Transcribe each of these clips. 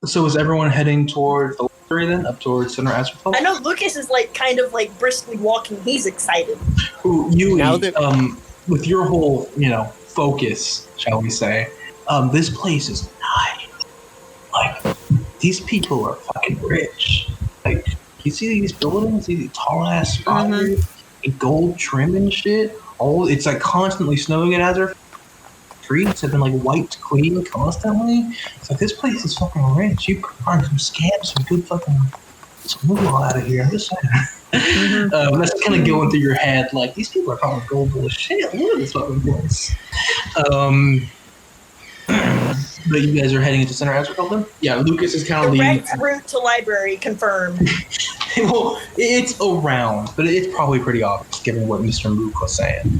So is everyone heading toward the library then, up towards Center Azerfelt? I know Lucas is kind of briskly walking. He's excited. You with your whole, focus, shall we say, this place is nice. Like, these people are fucking rich. Like, you see these buildings, these tall ass spires, and gold trim and shit. It's constantly snowing at Azerfelt. Streets have been wiped clean constantly. It's this place is fucking rich. You could find some scams, some good fucking moolah out of here. I'm just saying. That's kind of going through your head. These people are probably gold as shit. Look at this fucking place. But you guys are heading into Center Azerfelt then? Yeah, Lucas is kind of leading. Direct route to library confirmed. Well, it's around, but it's probably pretty obvious given what Mr. Mook was saying.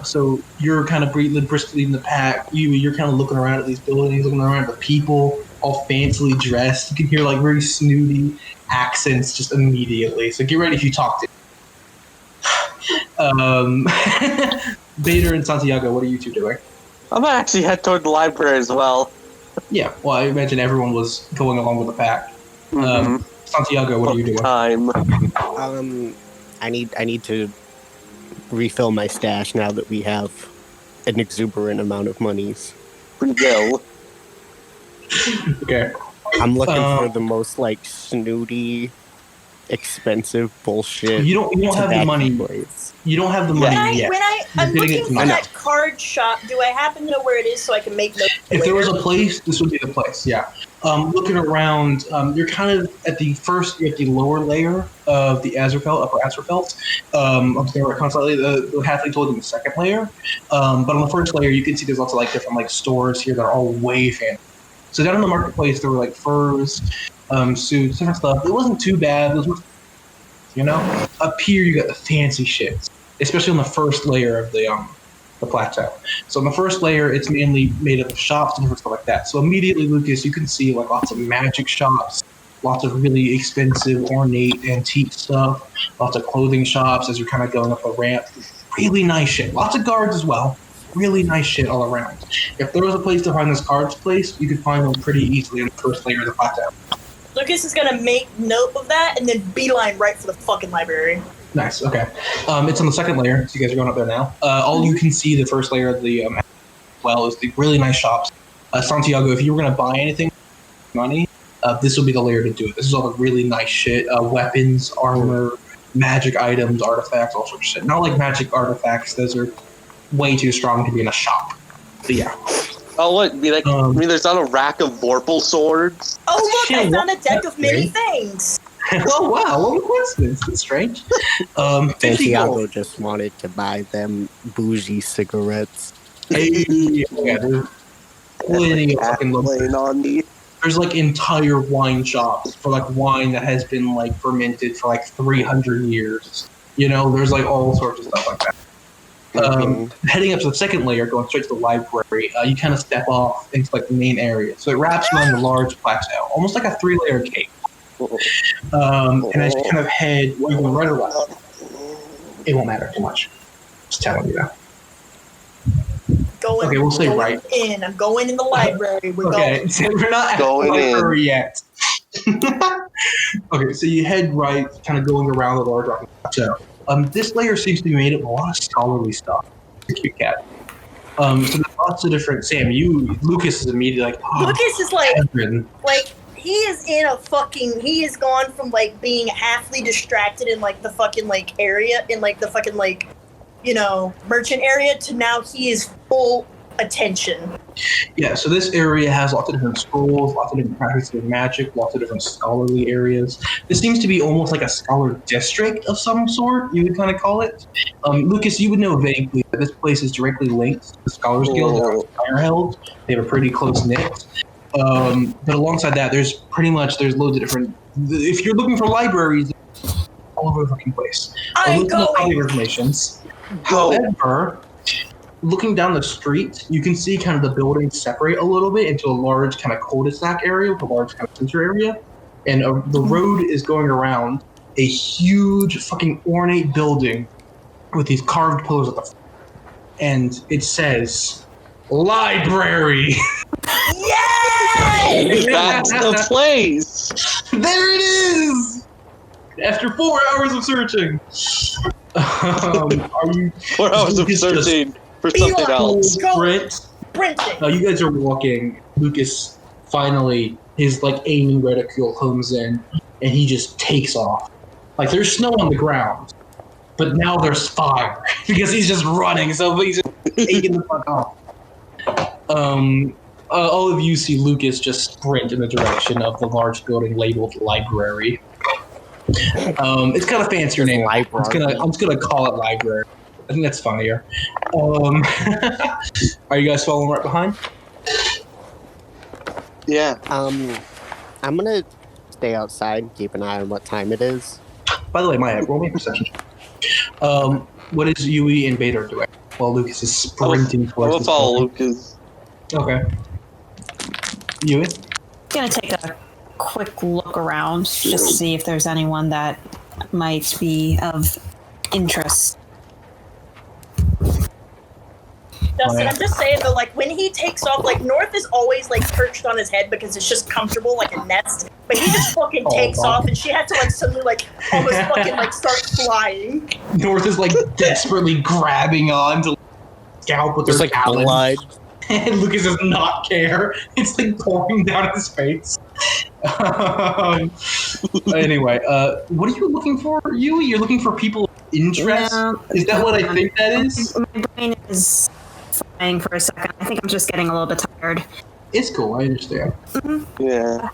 So you're kind of briskly in the pack. You're kind of looking around at these buildings, looking around at the people, all fancily dressed. You can hear very snooty accents just immediately. So get ready if you talk to. Vader and Santiago, what are you two doing? I'm gonna actually head toward the library as well. Yeah, well, I imagine everyone was going along with the pack. Santiago, what are you doing? I need to refill my stash now that we have an exuberant amount of monies. We will. Okay. I'm looking for the most snooty, expensive bullshit. You don't have the money. Place. You don't have the money yet. I'm looking for that card shop, do I happen to know where it is so I can make notes? If there was a place, this would be the place. Yeah. Looking around, you're kind of at the lower layer of the Azerfelt, Upper Azerfelt. I'm sorry, constantly the halfling told in the second layer. But on the first layer, you can see there's lots of different stores here that are all way fancy. So down in the marketplace, there were furs, suits, different stuff. It wasn't too bad. It was, up here you got the fancy shit, especially on the first layer of the plateau. So on the first layer, it's mainly made up of shops and different stuff like that. So immediately, Lucas, you can see lots of magic shops, lots of really expensive, ornate, antique stuff, lots of clothing shops as you're kind of going up a ramp. Really nice shit. Lots of guards as well. Really nice shit all around. If there was a place to find this cards place, you could find them pretty easily on the first layer of the plateau. Lucas is gonna make note of that and then beeline right for the fucking library. Nice, okay. It's on the second layer, so you guys are going up there now. All you can see the first layer of the is the really nice shops. Santiago, if you were going to buy anything money, this would be the layer to do it. This is all the really nice shit. Weapons, armor, magic items, artifacts, all sorts of shit. Not like magic artifacts, those are way too strong to be in a shop. But yeah. Oh, what? There's not a rack of Vorpal swords? Oh, look, I found a deck of many things. Oh, wow, what a coincidence. That's strange. Santiago just wanted to buy them bougie cigarettes. Hey, yeah, there's plenty of fucking There's entire wine shops for wine that has been fermented for 300 years. There's all sorts of stuff like that. Heading up to the second layer, going straight to the library, you kind of step off into the main area. So it wraps around the large plateau, almost like a 3-layer cake. And as you kind of head, you go right or left. It won't matter too much. Just telling you that. Okay, we'll say right. I'm going in the library. Okay, so we're not at the library yet. Okay, so you head right, kind of going around the large rock plateau. This layer seems to be made up of a lot of scholarly stuff. It's a cute cat. So there's lots of different. Sam, Lucas is immediately Lucas is he is in a fucking. He has gone from being halfly distracted in the fucking area in the fucking merchant area to now he is full attention. Yeah, so this area has lots of different scrolls, lots of different practices of magic, lots of different scholarly areas. This seems to be almost like a scholar district of some sort, you would kind of call it. Lucas, you would know vaguely that this place is directly linked to the Scholars Guild or Fireheld. They have a pretty close knit. But alongside that, there's loads of different. If you're looking for libraries, all over the fucking place. I'm going. Informations. However, looking down the street, you can see kind of the buildings separate a little bit into a large kind of cul-de-sac area with a large kind of center area. And the road is going around a huge fucking ornate building with these carved pillars at the front. And it says, library! Yes! That's the place. There it is. After 4 hours of searching, are you? 4 hours of Lucas searching for something Beeline. else. Sprinting. You guys are walking. Lucas finally, his like aiming reticule homes in, and he just takes off. Like there's snow on the ground, but now there's fire because he's just running. So he's just taking the fuck off. All of you see Lucas just sprint in the direction of the large building labeled library. It's got a fancier name. I'm just gonna call it library. I think that's funnier. Are you guys following right behind? Yeah. I'm gonna stay outside and keep an eye on what time it is. By the way, Maya, roll me a perception. What is Yui and Bader doing while Lucas is sprinting towards I will follow Lucas. Okay. Yui? Gonna take a quick look around just to see if there's anyone that might be of interest. Dustin, I'm just saying though, like when he takes off, like North is always like perched on his head because it's just comfortable like a nest. But he just fucking takes off, and she had to like suddenly like almost fucking like start flying. North is like desperately grabbing on to scalp with her like talons. blood. And Lucas does not care. It's like pouring down his face. Anyway, what are you looking for, Yui? You're looking for people of interest? Yeah, is that what I think that is? My brain is flying for a second. I think I'm just getting a little bit tired. It's cool, I understand. Yeah.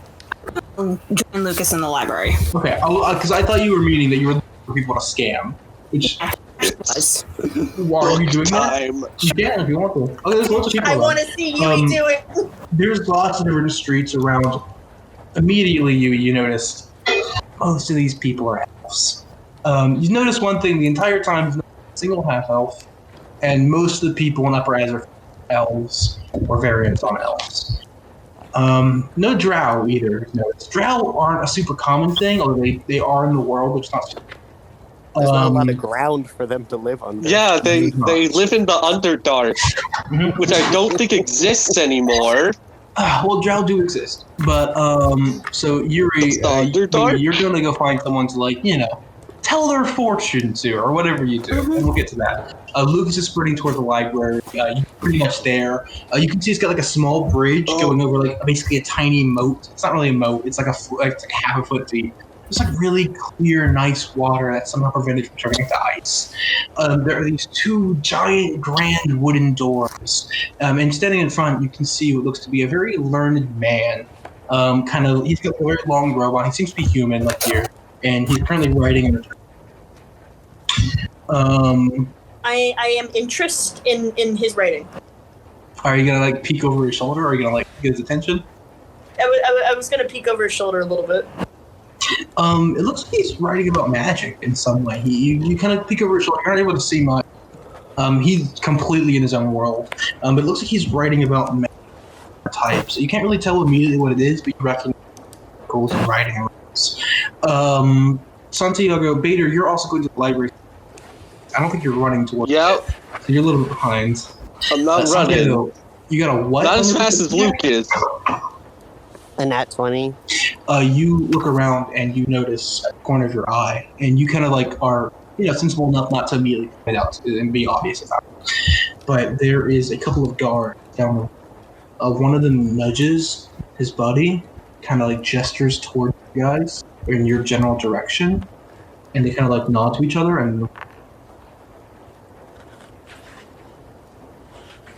I'll join Lucas in the library. Okay, because I thought you were meaning that you were looking for people to scam. Which, Was. why are you doing that? Time. You can if you want to. Okay, there's lots of people. I want to see Yui do it. There's lots of different streets around. Immediately, you noticed most of these people are elves. You notice one thing: the entire time, there's not a single half elf, and most of the people in Upper Azerfelt are elves or variants on elves. No drow either. Drow aren't a super common thing, although they are in the world, which is not. There's not a lot of ground for them to live on. Yeah, they live in the Underdark, which I don't think exists anymore. Well, drow do exist, but so Yuri, you're gonna go find someone to tell their fortune to, or whatever you do, and we'll get to that. Lucas is sprinting toward the library. You're pretty much there. You can see it's got like a small bridge going over like basically a tiny moat. It's not really a moat. It's like it's like half a foot deep. It's like really clear, nice water that's somehow prevented from turning into ice. There are these two giant, grand wooden doors. And standing in front, you can see what looks to be a very learned man. He's got a very long robe on. He seems to be human, like you. And he's currently writing in return. I am interested in his writing. Are you gonna peek over his shoulder, or are you gonna get his attention? I was gonna peek over his shoulder a little bit. It looks like he's writing about magic in some way. You kind of peek over his shoulder. You're not able to see much. He's completely in his own world. But it looks like he's writing about magic types. You can't really tell immediately what it is, but you recognize the goals he's writing. Santiago, Bader, you're also going to the library. I don't think you're running towards it. So you're a little bit behind. I'm not running. Santiago, you got a what? Not as fast as Luke is. A nat 20. You look around and you notice at the corner of your eye, and you kind of are sensible enough not to immediately point out and be obvious about it. But there is a couple of guards down the one of them nudges his buddy, kind of gestures toward you guys in your general direction, and they kind of nod to each other and.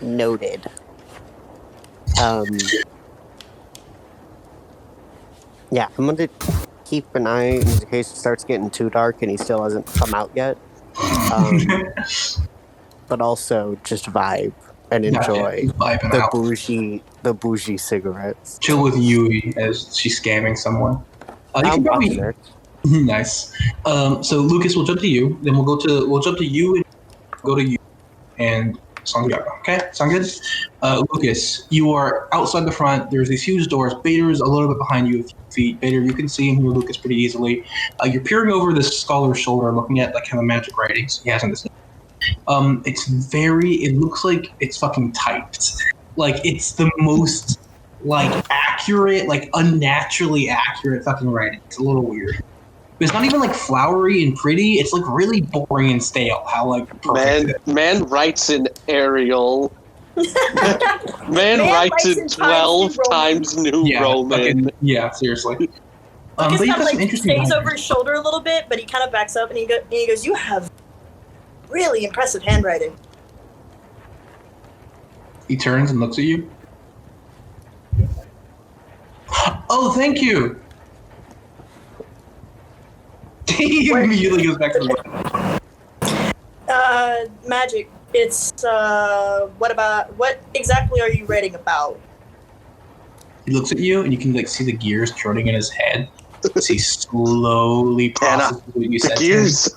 Noted. Yeah, I'm going to keep an eye in case it starts getting too dark and he still hasn't come out yet. But also just vibe and enjoy the bougie cigarettes. Chill with Yui as she's scamming someone. Nice. So Lucas, we'll jump to you. Then we'll jump to you and go to you and Santiago. Okay, sound good? Lucas, you are outside the front. There's these huge doors. Bader's a little bit behind you, a few feet. Bader, you can see and hear Lucas pretty easily. You're peering over this scholar's shoulder, looking at kind of magic writings he has in this. It looks like it's fucking typed. It's the most like accurate, like unnaturally accurate fucking writing. It's a little weird. But it's not even like flowery and pretty. It's like really boring and stale. How like perfect it is. Man writes in Arial. Man writes in 12 times New Roman. Yeah, seriously. Lucas But kind you've of got some like interesting stays writing. over his shoulder a little bit, but he kind of backs up and he goes, "You have really impressive handwriting." He turns and looks at you. Oh, thank you. He immediately goes back to the book. Magic. It's what exactly are you writing about? He looks at you, and you can like see the gears turning in his head as he slowly processes what you said. The gears.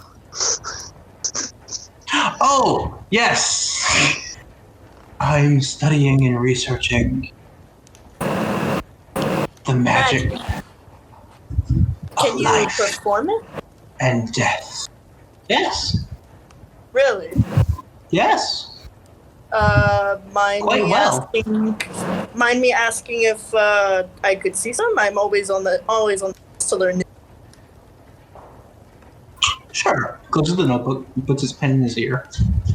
Oh, yes. I'm studying and researching the magic Can of you life perform it? and death. Yes. Really? Yes. Mind Quite me well. asking if I could see some. I'm always on the to learn. Sure. Closes the notebook. He puts his pen in his ear.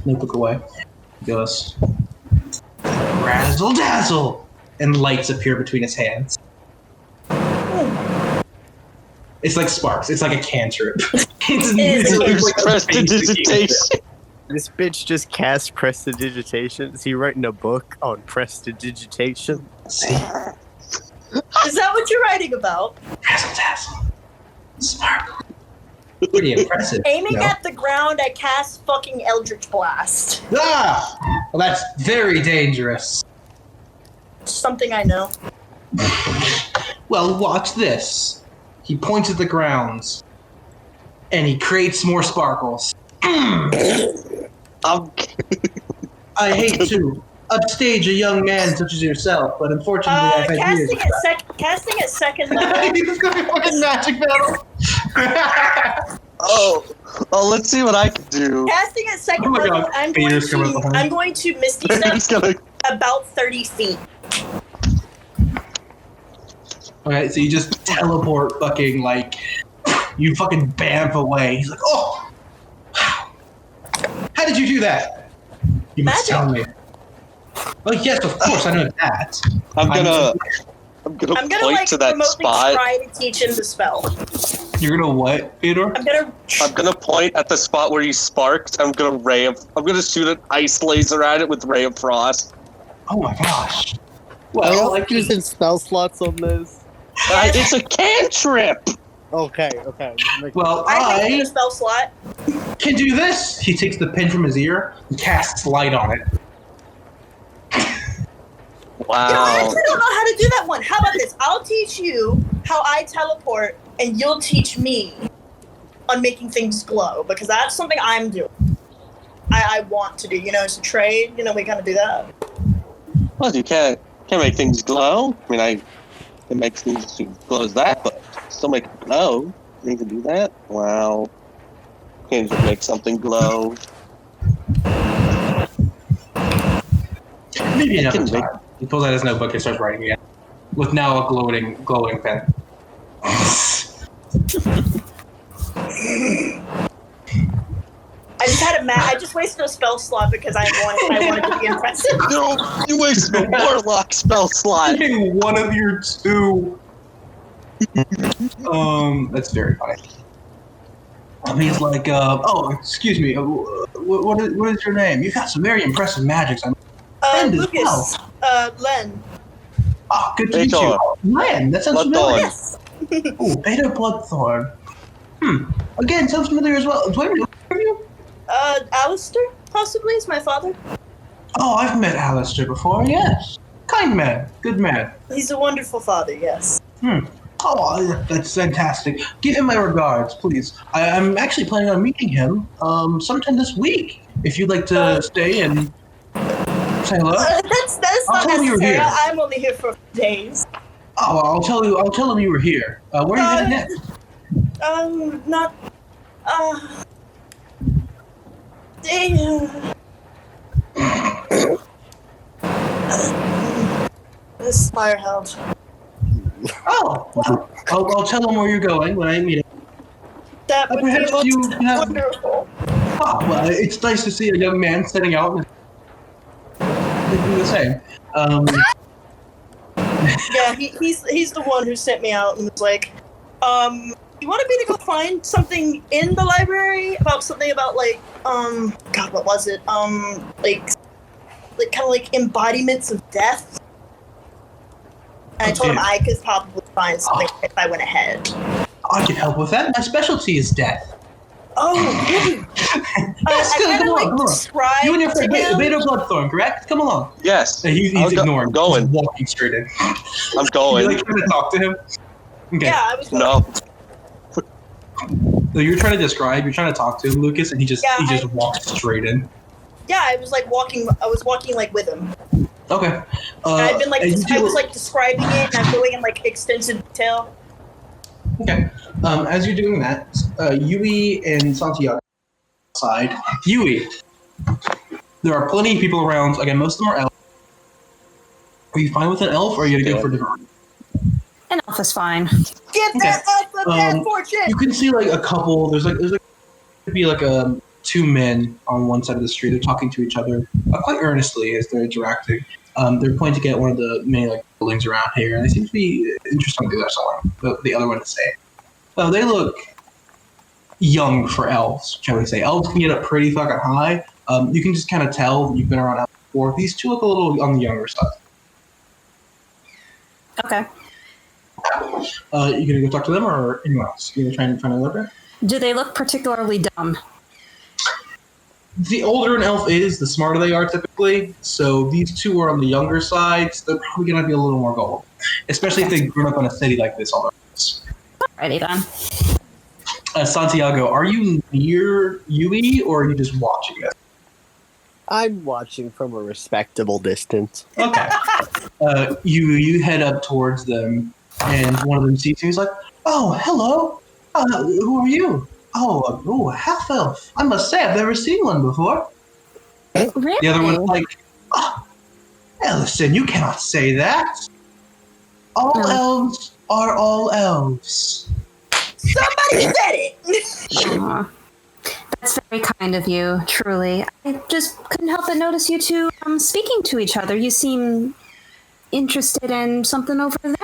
Notebook away. He goes, razzle dazzle, and lights appear between his hands. It's like sparks. It's like a cantrip. It's like Prestidigitation. This bitch just cast prestidigitation. Is he writing a book on prestidigitation? See? Is that what you're writing about? Razzle dazzle. Sparkle. Pretty impressive. Aiming no? at the ground, I cast fucking Eldritch Blast. Ah! Well, that's very dangerous. Something I know. Well, watch this. He points at the grounds, and he creates more sparkles. I hate to upstage a young man such as yourself, but unfortunately, I've had years. Casting at second level. He's going fucking magic battle. Oh, let's see what I can do. Casting at second Oh my level. God. I'm Peter's coming behind. going to Misty It's Step gonna. about 30 feet. Okay, so you just teleport fucking like you fucking bamf away. He's like, oh, wow. How did you do that? You must tell me. Well, yes, of course, I know that. I'm gonna I'm gonna point like to that remotely spot. try to teach him the spell. You're gonna what, Theodore? I'm gonna point at the spot where he sparked. I'm gonna shoot an ice laser at it with Ray of Frost. Oh my gosh. Well, Well, like using spell slots on this. It's a cantrip. Okay. well, I think I a spell slot. can do this. He takes the pin from his ear and casts light on it. Wow. I actually don't know how to do that one. How about this? I'll teach you how I teleport, and you'll teach me on making things glow, because that's something I'm doing. I want to do. It's a trade. We kind of do that. Well, you can't make things glow. I mean, I can make things glow as that, but still make it glow. You can do that? Wow. Can't just make something glow. Maybe another time. He pulls out his notebook and starts writing again, with now a glowing pen. I just wasted a spell slot because I wanted to be impressive. No, you wasted a warlock spell slot. One of your two. That's very funny. He's like, oh, excuse me. What is your name? You've got some very impressive magics. Lucas, Len. Oh, good to meet you. Len, that sounds familiar. Yes. Oh, Beta Bloodthorn. Again, sounds familiar as well. Where are you? Alistar, possibly, is my father. Oh, I've met Alistar before, yes. Kind man, good man. He's a wonderful father, yes. Oh, that's fantastic. Give him my regards, please. I'm actually planning on meeting him sometime this week. If you'd like to stay and say hello. That's not tell him you were necessary. here. I'm only here for days. Oh, I'll tell him you were here. Where are you headed next? Not. This is Fireheld. Oh, well, I'll tell him where you're going when I meet him. That would be Perhaps you have. wonderful. Oh, well, it's nice to see a young man setting out and do the same. Yeah, he's the one who sent me out and was like, you wanted me to go find something in the library about something about God, what was it? Like kind of like embodiments of death. And I told him I could probably find something if I went ahead. I can help with that. My specialty is death. Oh, really? Yes, I kind of described you and your friend to him. Beta Bloodthorn, correct? Come along. Yes. He's ignoring. I'm going. He's walking straight in. I'm going. You're trying to talk to him? Okay. Yeah, I was. No. So you're trying to describe. You're trying to talk to him, Lucas, and he just walks straight in. Yeah, I was walking with him. Okay. I've been I was describing it, and I'm going in extensive detail. Okay. As you're doing that, Yui and Santiago outside. Yui, there are plenty of people around. Again, most of them are elves. Are you fine with an elf, or are you gonna go for a different? An elf is fine. Get that elf of bad fortune. You can see a couple. There's could be two men on one side of the street. They're talking to each other quite earnestly as they're interacting. They're pointing at one of the main buildings around here, and they seem to be interested in the other one to say. They look young for elves, shall we say. Elves can get up pretty fucking high. You can just kind of tell you've been around elves before. These two look a little on the younger side. Okay. You gonna go talk to them or anyone else? You gonna try to look at? Do they look particularly dumb? The older an elf is, the smarter they are typically. So these two are on the younger side. So they're probably going to be a little more gullible. Especially if they've grown up in a city like this all their lives. Alrighty then. Santiago, are you near Yui or are you just watching it? I'm watching from a respectable distance. Okay. You head up towards them and one of them sees you. He's like, oh, hello. Who are you? Oh, half elf. I must say, I've never seen one before. Really? The other one's like, oh, listen, you cannot say that. All elves are all elves. Somebody said it. Aw. That's very kind of you, truly. I just couldn't help but notice you two speaking to each other. You seem interested in something over there.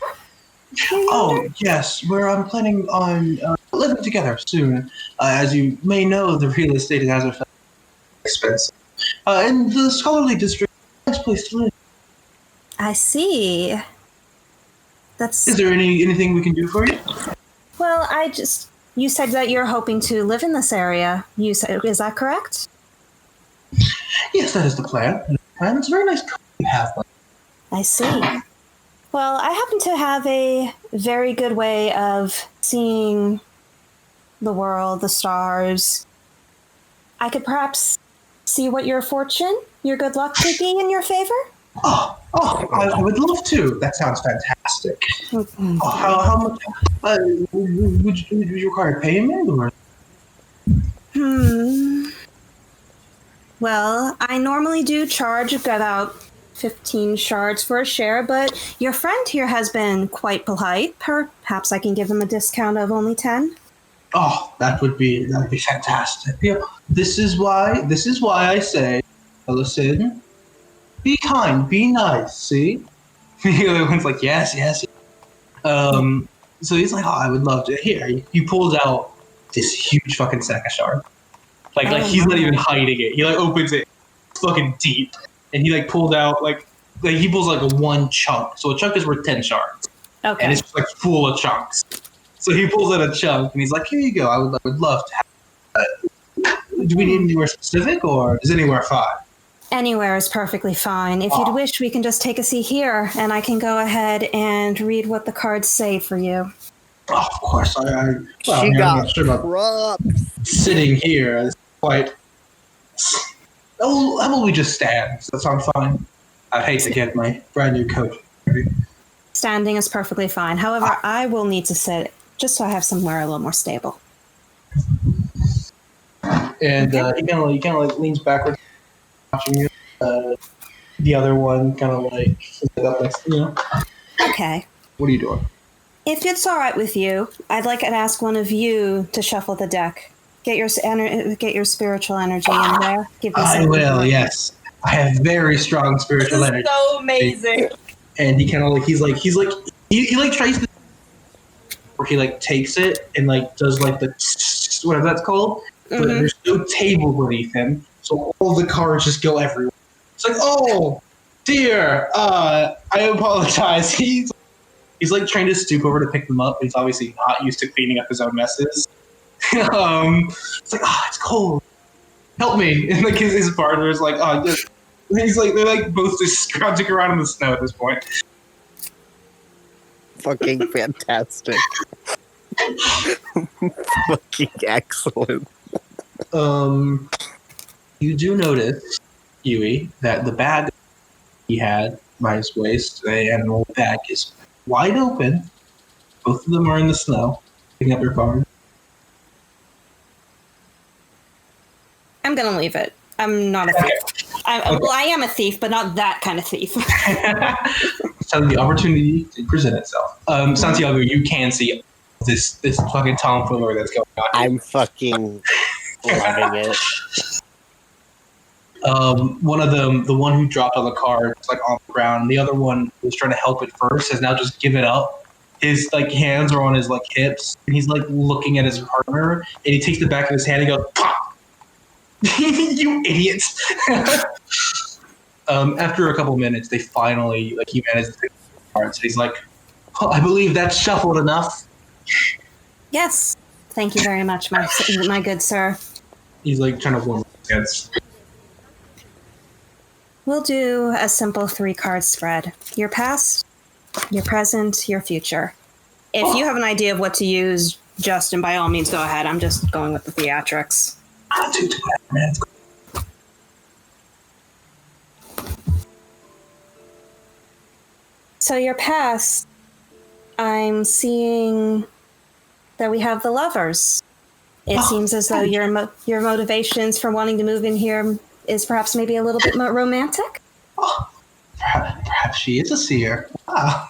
Oh, yes. I'm planning on living together soon. As you may know, the real estate in Azerfelt is expensive. And the scholarly district is a nice place to live. I see. Is there anything we can do for you? Well, you said that you're hoping to live in this area. Is that correct? Yes, that is the plan. It's a very nice country you have. I see. Well, I happen to have a very good way of seeing the world, the stars. I could perhaps see what your fortune, your good luck could be in your favor? I would love to. That sounds fantastic. How much would you require payment? Or? Well, I normally do charge about 15 shards for a share, but your friend here has been quite polite. Perhaps I can give him a discount of only 10. Oh, that'd be fantastic. Yeah, this is why I say, listen, be kind, be nice. See, the other one's like, yes. So he's like, oh, I would love to. Here, he pulls out this huge fucking sack of shards. Like he's not even hiding it. He opens it, it's fucking deep, and he pulls out he pulls a one chunk. So a chunk is worth 10 shards. Okay. And it's just full of chunks. So he pulls out a chunk and he's like, here you go. I would love to have do we need anywhere specific or is anywhere fine? Anywhere is perfectly fine. If you'd wish, we can just take a seat here and I can go ahead and read what the cards say for you. Oh, of course. I'm She got not sure about props. sitting here. It's quite. Oh, how about we just stand? That sounds fine. I'd hate to get my brand new coat. Standing is perfectly fine. However, I will need to sit just so I have somewhere a little more stable. And he kind of leans backwards, watching you. The other one kind of up next, Okay. What are you doing? If it's all right with you, I'd like to ask one of you to shuffle the deck. Get your spiritual energy in there. Give me I some will, yes. I have very strong This spiritual is energy. so amazing. And he kind of like, he tries to, where he like takes it and like does like the, whatever that's called, but there's no table beneath him, so all the cards just go everywhere. It's like, oh, dear, I apologize. He's like trying to stoop over to pick them up, but he's obviously not used to cleaning up his own messes. It's like, it's cold. Help me. And like his partner's like, yes. And he's like, they're like both just scrounging around in the snow at this point. Fucking fantastic. Fucking excellent. You do notice, Huey, that the bag he had by his waist, an old bag, is wide open. Both of them are in the snow, picking up your card. I'm going to leave it. I'm not a thief. Well, I am a thief, but not that kind of thief. So the opportunity to present itself. Santiago, you can see this fucking tomfoolery that's going on. I'm fucking loving it. One of them, the one who dropped on the card, is like on the ground. The other one who was trying to help it first has now just given up. His like hands are on his like hips, and he's like looking at his partner, and he takes the back of his hand and goes, "Pop! You idiots!" After a couple minutes, they finally he manages to pick the cards. He's like, I believe that's shuffled enough. Yes. Thank you very much, my good sir. He's like trying to warm his hands. We'll do a simple 3-card spread. Your past, your present, your future. If you have an idea of what to use, Justin, by all means, go ahead. I'm just going with the theatrics. Not too bad, man. So your past, I'm seeing that we have the lovers. It seems as though your motivations for wanting to move in here is perhaps maybe a little bit more romantic. Oh, perhaps she is a seer. Wow.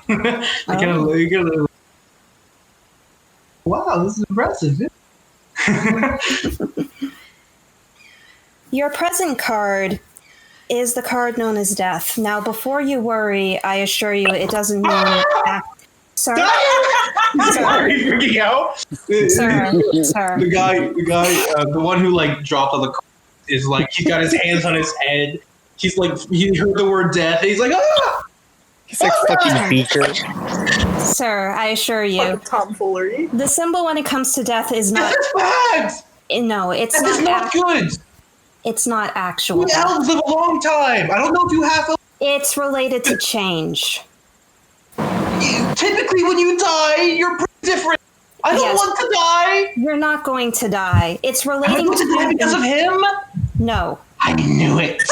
Wow, this is impressive. Your present card is the card known as death. Now, before you worry, I assure you it doesn't mean... Sir? Are you freaking out? Sir. The guy, the one who like dropped on the card is like, he's got his hands on his head. He's like, he heard the word death, and he's like, ah! He's like fucking Beaker. Sir, I assure you. Tomfoolery. The symbol when it comes to death is not... That's bad! No, it's That is not good! It's not actual. We elves live a long time. I don't know if you have. It's related to change. Typically, when you die, you're pretty different. I don't want to die. You're not going to die. It's Am I relating going to die because of him? No. I knew it.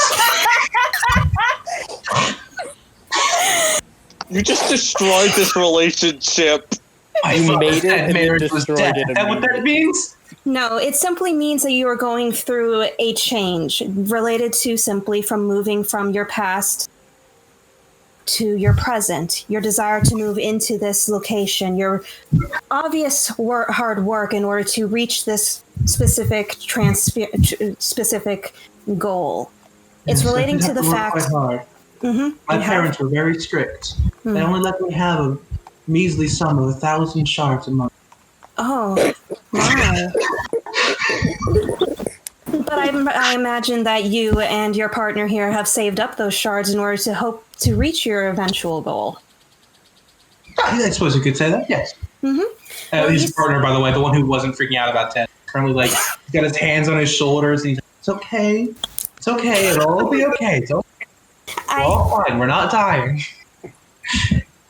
You just destroyed this relationship. I made it and marriage then was destroyed dead. it Is that what that means? No, it simply means that you are going through a change related to simply from moving from your past to your present, your desire to move into this location, your obvious hard work in order to reach this specific specific goal. It's relating to the fact. My parents were very strict. They only let me have a measly sum of 1,000 shards a month. Oh, my. But I imagine that you and your partner here have saved up those shards in order to hope to reach your eventual goal. I suppose you could say that, yes. Mm-hmm. His partner, by the way, the one who wasn't freaking out about that, currently like he's got his hands on his shoulders and he's like, it's okay. It's okay. It'll all be okay. It's all fine. We're not dying.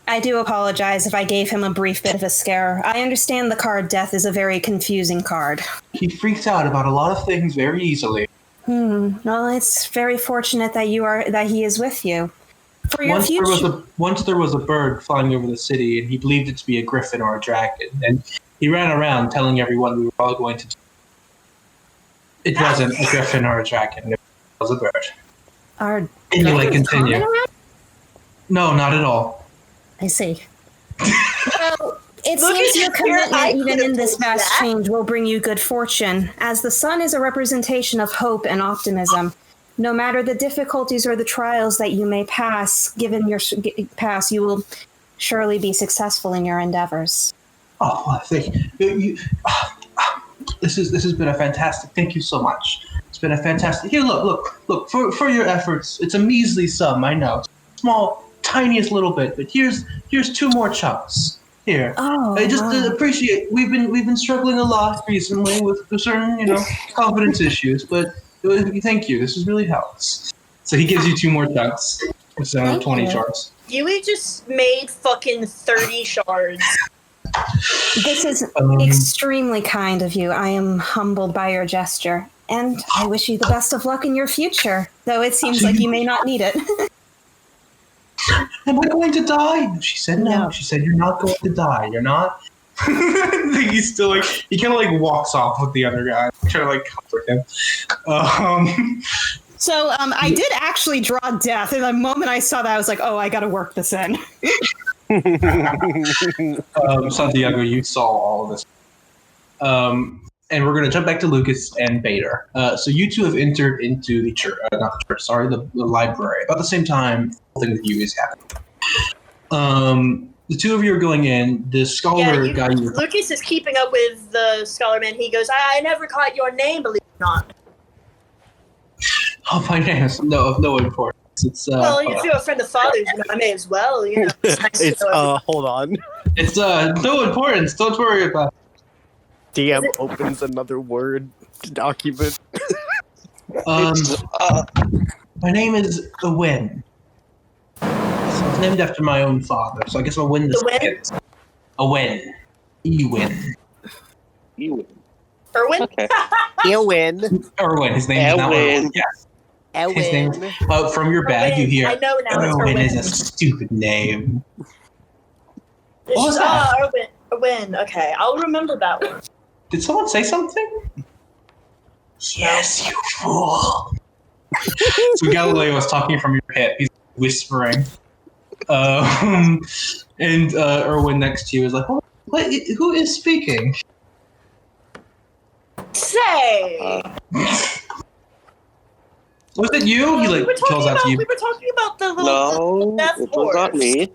I do apologize if I gave him a brief bit of a scare. I understand the card death is a very confusing card. He freaks out about a lot of things very easily. Well, it's very fortunate that he is with you. For your future. Once there was a bird flying over the city, and he believed it to be a griffin or a dragon, and he ran around telling everyone we were all going to. It wasn't a griffin or a dragon. It was a bird. Anyway, continue. No, not at all. I see. Well, it Look seems at your here, I commitment, even could've in this told vast that. change, will bring you good fortune, as the sun is a representation of hope and optimism. No matter the difficulties or the trials that you may pass, you will surely be successful in your endeavors. Oh, well, thank you. This has been a fantastic. Thank you so much. It's been a fantastic. Here, look. For your efforts, it's a measly sum. I know, it's small, tiniest little bit. But here's 2 more chunks. Here, Oh, I just wow. appreciate. We've been struggling a lot recently with certain confidence issues. But thank you. This has really helped. So he gives you 2 more chunks. It's Thank 20 you. shards. Yui just made fucking 30 shards. This is extremely kind of you. I am humbled by your gesture, and I wish you the best of luck in your future, though it seems like you may not need it. Am I going to die? She said no. No. She said you're not going to die. You're not. He's still he kind of walks off with the other guy, trying to comfort him. So I did actually draw death, and the moment I saw that, I was like, oh, I gotta work this in. Santiago, you saw all of this. And we're going to jump back to Lucas and Bader. So you 2 have entered into the church, not the church, sorry, the library. About the same time the thing with you is happening. The 2 of you are going in. The scholar guy. Lucas is keeping up with the scholar man. He goes, I never caught your name, believe it or not. Oh, my name is of no importance. It's well, if you're a friend of father's, I may as well. It's nice It's to know hold on. It's no importance. Don't worry about it. DM opens another Word document. My name is Ewen. It's named after my own father, so I guess I'll win this. Ewen. Ewen. Ewen. Erwin? Okay. Ewen. Erwin. His name is not Erwin. Yes. His name. From your bag, Erwin. you hear. I know now. Erwin is a stupid name. What was that? Erwin. Okay, I'll remember that one. Did someone say something? Yes, you fool. So Galileo is talking from your hip. He's whispering. And Erwin next to you is like, what? Who is speaking? Say. Was it you? He calls out to you. We were talking about the little death it was not me.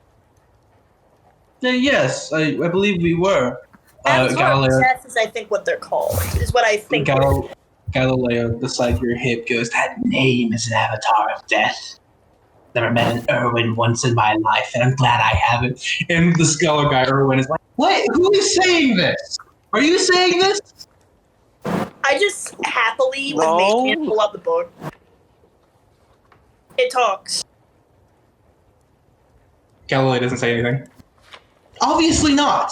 Yes, I believe we were. Galileo. Death is, I think, what they're called. Is what I think. Galileo, beside your hip, goes, that name is an avatar of death. Never met an Erwin once in my life, and I'm glad I haven't. And the scholar guy, Erwin, is like, what? Who is saying this? Are you saying this? I just happily would make him pull up the book. It talks. Galileo doesn't say anything. Obviously not.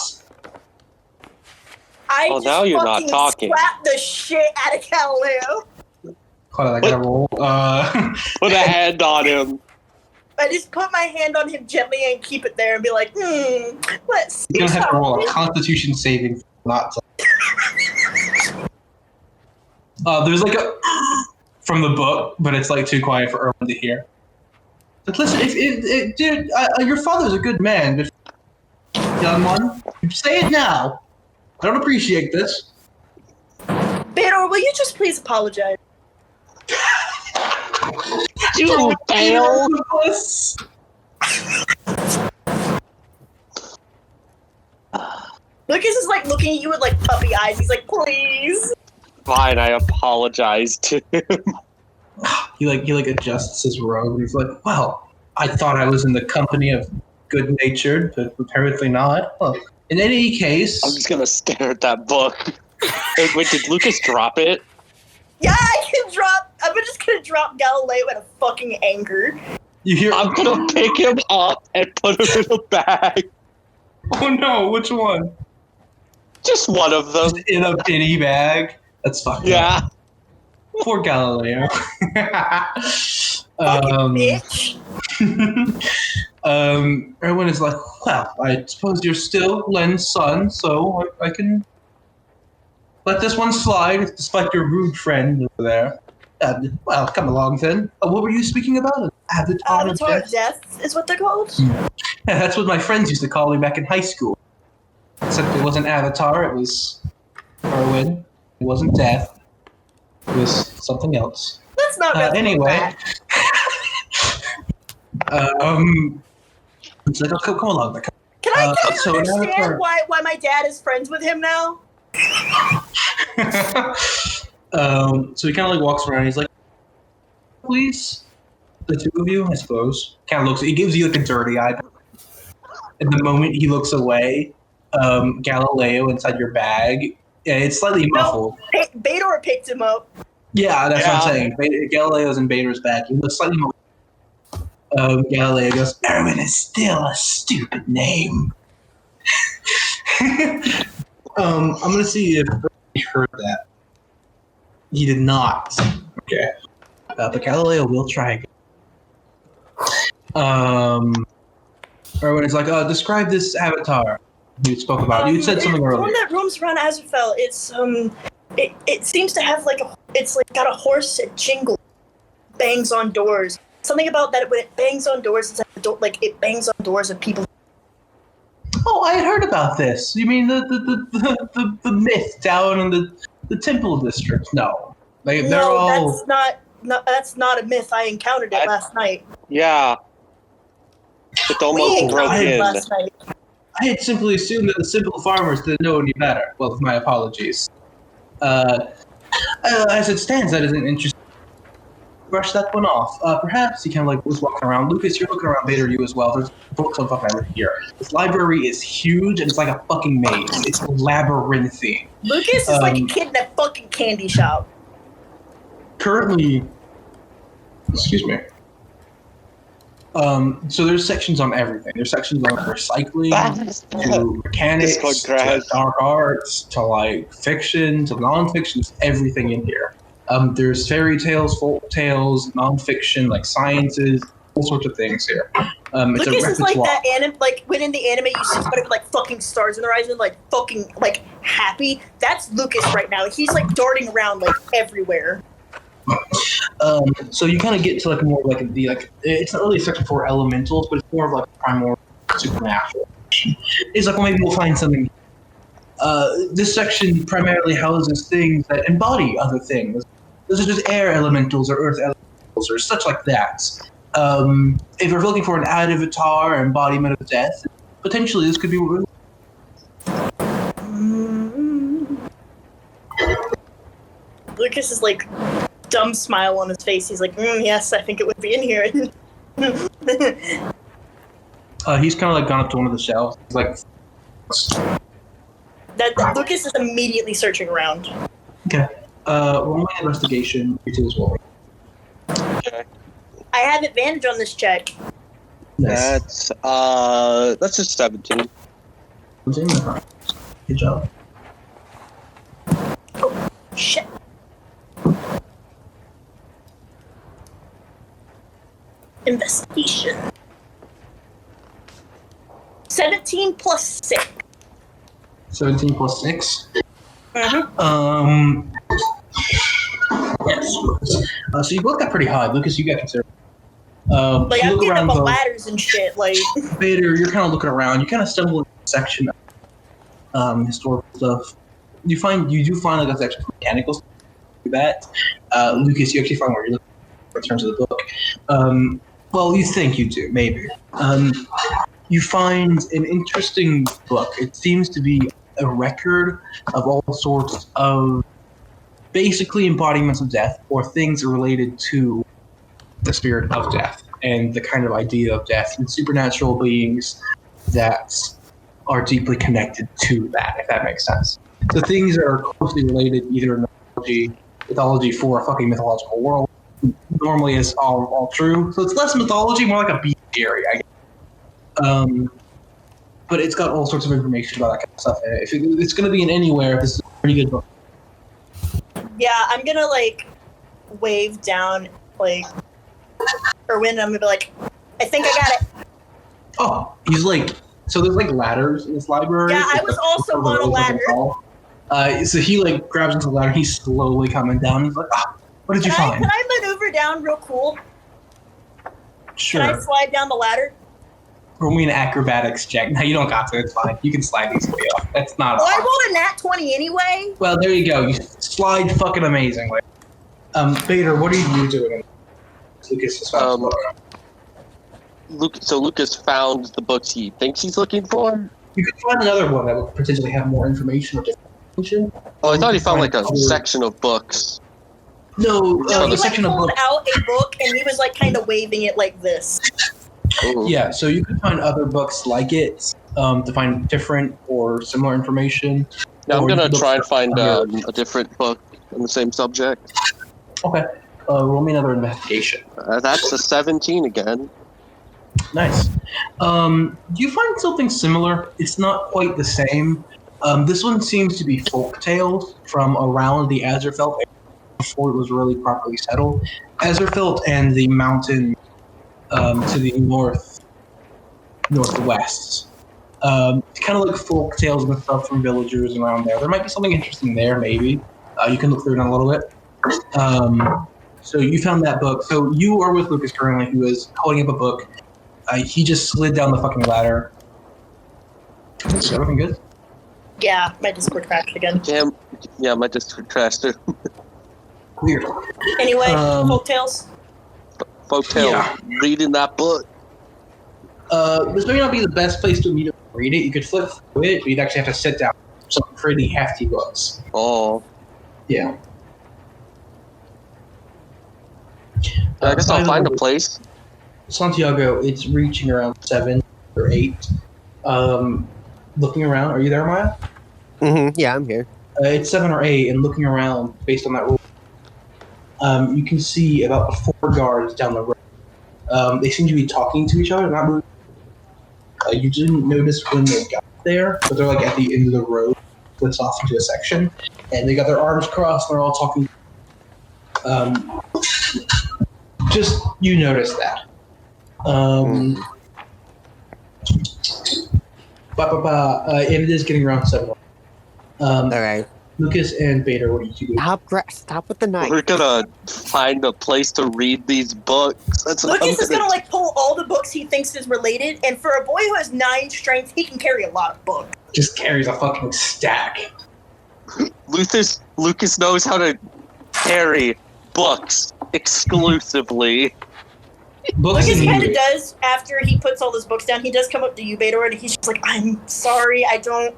I just now you're not talking. Slap the shit out of Galileo. Hold on, I gotta roll. Put a hand on him. I just put my hand on him gently and keep it there and be like, let's see. You're gonna have to roll a Constitution saving not to. There's a from the book, but it's too quiet for Erwin to hear. But listen, dude, your father's a good man, but young one, say it now. I don't appreciate this. Bader, will you just please apologize? You fail. Lucas is looking at you with puppy eyes. He's like, please. Fine, I apologize to him. He adjusts his robe and he's like, well, I thought I was in the company of good-natured, but apparently not. Well, in any case, I'm just gonna stare at that book. Wait, did Lucas drop it? Yeah, I'm just gonna drop Galileo in a fucking anger. You hear? I'm gonna pick him up and put him in a bag. Oh no, which one? Just one of them. Just in a penny bag? That's fucking up. Poor Galileo. Bitch. Everyone is like, well, I suppose you're still Len's son, so I can let this one slide, despite your rude friend over there. Well, come along then. What were you speaking about? Avatar of Death is what they're called. Yeah, that's what my friends used to call me back in high school. Except it wasn't Avatar, it was Erwin. It wasn't Death. It was something else. That's not really anyway. It's like, oh, come along. Can I so understand why my dad is friends with him now? So he kind of like walks around. He's like, please, the two of you, I suppose. Kind of looks. He gives you like a dirty eye. And the moment he looks away, Galileo inside your bag. Yeah, it's slightly muffled. No, Bador picked him up. Yeah, that's what I'm saying. Galileo's in Bador's bag. He looks slightly muffled. Galileo goes, Erwin is still a stupid name. I'm gonna see if he heard that. He did not. Okay. But Galileo will try again. Erwin is like, describe this avatar you spoke about. You said something earlier. One that roams around Azerfelt. It's it seems to have it's got a horse that jingles, bangs on doors. Something about that when it bangs on doors, it's like it bangs on doors of people. Oh, I had heard about this. You mean the myth down in the temple district? No, they're all. That's not a myth. I encountered it last night. Yeah. It almost broke in. Last night. I had simply assumed that the simple farmers didn't know any better. Well, my apologies. As it stands, that is an interesting. Brush that one off. Perhaps he kind of like was walking around. Lucas, you're looking around Vader, you as well. There's books on fucking everything here. This library is huge and it's like a fucking maze. It's labyrinthine. Lucas is like a kid in a fucking candy shop. Currently, excuse me. So there's sections on everything. There's sections on recycling, to mechanics, to dark arts, to like fiction, to non-fiction. There's everything in here. There's fairy tales, folk tales, non-fiction, like sciences, all sorts of things here. It's Lucas is like that anime, like when in the anime you see somebody with like fucking stars in their eyes and like fucking like happy. That's Lucas right now. He's like darting around like everywhere. So you kind of get to like more like it's not really a section for elementals, but it's more of like primordial supernatural. It's like, well, maybe we'll find something. This section primarily houses things that embody other things. Those are just air elementals or earth elementals or such like that. If you're looking for an avatar or embodiment of death, potentially this could be what we're Lucas is like dumb smile on his face. He's like, yes, I think it would be in here. He's kind of like gone up to one of the shelves. He's like, that Lucas is immediately searching around. Okay. Roll my investigation. You two as well. Okay. I have advantage on this check. Nice. That's a 17. Good job. Oh, shit. Investigation. 17 plus 6. 17 plus 6? Mm-hmm. Yes. So you both got pretty high. Lucas, you got considerable. Like, I'm getting up on ladders and shit, like... Vader, you're kind of looking around. You kind of stumble into a section of historical stuff. You do find like a section of mechanical stuff like that. Lucas, you actually find where you're looking in terms of the book. Well, you think you do, maybe. You find an interesting book. It seems to be a record of all sorts of basically embodiments of death or things related to the spirit of death and the kind of idea of death and supernatural beings that are deeply connected to that, if that makes sense. The things that are closely related, either in mythology for a fucking mythological world, normally is all true. So it's less mythology, more like a bestiary, I guess. But it's got all sorts of information about that kind of stuff. If it's going to be in anywhere, this is a pretty good book. Yeah, I'm gonna like wave down like Erwin. I'm gonna be like, I think I got it. Oh, he's like, so there's like ladders in this library. Yeah, I was also on a ladder. So he like grabs into the ladder. He's slowly coming down. He's like, what did you find? Can I maneuver down real cool? Sure. Can I slide down the ladder? Roll me an acrobatics check. No, you don't got to. It's fine. You can slide easily off. That's not Well, I hard. rolled a nat 20 anyway. Well, there you go. You slide fucking amazingly. Bader, what are you doing? Lucas is found. Lucas found the books he thinks he's looking for. You could find another one that would potentially have more information or different information. Oh, I thought he found find like a other- section of books. No, No, he the section of pulled books. out a book and he was like kind of waving it like this. Ooh. Yeah, so you could find other books like it to find different or similar information. Now I'm Or you gonna could look try and for find other- a different book on the same subject. Okay, roll me another investigation. That's a 17 again. Nice. You find something similar. It's not quite the same. This one seems to be folk tales from around the Azerfelt area before it was really properly settled. Azerfelt and the mountain to the northwest. It's kind of like folk tales and stuff from villagers around there. There might be something interesting there, maybe. You can look through it in a little bit. So you found that book. So you are with Lucas currently, who is holding up a book. He just slid down the fucking ladder. Is everything good? Yeah, my Discord crashed again. Damn. Yeah, my Discord crashed too. Weird. Anyway, folktales. Folktale. Yeah. Reading that book. This may not be the best place to immediately read it. You could flip through it, but you'd actually have to sit down. Some pretty hefty books. Oh. Yeah. I guess I'll by the find a way, place. Santiago, it's reaching around 7 or 8. Looking around, are you there, Maya? Yeah, I'm here. It's 7 or 8, and looking around based on that rule, you can see about 4 guards down the road. They seem to be talking to each other, not moving. You didn't notice when they got there, but they're like at the end of the road, splits off into a section, and they got their arms crossed, and they're all talking. Just, you notice that. And it is getting around 7. All right. Lucas and Bader, what do you do? Stop with the knife. We're gonna find a place to read these books. That's what Lucas I'm is gonna like pull all the books he thinks is related, and for a boy who has 9 strength, he can carry a lot of books. Just carries a fucking stack. Lucas knows how to carry books exclusively. Books Lucas and kind of music. does after he puts all his books down. He does come up to you, Beta, and he's just like, "I'm sorry, I don't."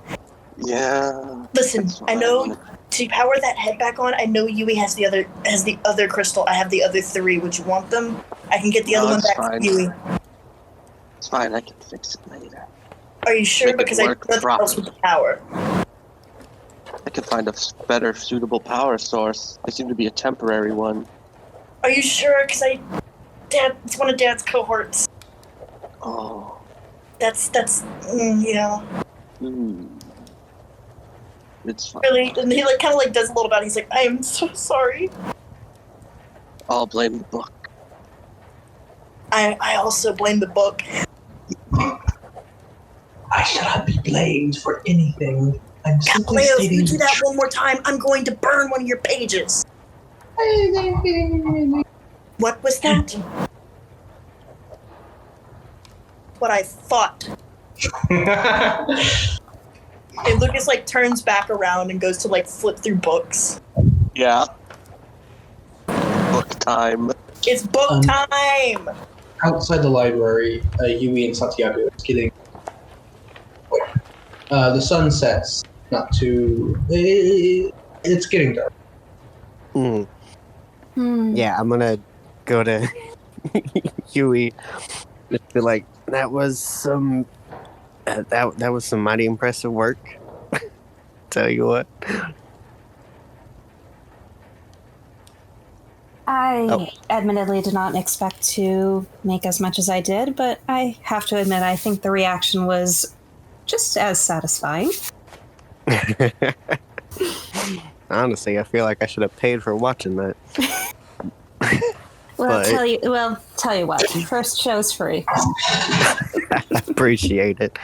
Yeah. Listen, That's I know fine. to power that head back on. I know Yui has the other crystal. I have the other 3. Would you want them? I can get the No, other one it's back fine. to Yui. It's fine, I can fix it later. Are you sure? Make it Because I work don't know else with the power. I can find a better suitable power source. They seem to be a temporary one. Are you sure? Because it's one of Dad's cohorts. Oh. Yeah. It's fine. Really, and he like kind of like does a little bit. He's like, I am so sorry. I'll blame the book. I also blame the book. I should not be blamed for anything. I'm simply Galileo, if you stating do that one more time, I'm going to burn one of your pages. What was that? What I thought. And Lucas like turns back around and goes to like flip through books. Yeah. Book time. It's book time. Outside the library, Yui and Santiago is getting. The sun sets. Not too. It's getting dark. Yeah, I'm gonna go to Huey. Just be like, that was some mighty impressive work. Tell you what. I admittedly did not expect to make as much as I did, but I have to admit I think the reaction was just as satisfying. Honestly, I feel like I should have paid for watching that. Well, But- tell you what. First show's free. Appreciate it.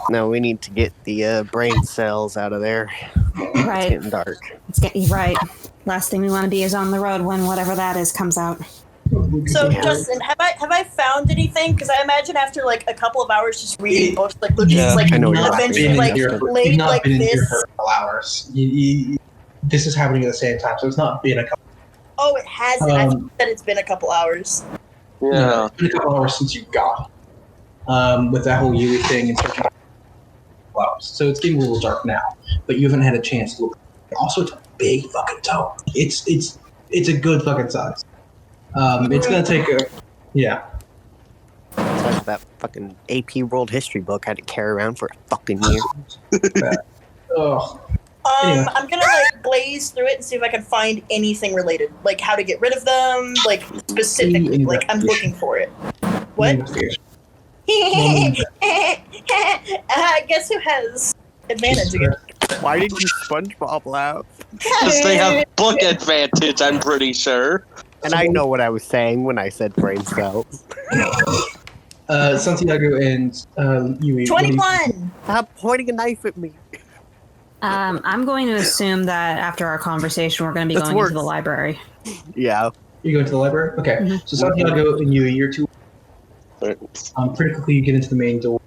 No, we need to get the brain cells out of there. It's Right. getting dark. It's getting right. Last thing we want to be is on the road when whatever that is comes out. So, Justin, have I found anything? Because I imagine after like a couple of hours just reading books, like Lucas is like I know you're eventually like You've laid not like been in here this. for a couple hours. This is happening at the same time, so it's not been a couple. Oh, it hasn't. I thought that it's been a couple hours. Yeah. It's been a couple hours since you got with that whole Yui thing and searching for hours. So it's getting a little dark now, but you haven't had a chance to look. Also, it's a big fucking tome. It's a good fucking size. It's gonna take a Besides that fucking AP World History book I had to carry around for a fucking year. Oh. I'm gonna like blaze through it and see if I can find anything related, like how to get rid of them, like specifically. Like I'm looking for it. What? Guess who has advantage again? Why did you SpongeBob laugh? Because they have book advantage, I'm pretty sure. And I know what I was saying when I said brain cells. Santiago and Yui. 21. Stop pointing a knife at me. I'm going to assume that after our conversation, we're going to be going into the library. Yeah. You go into the library? Okay. Mm-hmm. So Santiago and Yui, you're two. Pretty quickly, you get into the main door,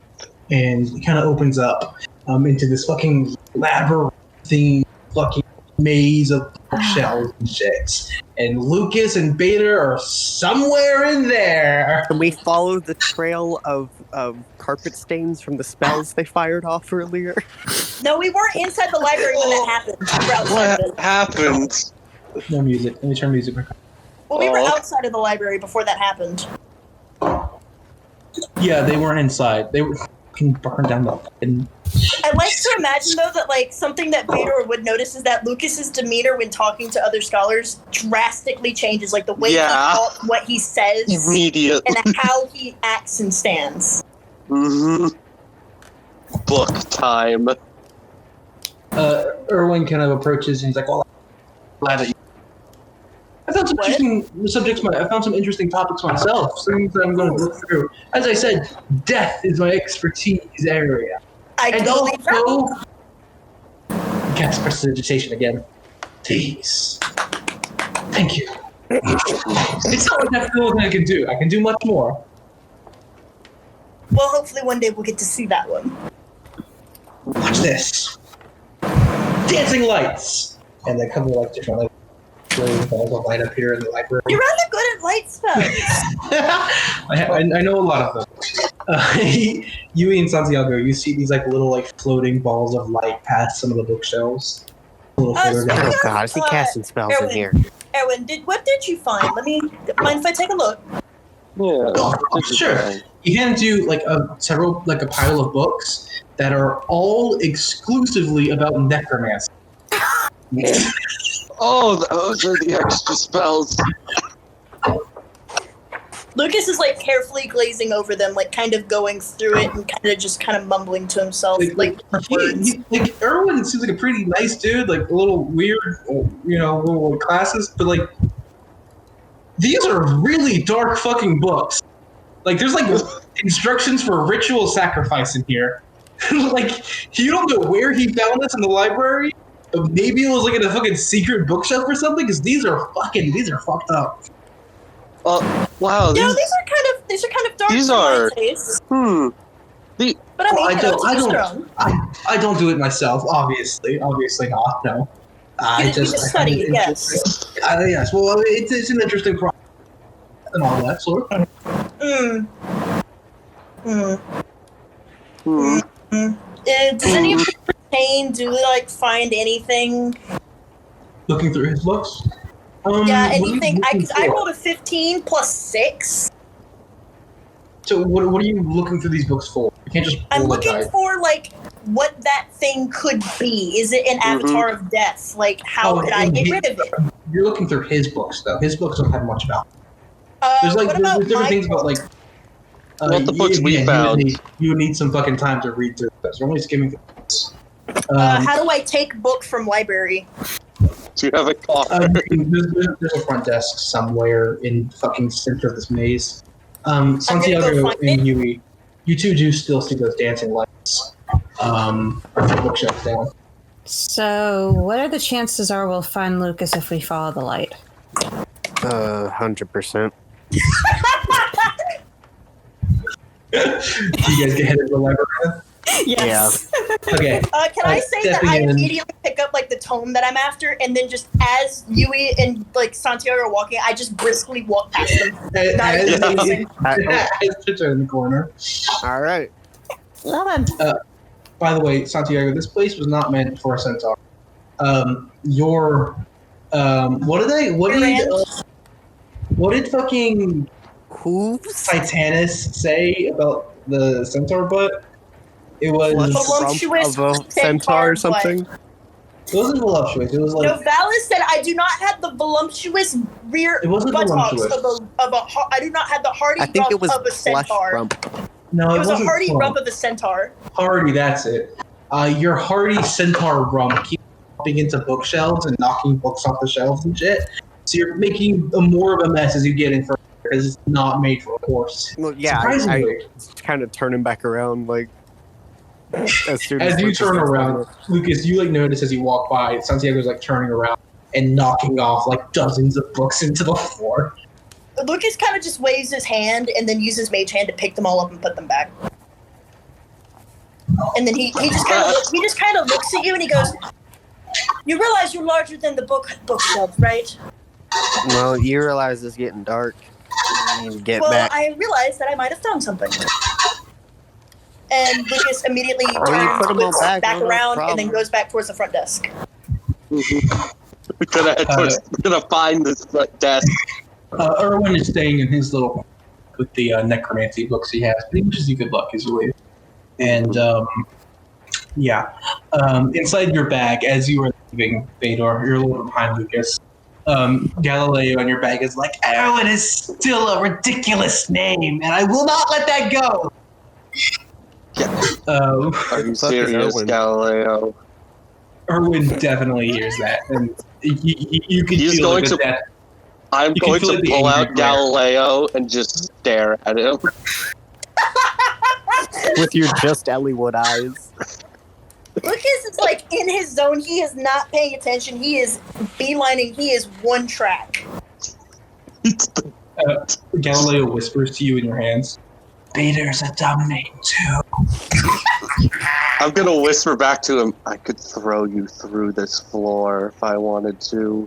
and it kind of opens up into this fucking labyrinthine fucking maze of bookshelves and shit. And Lucas and Beta are somewhere in there. Can we follow the trail of carpet stains from the spells they fired off earlier? No, we weren't inside the library when that happened. We were outside What happened? No music. Let me turn music back on. Well, we were outside of the library before that happened. Yeah, they weren't inside. They were fucking burned down the fucking... I like to imagine, though, that like something that Bader would notice is that Lucas's demeanor when talking to other scholars drastically changes, like the way he talks, what he says, immediately, and how he acts and stands. Mm-hmm. Book time. Erwin kind of approaches and he's like, "Well, I'm glad that you." I found some interesting subjects. I found some interesting topics myself. Things that I'm going to look through. As I said, death is my expertise area. And also, cast prestidigitation again. Please. Thank you. It's not like that's all I can do. I can do much more. Well, hopefully one day we'll get to see that one. Watch this. Dancing lights. And they come with like different like balls of light up here in the library. You're rather good at light spells. I know a lot of them. Yui and Santiago, you see these like little like floating balls of light past some of the bookshelves. Oh god, is he casting spells in here? Ewen, what did you find? Mind if I take a look? Yeah, sure. He hands you like a pile of books that are all exclusively about necromancy. Oh, those are the extra spells. Lucas is like carefully glazing over them, like kind of going through it and kind of mumbling to himself, like Erwin seems like a pretty nice dude, like a little weird, little classes, but like these are really dark fucking books. Like there's like instructions for ritual sacrifice in here. Like you don't know where he found this in the library. Maybe it was like in a fucking secret bookshelf or something. Because these are fucked up. Wow. These are kind of dark. These are. But I don't do it myself. Obviously not. No. You just study. Yes. Yes. Well, it's an interesting process and all that sort. Does anyone pertain? Do we like find anything? Looking through his books. Yeah, anything. I rolled a 15 plus 6. So what are you looking through these books for? You can't just. I'm looking for like what that thing could be. Is it an avatar of death? Like how could I get rid of it? You're looking through his books though. His books don't have much about. There's different things about like. What the books we found? You need some fucking time to read through this. We're only skimming through this. How do I take book from library? Do you have a coffer? There's a front desk somewhere in the fucking center of this maze. Santiago and Yui, you two do still see those dancing lights on the bookshelf down. So, what are the chances we'll find Lucas if we follow the light? 100%. Do you guys get headed to the library? Yes. Okay. Can I say that stepping I in. immediately pick up like the tome that I'm after, and then just as Yui and like Santiago are walking, I just briskly walk past them. Not even noticing. As to turn the corner. All right. Well then. By the way, Santiago, this place was not meant for a centaur. What did fucking Hooves? Titanus say about the centaur butt? It was. Voluptuous Of a centaur or something? It wasn't voluptuous. It was like. No, Valis said I do not have the voluptuous rear It wasn't buttocks voluptuous. I do not have the hardy I think rump it was of a flesh centaur. rump. No, It was a wasn't hardy plump. rump of a centaur. Hardy, that's it. Your hardy centaur rump keeps popping into bookshelves and knocking books off the shelves and shit. So you're making more of a mess as you get in further because it's not made for a horse. Well, yeah, Surprisingly. I kind of turn him back around, like, as soon As you Lucas turn gets around, down. Lucas, you like notice as you walk by, Santiago's like turning around and knocking off like dozens of books into the floor. Lucas kind of just waves his hand and then uses mage hand to pick them all up and put them back. And then he just kind of looks at you and he goes, "You realize you're larger than the bookshelf, right?" Well, you realize it's getting dark. You get Well, back. I realized that I might have found something. And Lucas immediately Well, you turns put 'em all back, back, no around and then problem. goes back towards the front desk. We're gonna find this front desk. Erwin is staying in his little with the necromancy books he has. He wishes you good luck as you leave. And inside your bag, as you are leaving, Fedor, you're a little bit behind Lucas. Galileo on your bag is like, Erwin is still a ridiculous name, and I will not let that go. Are you fuck is serious, Ewen? Galileo? Erwin definitely hears that, and you can He's feel going the to- death. I'm You can going feel to the pull angry out glare. Galileo and just stare at him. With your just Elliewood eyes. Lucas is like in his zone. He is not paying attention. He is beelining. He is one track. Galileo whispers to you in your hands, Vader's a dumb name, too. I'm gonna whisper back to him, I could throw you through this floor if I wanted to.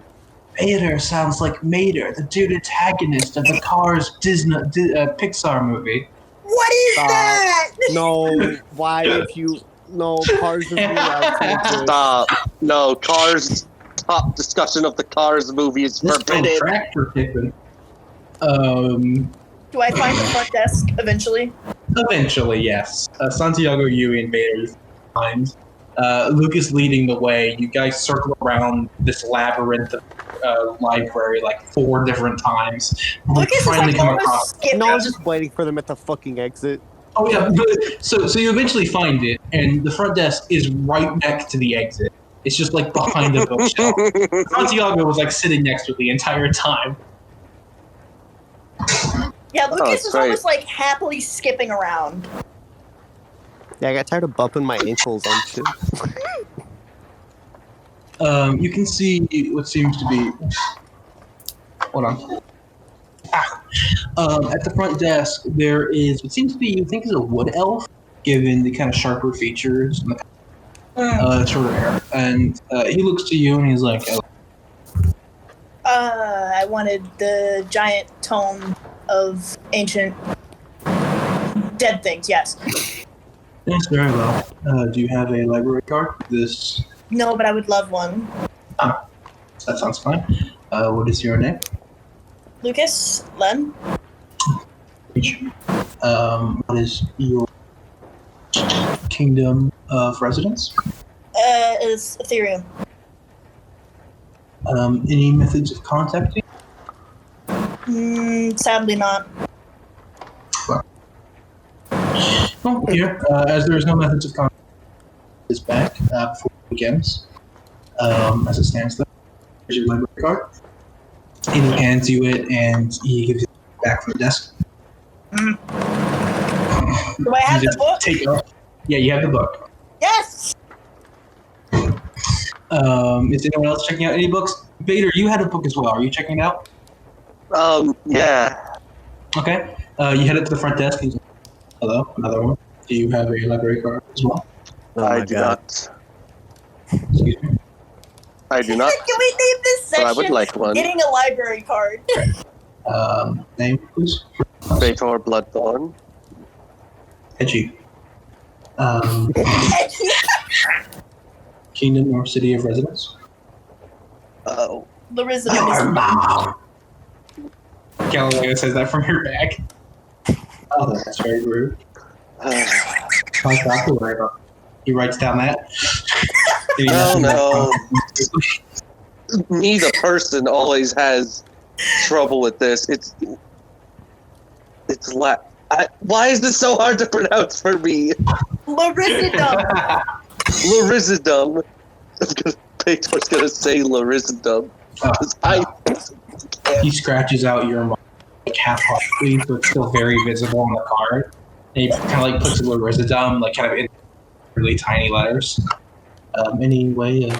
Vader sounds like Mater, the dude antagonist of the Cars Pixar movie. What is Stop. that? No, why if you... No, Cars is allowed to exist. Stop. No, Cars, top discussion of the Cars movie is This forbidden. tractor tipping. Do I find the front desk eventually? Eventually, yes. Santiago, Yui, and Vader you find. Lucas leading the way. You guys circle around this labyrinth of library like 4 different times. Lucas is Trying to like come almost across. skipping. No, I'm just waiting for them at the fucking exit. Oh yeah, so you eventually find it, and the front desk is right next to the exit. It's just like behind the bookshelf. Santiago was like sitting next to it the entire time. Yeah, Lucas that's is great. almost like happily skipping around. Yeah, I got tired of bumping my ankles on shit. You can see what seems to be. Hold on. At the front desk, there is what seems to be, you think, is a wood elf, given the kind of sharper features and the shorter hair. And he looks to you and he's like, oh, I wanted the giant tome of ancient dead things. Yes. "Yes, very well. Do you have a library card? This No, but I would love one. that sounds fine. What is your name? Lucas, Len. What is your kingdom of residence? Is Ethereum. Any methods of contacting? Sadly not. Well, here, as there is no methods of contact, is back before it begins. As it stands there, here's your library card. And he hands you it, and he gives it back from the desk. Do I have You the just book? Take it off. Yeah, you have the book. Yes. Is anyone else checking out any books? Vader, you had a book as well. Are you checking it out? Yeah. Okay. You head up to the front desk. He's like, hello, another one. Do you have a library card as well? Oh I my do god. not. Excuse me. I do not. Can we name this But I section would like one. getting a library card? Name, please. Bator Bloodthorn. Edgy. Kingdom or city of residence? Oh. Larissa is Galileo says that from your bag. Oh, that's very rude. Like that to worry about. He writes down that. No. Me, the person, always has trouble with this. Why is this so hard to pronounce for me? Larissadum. Larissadum. Bator's gonna say Larissadum. Because He scratches out your mark, like half-heartedly, but it's still very visible on the card. And he kind of like puts a little Larissadum, like kind of in really tiny letters. Anyway,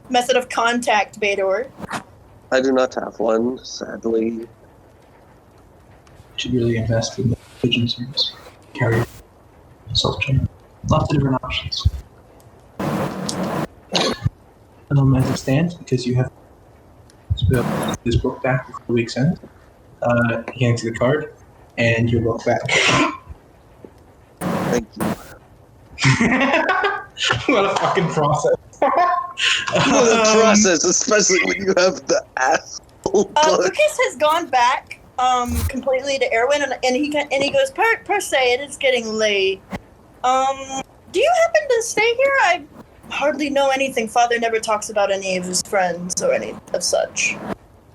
Method of contact, Bator. I do not have one, sadly. should really invest in the pigeon service. Carrier, self-train. Lots of different options. As it stands, because you have this book back before the week's end, you hand the card, and your book back. Thank you. What a fucking process. What a process, especially when you have the asshole book. Lucas has gone back completely to Ewen, and he goes, per se, it is getting late. Do you happen to stay here? I hardly know anything. Father never talks about any of his friends or any of such.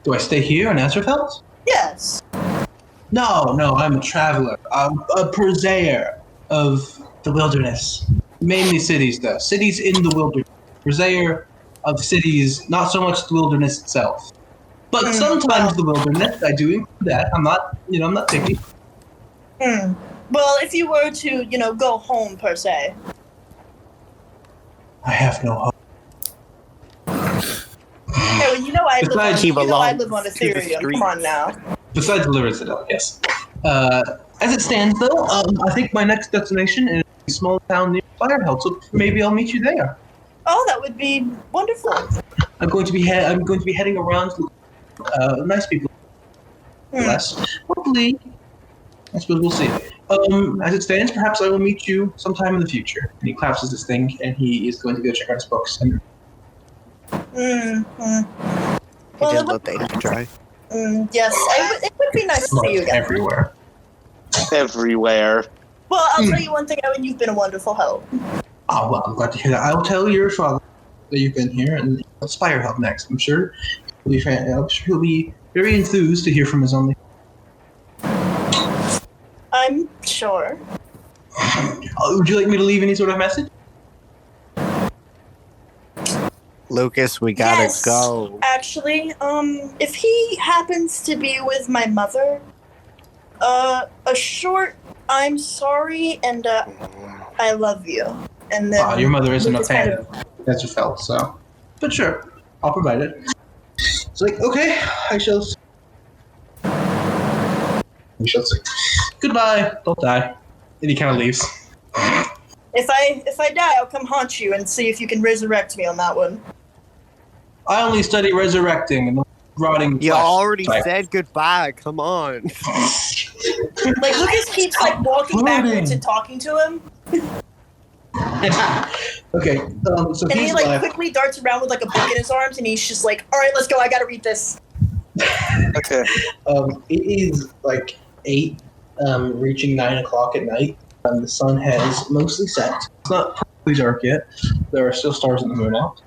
Do I stay here in Azerfelt? Yes. No, I'm a traveler. I'm a purveyor of the wilderness. Mainly cities, though. Cities in the wilderness. Purveyor of cities, not so much the wilderness itself. But sometimes the wilderness, I do include that. I'm not picky. Well, if you were to, go home, per se. I have no hope. Hey, well, I live on Ethereum. Come on now. Besides Larissa, yes. As it stands, though, I think my next destination is a small town near Azerfelt, so maybe I'll meet you there. Oh, that would be wonderful. I'm going to be heading around to nice people. Less. Hopefully, I suppose we'll see. As it stands, perhaps I will meet you sometime in the future. And he collapses his thing, and he is going to go check out his books. He did let the ink dry. Yes, it would be nice to see you again. Everywhere. Well, I'll tell you one thing, Ewen, you've been a wonderful help. Oh, well, I'm glad to hear that. I'll tell your father that you've been here, and Spire help next. I'm sure he'll be very enthused to hear from his only. I'm sure. Would you like me to leave any sort of message? Lucas, we gotta go. Actually, if he happens to be with my mother, a short "I'm sorry" and "I love you," and then your mother isn't a Lucas fan of Azerfelt, so. But sure, I'll provide it. It's like, okay, I shall see. We shall see. Goodbye. Don't die. And he kind of leaves. If I die, I'll come haunt you and see if you can resurrect me on that one. I only study resurrecting and rotting. You already said goodbye. Come on. Like Lucas keeps walking backwards and talking to him. Okay. So and he's he quickly darts around with a book in his arms, and he's just like, "All right, let's go. I gotta read this." Okay. It is 8, reaching 9 o'clock at night. The sun has mostly set. It's not perfectly dark yet. There are still stars in the moon out.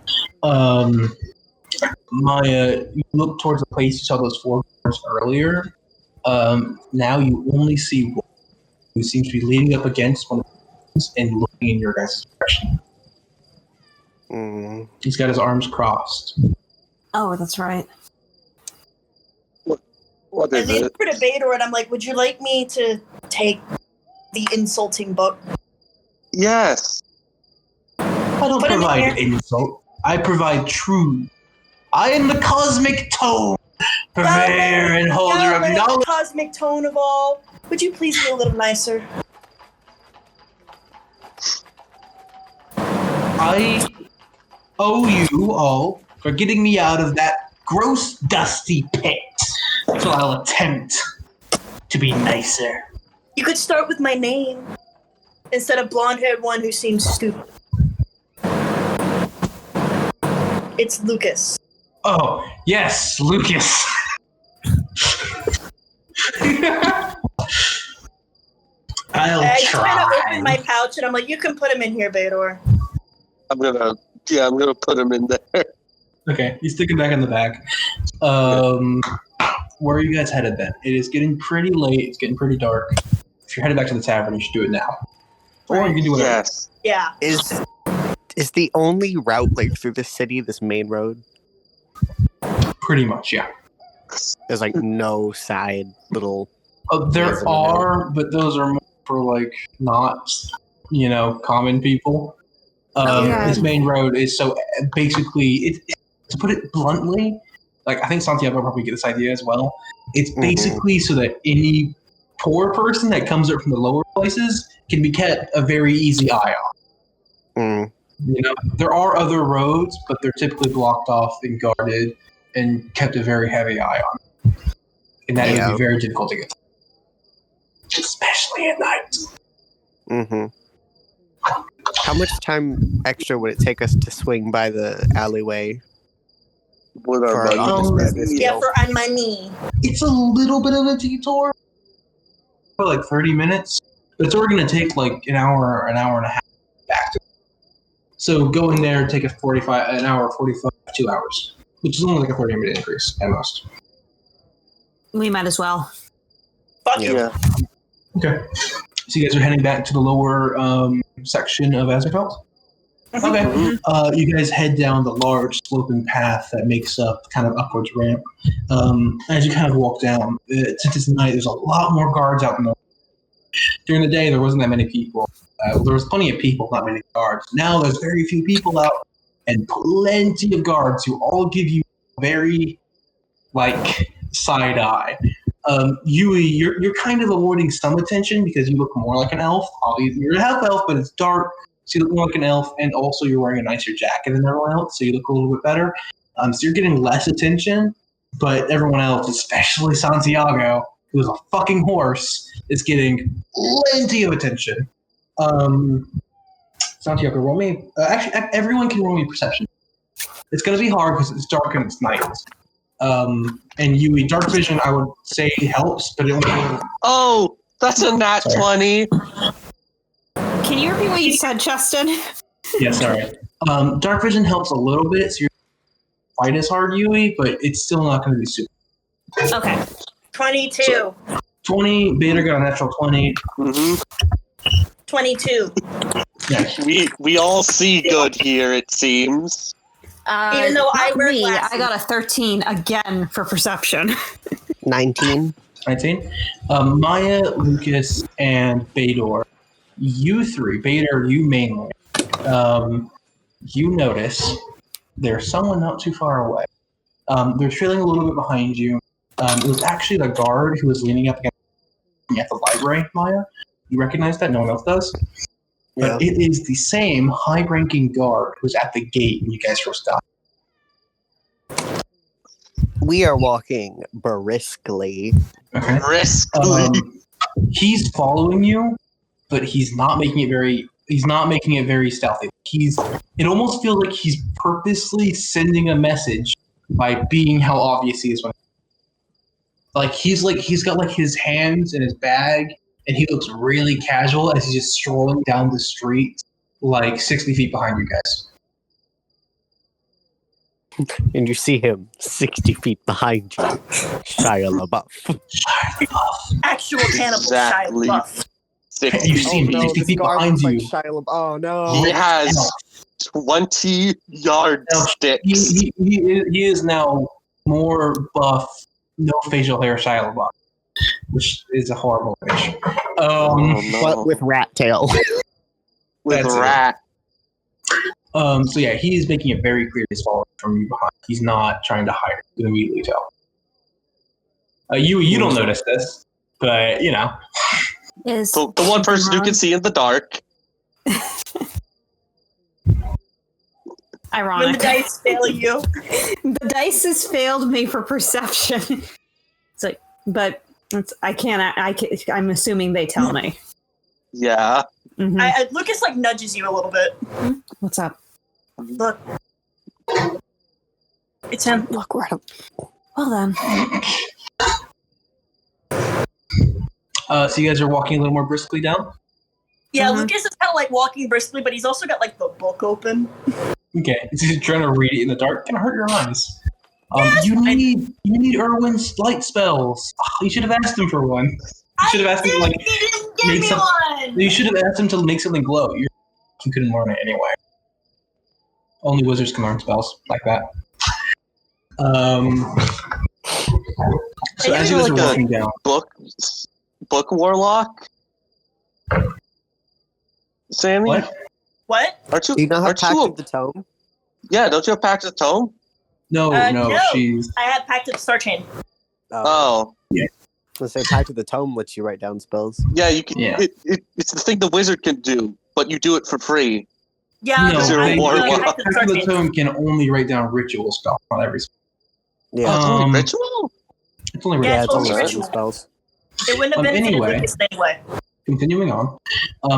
You look towards the place you saw those 4 cars earlier. Now you only see one who seems to be leaning up against one of the and looking in your guys' direction. He's got his arms crossed. Oh, that's right. What is and it? for debater, and I'm like, would you like me to take the insulting book? Yes. I don't provide insult. I provide truth. I am the cosmic tone Purveyor and holder of knowledge. Cosmic tone of all. Would you please be a little nicer? I owe you all for getting me out of that gross, dusty pit. So I'll attempt to be nicer. You could start with my name instead of blonde-haired one who seems stupid. It's Lucas. Oh, yes, Lucas. I just kind of try. open my pouch and I'm like, you can put him in here, Bador. I'm gonna put him in there. Okay, you stick him back in the bag. Where are you guys headed then? It is getting pretty late. It's getting pretty dark. If you're headed back to the tavern, you should do it now. Or you can do whatever. Yes. Yeah. Is the only route like through the city this main road? Pretty much, yeah. There's like no side little. There are, but those are more for like not, common people. This main road is so basically, to put it bluntly, like I think Santiago will probably get this idea as well. It's basically so that any poor person that comes up from the lower places can be kept a very easy eye on. There are other roads, but they're typically blocked off and guarded and kept a very heavy eye on. And that would be very difficult to get to, especially at night. How much time extra would it take us to swing by the alleyway? With our for on my knee. It's a little bit of a detour, for like 30 minutes, but it's only going to take like an hour and a half back to. So going there, take an hour 45, 2 hours, which is only like a 30-minute increase at most. We might as well. Fuck you. Yeah. Okay. So you guys are heading back to the lower section of Azerfelt? Okay. You guys head down the large sloping path that makes up kind of upwards ramp. As you kind of walk down, since it's night, there's a lot more guards out in the. During the day, there wasn't that many people. There was plenty of people, not many guards. Now there's very few people out, and plenty of guards who all give you very, side eye. Yui, you're kind of avoiding some attention because you look more like an elf. You're a half elf, but it's dark, so you look more like an elf, and also you're wearing a nicer jacket than everyone else, so you look a little bit better. So you're getting less attention, but everyone else, especially Santiago, who's a fucking horse, is getting plenty of attention. Santiago, roll me. Actually, everyone can roll me perception. It's going to be hard because it's dark and it's night. And Yui, dark vision, I would say helps, but it only. Oh, that's a nat 20. Can you repeat what you said, Justin? Yeah, sorry. Dark vision helps a little bit, so you're not quite as hard, Yui, but it's still not going to be super. Okay. 22. So, 20, Beta got a natural 20. 22. Yeah. We all see good here, it seems. Even though I wear me, glasses. I got a 13 again for perception. 19. 19. Maya, Lucas, and Bador. You three, Bador, you mainly. You notice there's someone not too far away. They're trailing a little bit behind you. It was actually the guard who was leaning up against the library, Maya. You recognize that? No one else does? But it is the same high-ranking guard who's at the gate when you guys first got. We are walking briskly. Okay. Briskly. He's following you, but he's not making it very. He's not making it very stealthy. It almost feels like he's purposely sending a message by being how obvious he is. He's got his hands in his bag. And he looks really casual as he's just strolling down the street, 60 feet behind you guys. And you see him 60 feet behind you. Shia LaBeouf. Actual cannibal Shia LaBeouf. You see him 60 feet behind you. Shia LaBeouf. Oh, no. He has 20 yardsticks. He is now more buff, no facial hair Shia LaBeouf. Which is a horrible image. But with rat tail. With rat. So yeah, he is making it very clear he's following from you behind. He's not trying to hide. You can immediately tell. You don't notice this, but you know. Is The one person who can see in the dark. ironic. When the dice fail you. The dice has failed me for perception. It's like, but I'm assuming they tell me. Yeah. Mm-hmm. Lucas like nudges you a little bit. What's up? Look. It's him. Look right up. Well then. So you guys are walking a little more briskly down? Yeah, Lucas is kind of like walking briskly, but he's also got like the book open. Okay, he's trying to read it in the dark. Gonna hurt your eyes. Yes, you need Erwin's light spells. You should have asked him for one. You should have asked him to like He didn't give make me some. one. You should have asked him to make something glow. You couldn't learn it anyway. Only wizards can learn spells like that. So as you guys are walking down, book warlock. Sammy, What? aren't you? Do you not have aren't Pact you? of the Tome? Yeah, don't you have Pact of the Tome? no, she's. I have Pact of the Star Chain. Oh. Let's say Pact of the Tome lets you write down spells. Yeah, you can. Yeah. It's the thing the wizard can do, but you do it for free. Yeah, No, You're a I warlock. Pact of the Pact Star of the Chain. Tome can only write down ritual spells, not every spell. Yeah, It's only ritual. It's only Yeah, ritual it's only spells. ritual. spells. It wouldn't have benefited Anyway. Lucas anyway. Continuing on,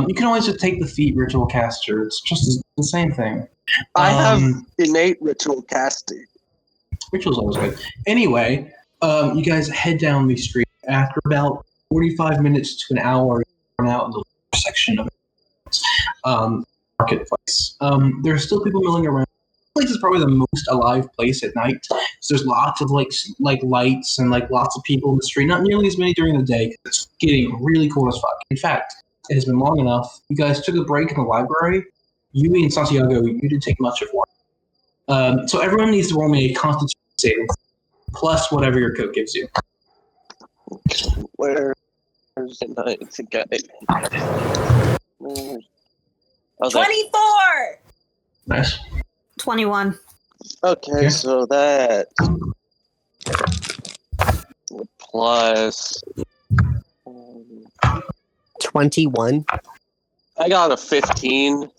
you can always just take the feat ritual caster. It's just the same thing. I have innate ritual casting. Ritual's always good. Anyway, you guys head down the street. After about 45 minutes to an hour, you're out in the section of marketplace. There's still people milling around. This place is probably the most alive place at night. So there's lots of like lights and like lots of people in the street. Not nearly as many during the day. It's getting really cool as fuck. In fact, it has been long enough. You guys took a break in the library. Yui and Santiago, you didn't take much of one. So everyone needs to roll me a Constitution saving plus whatever your code gives you. Where's the night? It's a guy. 24! Nice. 21. Okay, Yeah. so that plus 21. I got a 15.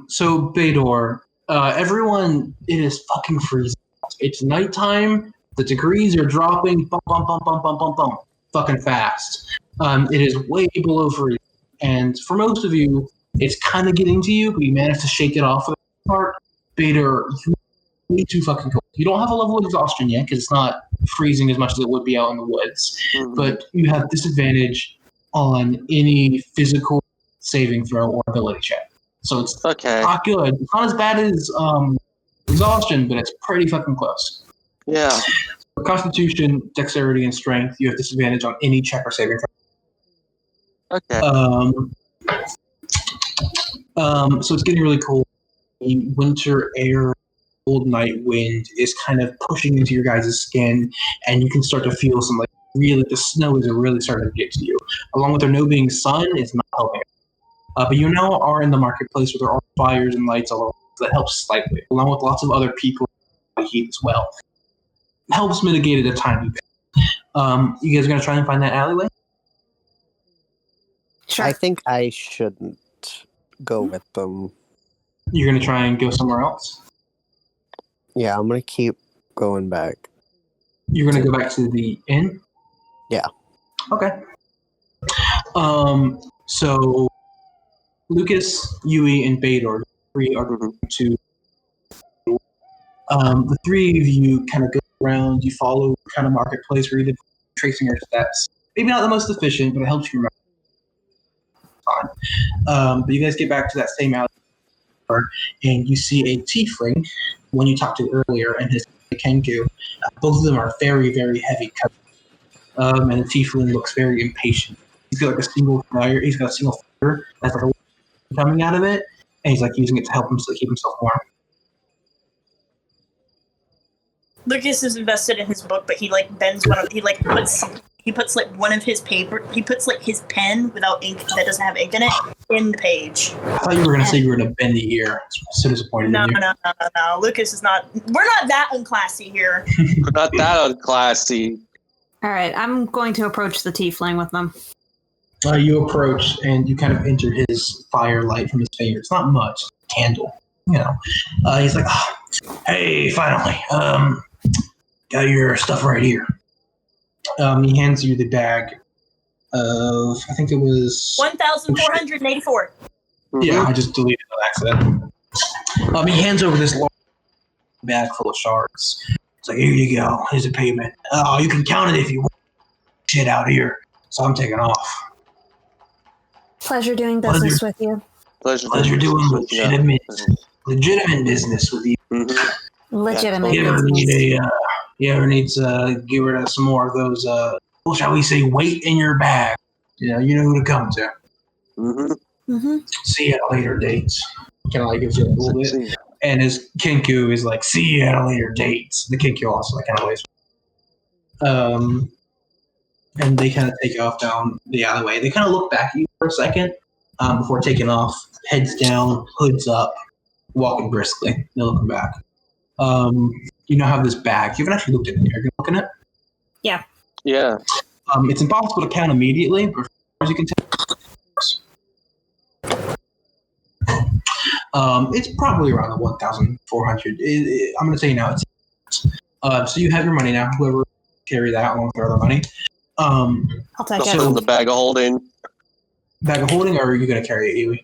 So Bador, everyone, it is fucking freezing. It's nighttime. The degrees are dropping, fucking fast. It is way below freezing, and for most of you, it's kind of getting to you, but you managed to shake it off for the most part. Bador, you're way too fucking cold. You don't have a level of exhaustion yet because it's not freezing as much as it would be out in the woods, but you have disadvantage on any physical saving throw or ability check. So it's Okay. not good. It's not as bad as exhaustion, but it's pretty fucking close. Yeah. For Constitution, Dexterity, and Strength, you have disadvantage on any check or saving throw. Okay. So it's getting really cold. The winter air, cold night wind is kind of pushing into your guys' skin, and you can start to feel some like really the snow is really starting to get to you. Along with there no being sun, it's not helping. But you now are in the marketplace where there are fires and lights all over. So that helps slightly, along with lots of other people in the heat as well. Helps mitigate it a tiny bit. You guys are gonna try and find that alleyway? Sure. I think I shouldn't go with them. You're gonna try and go somewhere else? Yeah, I'm gonna keep going back. You're gonna go back to the inn? Yeah. Okay. So Lucas, Yui, and Bador, the three are going to. The three of you kind of go around. You follow kind of marketplace where you're tracing your steps. Maybe not the most efficient, but it helps you remember. But you guys get back to that same alley, and you see a tiefling, one you talked to earlier, and his Kenku. Both of them are very, very heavy cut. And the tiefling looks very impatient. He's got like a single fire. He's got a single fire that's like a coming out of it, and he's like using it to help him to keep himself warm. Lucas is invested in his book, but he like bends one of he like puts he puts like one of his paper. He puts like his pen without ink that doesn't have ink in it in the page. I thought you were going to say you were going to bend the ear. I'm so disappointed No, in you. no. Lucas is not. We're not that unclassy here. We're not that unclassy. All right, I'm going to approach the tiefling with them. You approach and you kind of enter his firelight from his fingers. Not much, candle, you know. He's like, oh, "Hey, finally, got your stuff right here." He hands you the bag of, I think it was 1,484. Yeah, I just deleted it on accident. He hands over this large bag full of shards. It's like, "Here you go. Here's a payment. Oh, you can count it if you want. Shit out here." So I'm taking off. Pleasure doing business with you. Pleasure doing legitimate business with you. Mm-hmm. Legitimate You ever business. need to get rid of some more of those, shall we say, weight in your bag? You know who to come to. Mm-hmm. Mm-hmm. See you at a later date. Kind of like gives you a little bit. And his Kinku is like, "See you at a later date." The Kinku also like kind of ways. And they kind of take off down the alleyway. They kind of look back at you for a second before taking off, heads down, hoods up, walking briskly. They're looking back. You now have this bag. You haven't actually looked at it. Are you going to look at it? Yeah. Yeah. It's impossible to count immediately, but as you can tell, it's probably around the 1,400. I'm going to say now it's. So you have your money now. Whoever carry that along with their other money. I'll take Put in the it. bag of holding. Bag of holding, or are you going to carry it, Ewen?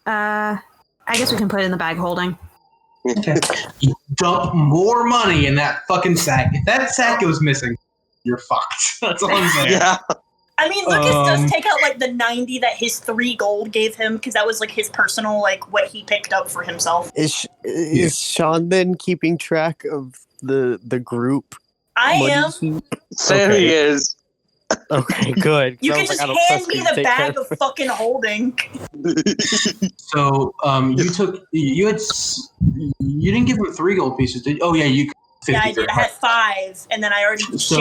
I guess we can put it in the bag holding. Okay. You dump more money in that fucking sack. If that sack goes missing, you're fucked. That's all I'm saying. Yeah. I mean, Lucas does take out like the 90 that his 3 gold gave him because that was like his personal, like what he picked up for himself. Is Sean then keeping track of the group? I am. There he is. Okay, good. You can just hand me the bag of fucking holding. So you didn't give him 3 gold pieces, did you? Oh yeah, you. Yeah, I did. I had 5, and then I already changed 2,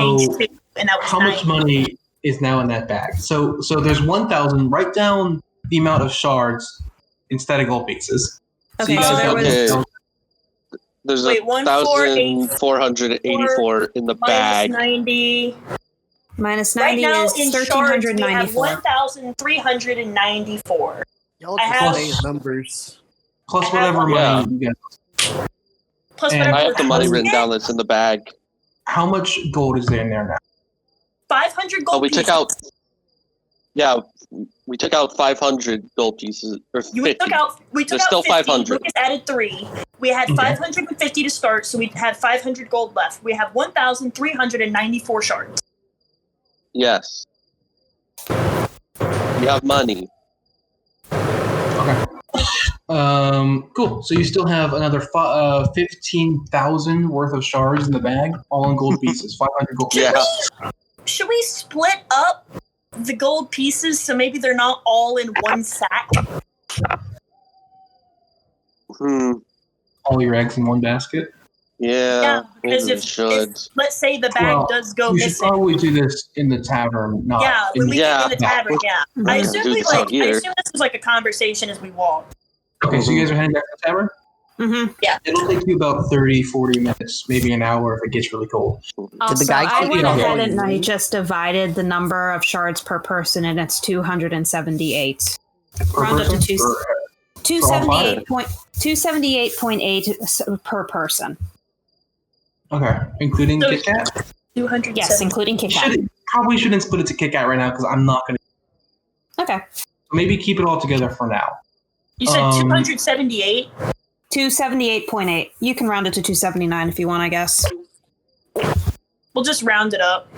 and that was how 9. much money is now in that bag? So there's 1,000. Write down the amount of shards instead of gold pieces. Okay, you so guys there got was- 1,000. There's Wait, 1,484 in the bag. Minus 90. Minus Right 90 now, is in shards, we have 1,394. 1,394. Y'all I just have- say numbers. Plus whatever money you get. Plus And whatever I have the money was written down that's in the bag. How much gold is there in there now? 500 gold Oh, we pieces. took out. Yeah, we took out 500 gold pieces or 50. We took out There's still 50. 500. Lucas added 3. We had 550 to start, so we had 500 gold left. We have 1,394 shards. Yes. We have money. Okay. Cool. So you still have another 15,000 worth of shards in the bag, all in gold pieces. 500 gold pieces. Yeah. Should we split up the gold pieces so maybe they're not all in one sack? All your eggs in one basket. Yeah. Because maybe we if should. let's say the bag does go You should missing. probably do this in the tavern, not Yeah, when we get in the tavern, yeah. I Yeah, assume do we this out I here. assume this is like a conversation as we walk. Okay, so you guys are heading back to the tavern? Mm-hmm. It'll take you about 30, 40 minutes, maybe an hour if it gets really cold. Also, guy I keep went it ahead on? and I just divided the number of shards per person, and it's 278. Per Round up to person? 278.8 per person. Okay, including So- Kit Kat? 200. Yes, including Kit Kat. Probably shouldn't split it to Kit Kat right now because I'm not going to. Okay. Maybe keep it all together for now. You said 278? 278.8. You can round it to 279 if you want, I guess. We'll just round it up.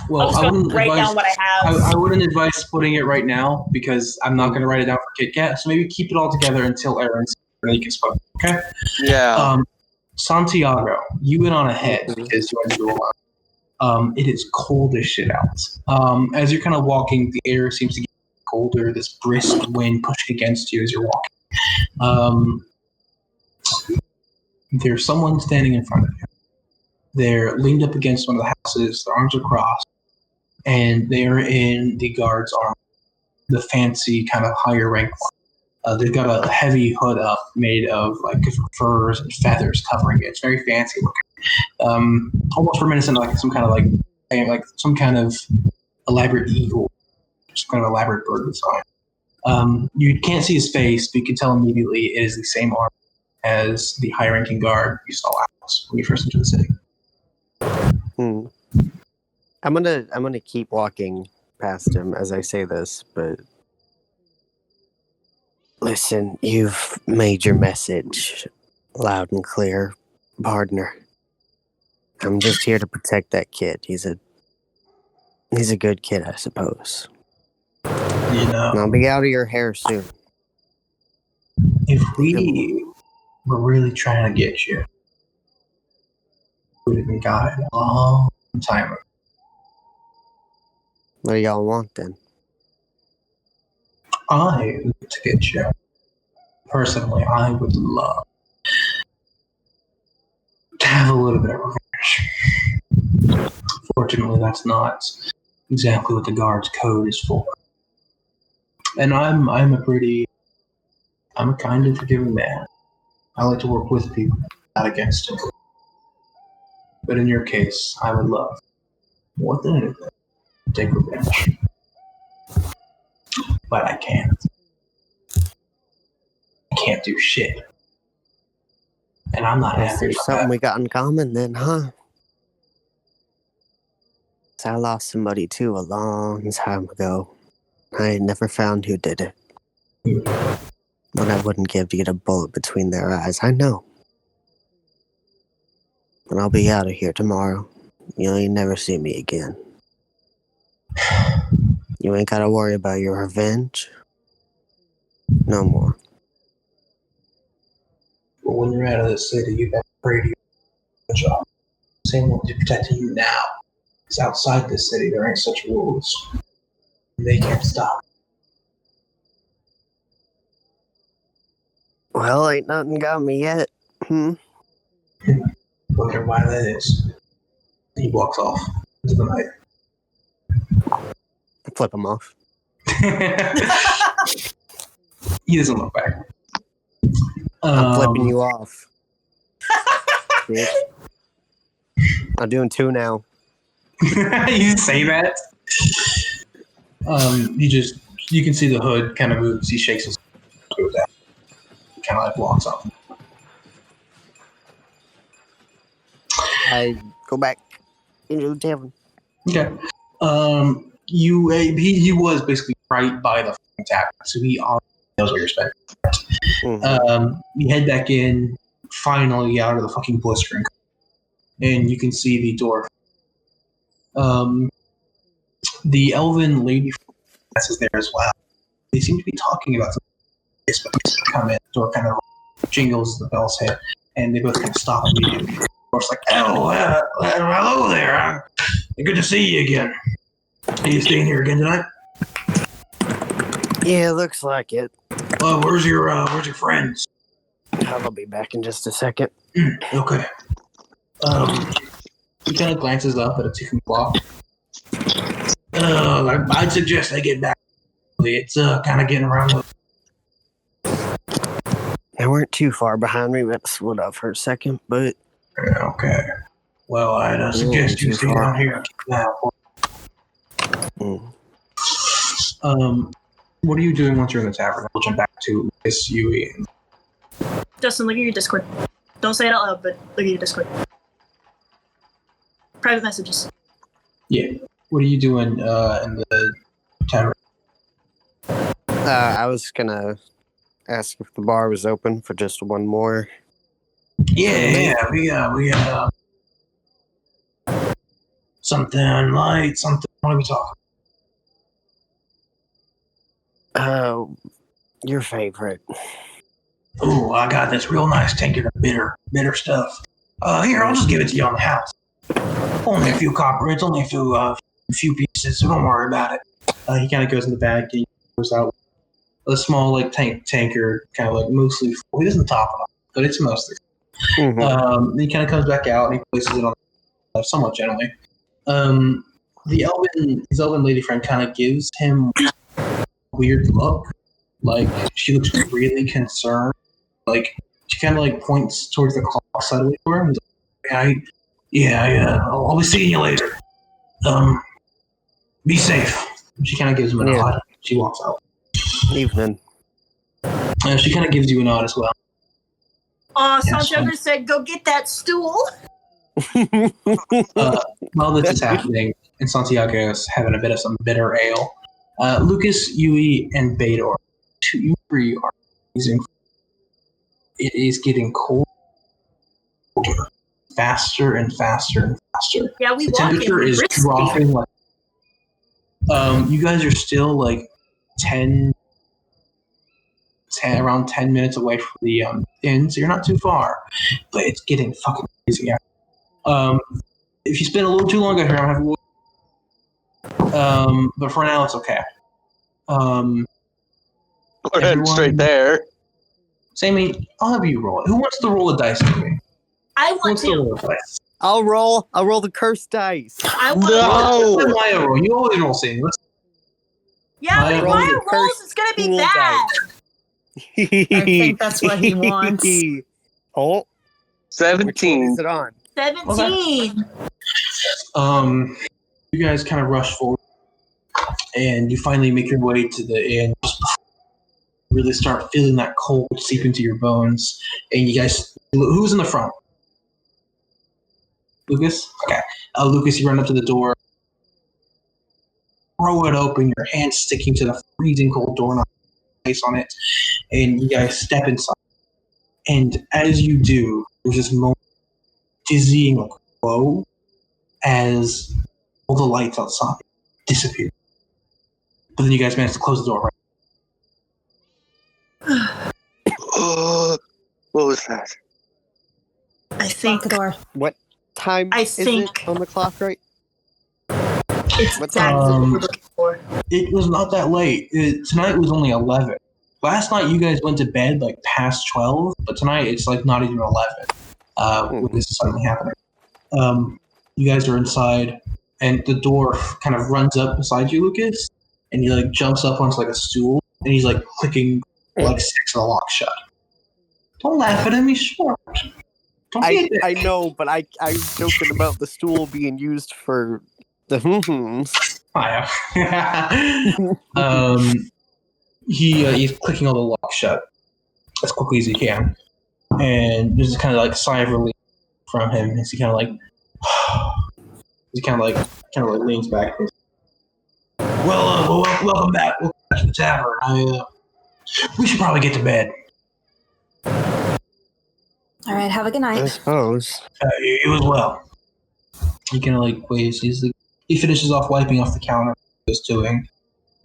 Well, I'll just I wouldn't write advise. down what I have. I wouldn't advise splitting it right now because I'm not going to write it down for Kit Kat. So maybe keep it all together until Aaron's ready to split. Okay. Yeah. Santiago, you went on ahead because you went to go alone. It is cold as shit out. As you're kind of walking, the air seems to get colder. This brisk wind pushing against you as you're walking. There's someone standing in front of you. They're leaned up against one of the houses. Their arms are crossed, and they are in the guard's armor, the fancy kind of higher rank one. They've got a heavy hood up made of like furs and feathers covering it. It's very fancy looking, almost reminiscent of like some kind of like some kind of elaborate eagle, some kind of elaborate bird design. You can't see his face, but you can tell immediately it is the same armor as the high-ranking guard you saw Alex when you first entered the city. I'm gonna keep walking past him as I say this, but listen, you've made your message loud and clear, partner. I'm just here to protect that kid. He's a good kid, I suppose. And I'll be out of your hair soon. If we were really trying to get you, we would have been got it a long time ago. What do y'all want then? I would to get you. Personally, I would love to have a little bit of revenge. Fortunately, that's not exactly what the guard's code is for. And I'm a kind of forgiving man. I like to work with people, not against them. But in your case, I would love more than anything to take revenge. But I can't. I can't do shit. And I'm not happy There's about something that. we got in common then, huh? 'Cause I lost somebody too a long time ago. I never found who did it. What I wouldn't give to get a bullet between their eyes, I know. And I'll be out of here tomorrow. You'll never see me again. You ain't gotta worry about your revenge. No more. But when you're out of the city, you better pray to your job. Same one's protecting you now. Because outside this city, there ain't such rules. They can't stop. Well, ain't nothing got me yet. Wonder why that is. He walks off into the night. I flip him off. He doesn't look back. I'm flipping you off. Bitch. I'm doing 2 now. You say that? You can see the hood kind of moves. He shakes his head down. Kind of like walks off. I go back into the tavern. Okay. He was basically right by the tavern, so he already knows what you're expecting. You head back in, finally out of the fucking blistering, and you can see the door. The elven lady is there as well. They seem to be talking about something, but they come in. The door kind of jingles, the bells hit, and they both kind of stop immediately. Of course, like, hello there. Good to see you again. Are you staying here again tonight? Yeah, looks like it. Where's your friends? I'll be back in just a second. Okay. He kind of glances up at a ticking clock. I'd suggest I get back. It's kind of getting around. They weren't too far behind me. We had to split up for a second, but... Okay. Well, I'd suggest you stay down here now. What are you doing once you're in the tavern? I'll jump back to Miss Ewen. Justin, look at your Discord. Don't say it out loud, but look at your Discord. Private messages. Yeah. What are you doing in the tavern? I was gonna ask if the bar was open for just one more. Yeah, we something light, something. What are we talking? Your favorite. Oh, I got this real nice tankard of bitter stuff. Here, I'll just give it to you on the house. Only a few copper. It's only a few pieces, so don't worry about it. He kind of goes in the bag and he goes out a small like tankard, kind of like mostly full. He doesn't top it up, but it's mostly full. Then he kind of comes back out and he places it on. somewhat gently. His elven lady friend kind of gives him a weird look. Like, she looks really concerned. Like, she kind of, like, points towards the clock side of the door. And he's like, I'll be seeing you later. Be safe. She kind of gives him a nod. She walks out. Evening. She kind of gives you a nod as well. Santiago said, go get that stool. While this is happening, and Santiago's having a bit of some bitter ale, Lucas, Yui, and Bador, you three are using. It is getting colder, faster and faster and faster. Yeah, we the walk temperature in is crispy. dropping. Like, you guys are still like 10 around 10 minutes away from the inn, so you're not too far, but it's getting fucking crazy. If you spend a little too long out here, I'm having but for now it's okay. We're heading straight there. Sammy, I'll have you roll it. Who wants to roll a dice with me? I want to. Roll a dice? I'll roll the cursed dice. I want Let Maya roll. You always roll, Sammy. Yeah, but if Maya rolls, it's gonna be bad. I think that's what he wants. Oh, 17. which one is it on? 17. Okay. You guys kind of rush forward, and you finally make your way to the inn. Really start feeling that cold seep into your bones, and you guys. Who's in the front? Lucas? Okay. Lucas, you run up to the door, throw it open, your hand sticking to the freezing cold doorknob, ice on it, and you guys step inside. And as you do, there's this moment dizzying glow as all the lights outside disappear. But then you guys manage to close the door, right? What was that? I think the door. What time is it on the clock, right? It's What exactly time what is we're it? looking for. It was not that late. Tonight was only 11. Last night you guys went to bed like past 12, but tonight it's like not even 11 when this is suddenly happening. You guys are inside, and the door kind of runs up beside you, Lucas, and he like jumps up onto like a stool, and he's like clicking like 6 of the lock shut. Don't laugh at him, he's short. Don't be a dick. I know, but I'm joking about the stool being used for the He's clicking all the locks shut as quickly as he can, and there's kind of like a sigh of relief from him as he kind of like leans back. Well, welcome back. Welcome back to the tavern. We should probably get to bed. All right, have a good I night. suppose. You as well. He kind of like waves. He finishes off wiping off the counter he was doing,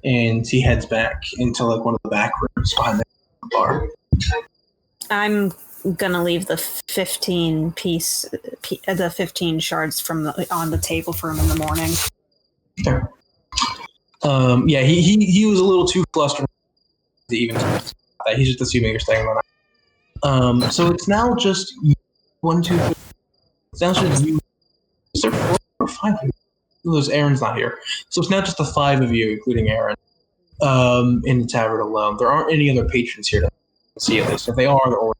and he heads back into like one of the back rooms behind the bar. I'm gonna leave the 15 shards on the table for him in the morning. Sure. He was a little too flustered to even. He's just assuming you're staying the night. So it's now just 1, 2, 3. It's now just you. Is there 4 or 5 of you? There's Aaron's not here, so it's now just the 5 of you, including Aaron, in the tavern alone. There aren't any other patrons here to see at least. If they are, they're already.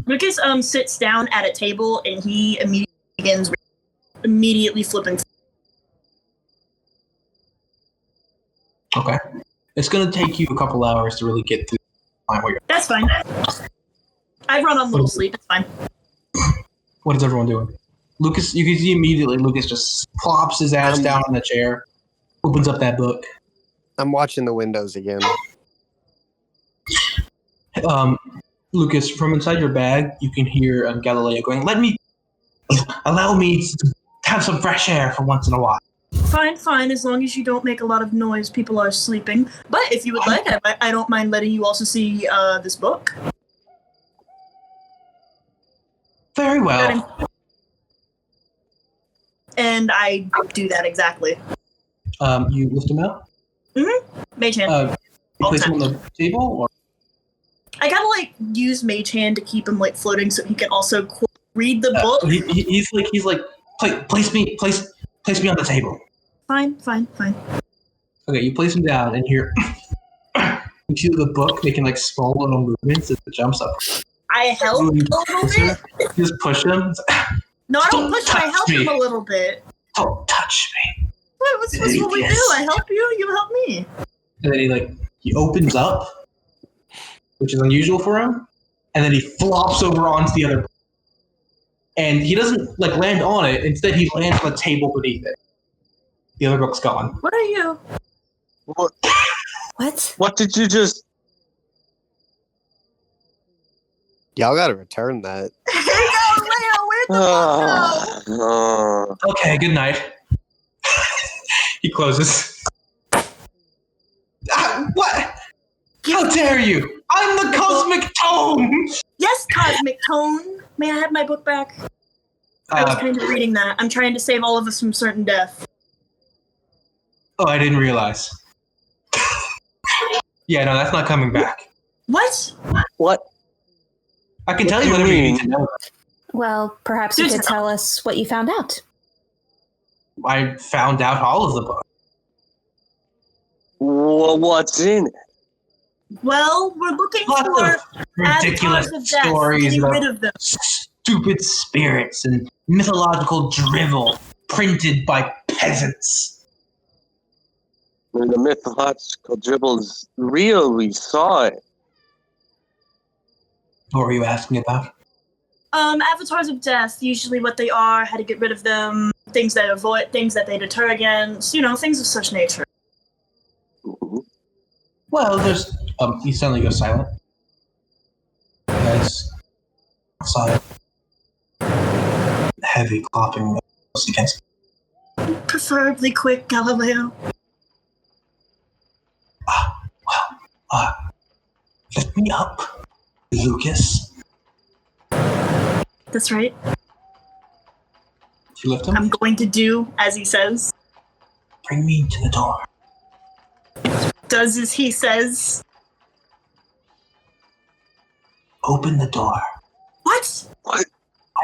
Lucas sits down at a table and he immediately flipping. Okay, it's gonna take you a couple hours to really get through. That's fine. I run on little sleep. It's fine. What is everyone doing? Lucas, you can see immediately. Lucas just plops his ass down in the chair, opens up that book. I'm watching the windows again. Lucas, from inside your bag, you can hear Galileo going, allow me to have some fresh air for once in a while. Fine. As long as you don't make a lot of noise, people are sleeping. But if you would like, I don't mind letting you also see this book. Very well. And I do that exactly. You lift him out? Mm-hmm. Mage hand. You place him on the table? Or? I gotta use mage hand to keep him floating so he can also read the book? He's like, place me on the table. Fine. Okay, you place him down, and here, you see the book making like small little movements as it jumps up. I help a little bit. Just push him. No, I don't push him. I help him a little bit. Don't touch me. What's what we do? I help you. You help me. And then he opens up, which is unusual for him, and then he flops over onto the other book. And he doesn't land on it. Instead, he lands on the table beneath it. The other book's gone. What are you? What? What did you just... Y'all gotta return that. Hey, Galileo, where'd the book go? Okay, good night. He closes. What? How dare you? I'm the Cosmic Tome! Yes, Cosmic Tone. May I have my book back? I was kind of reading that. I'm trying to save all of us from certain death. Oh, I didn't realize. Yeah, no, that's not coming back. What? What? I can tell you whatever you need to know. Well, perhaps you could tell us what you found out. I found out all of the book. Well, what's in it? Well, we're looking Lots for of ridiculous avatars of death. stories Getting about rid of them. stupid spirits and mythological drivel printed by peasants. When the mythological dribble is real, we saw it. What were you asking about? Avatars of death, usually what they are, how to get rid of them, things they avoid, things that they deter against, things of such nature. Mm-hmm. Well, there's he suddenly goes silent. Guys, silent. Heavy clopping against. Preferably quick, Galileo. Lift me up, Lucas. That's right. You lift him? I'm going to do as he says. Bring me to the door. Does as he says. Open the door. What?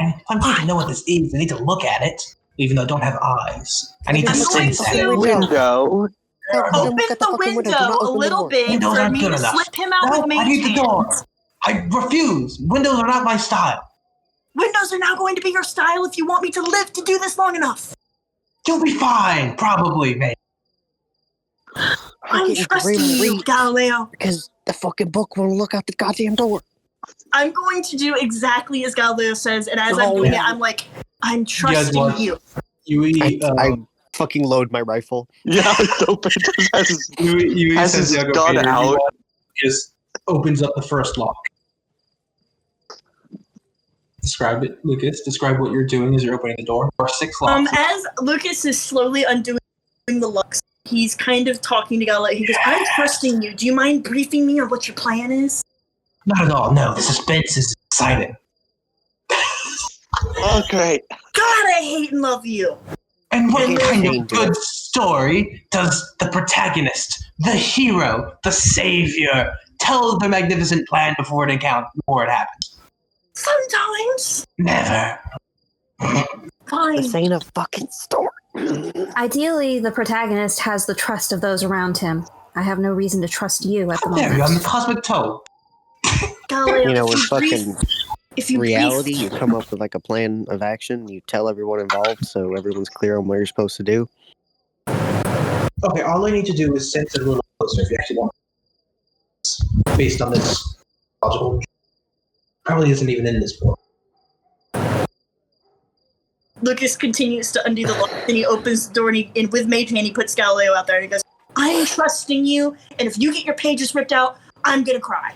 I'm going to know what this is. I need to look at it, even though I don't have eyes. I need to I'm going sense it. to Window. open the window a little bit Windows for aren't me good to enough. slip him out No, with I need the mage door. hands. I refuse. Windows are not my style. Windows are not going to be your style if you want me to live to do this long enough. You'll be fine, probably, mate. I'm trusting you, Galileo. Because the fucking book won't look out the goddamn door. I'm going to do exactly as Galileo says, and as I'm doing it, I'm like, I'm trusting you. I fucking load my rifle. Yeah, it's open. Has his gun out. Just opens up the first lock. Describe it, Lucas. Describe what you're doing as you're opening the door. Or 6 locks. As Lucas is slowly undoing the locks, he's kind of talking to Galileo. He goes, I'm trusting you. Do you mind briefing me on what your plan is? Not at all. No, the suspense is exciting. Oh, great. God, I hate and love you. And what kind of good story does the protagonist, the hero, the savior, tell the magnificent plan before it happens? Sometimes. Never. Fine. This ain't a fucking story. Ideally, the protagonist has the trust of those around him. I have no reason to trust you at the moment. There you go. I'm the cosmic toe. Galileo, In fucking if you reality, you come up with a plan of action. You tell everyone involved so everyone's clear on what you're supposed to do. Okay, all I need to do is sense it a little closer if you actually want. Based on this logical. Probably isn't even in this book. Lucas continues to undo the lock, and he opens the door, and with mage hand, he puts Galileo out there, and he goes, I'm trusting you, and if you get your pages ripped out, I'm gonna cry.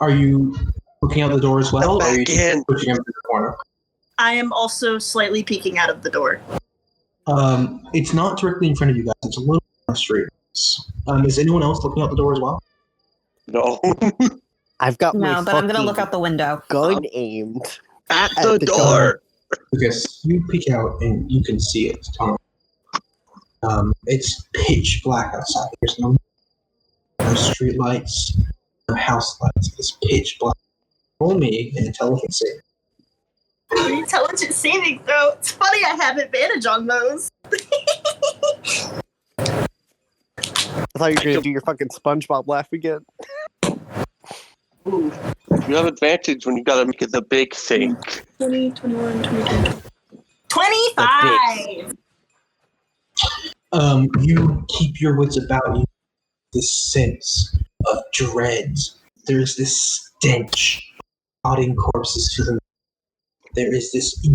Are you looking out the door as well, or are you Again. pushing him to the corner? I am also slightly peeking out of the door. It's not directly in front of you guys. It's a little on the street. Is anyone else looking out the door as well? No. I've got my No, but I'm going to fucking look out the window. gun aimed At the door. Because you peek out and you can see it. It's pitch black outside. There's no street lights, no house lights. It's pitch black. Roll me in intelligence. Intelligence saving throw. It's funny I have advantage on those. I thought you were going to do your fucking SpongeBob laugh again. You have advantage when you gotta make it the big thing. 20, 21, 22. 25! You keep your wits about you. This sense of dread. There's this stench. Rotting corpses filling. There is this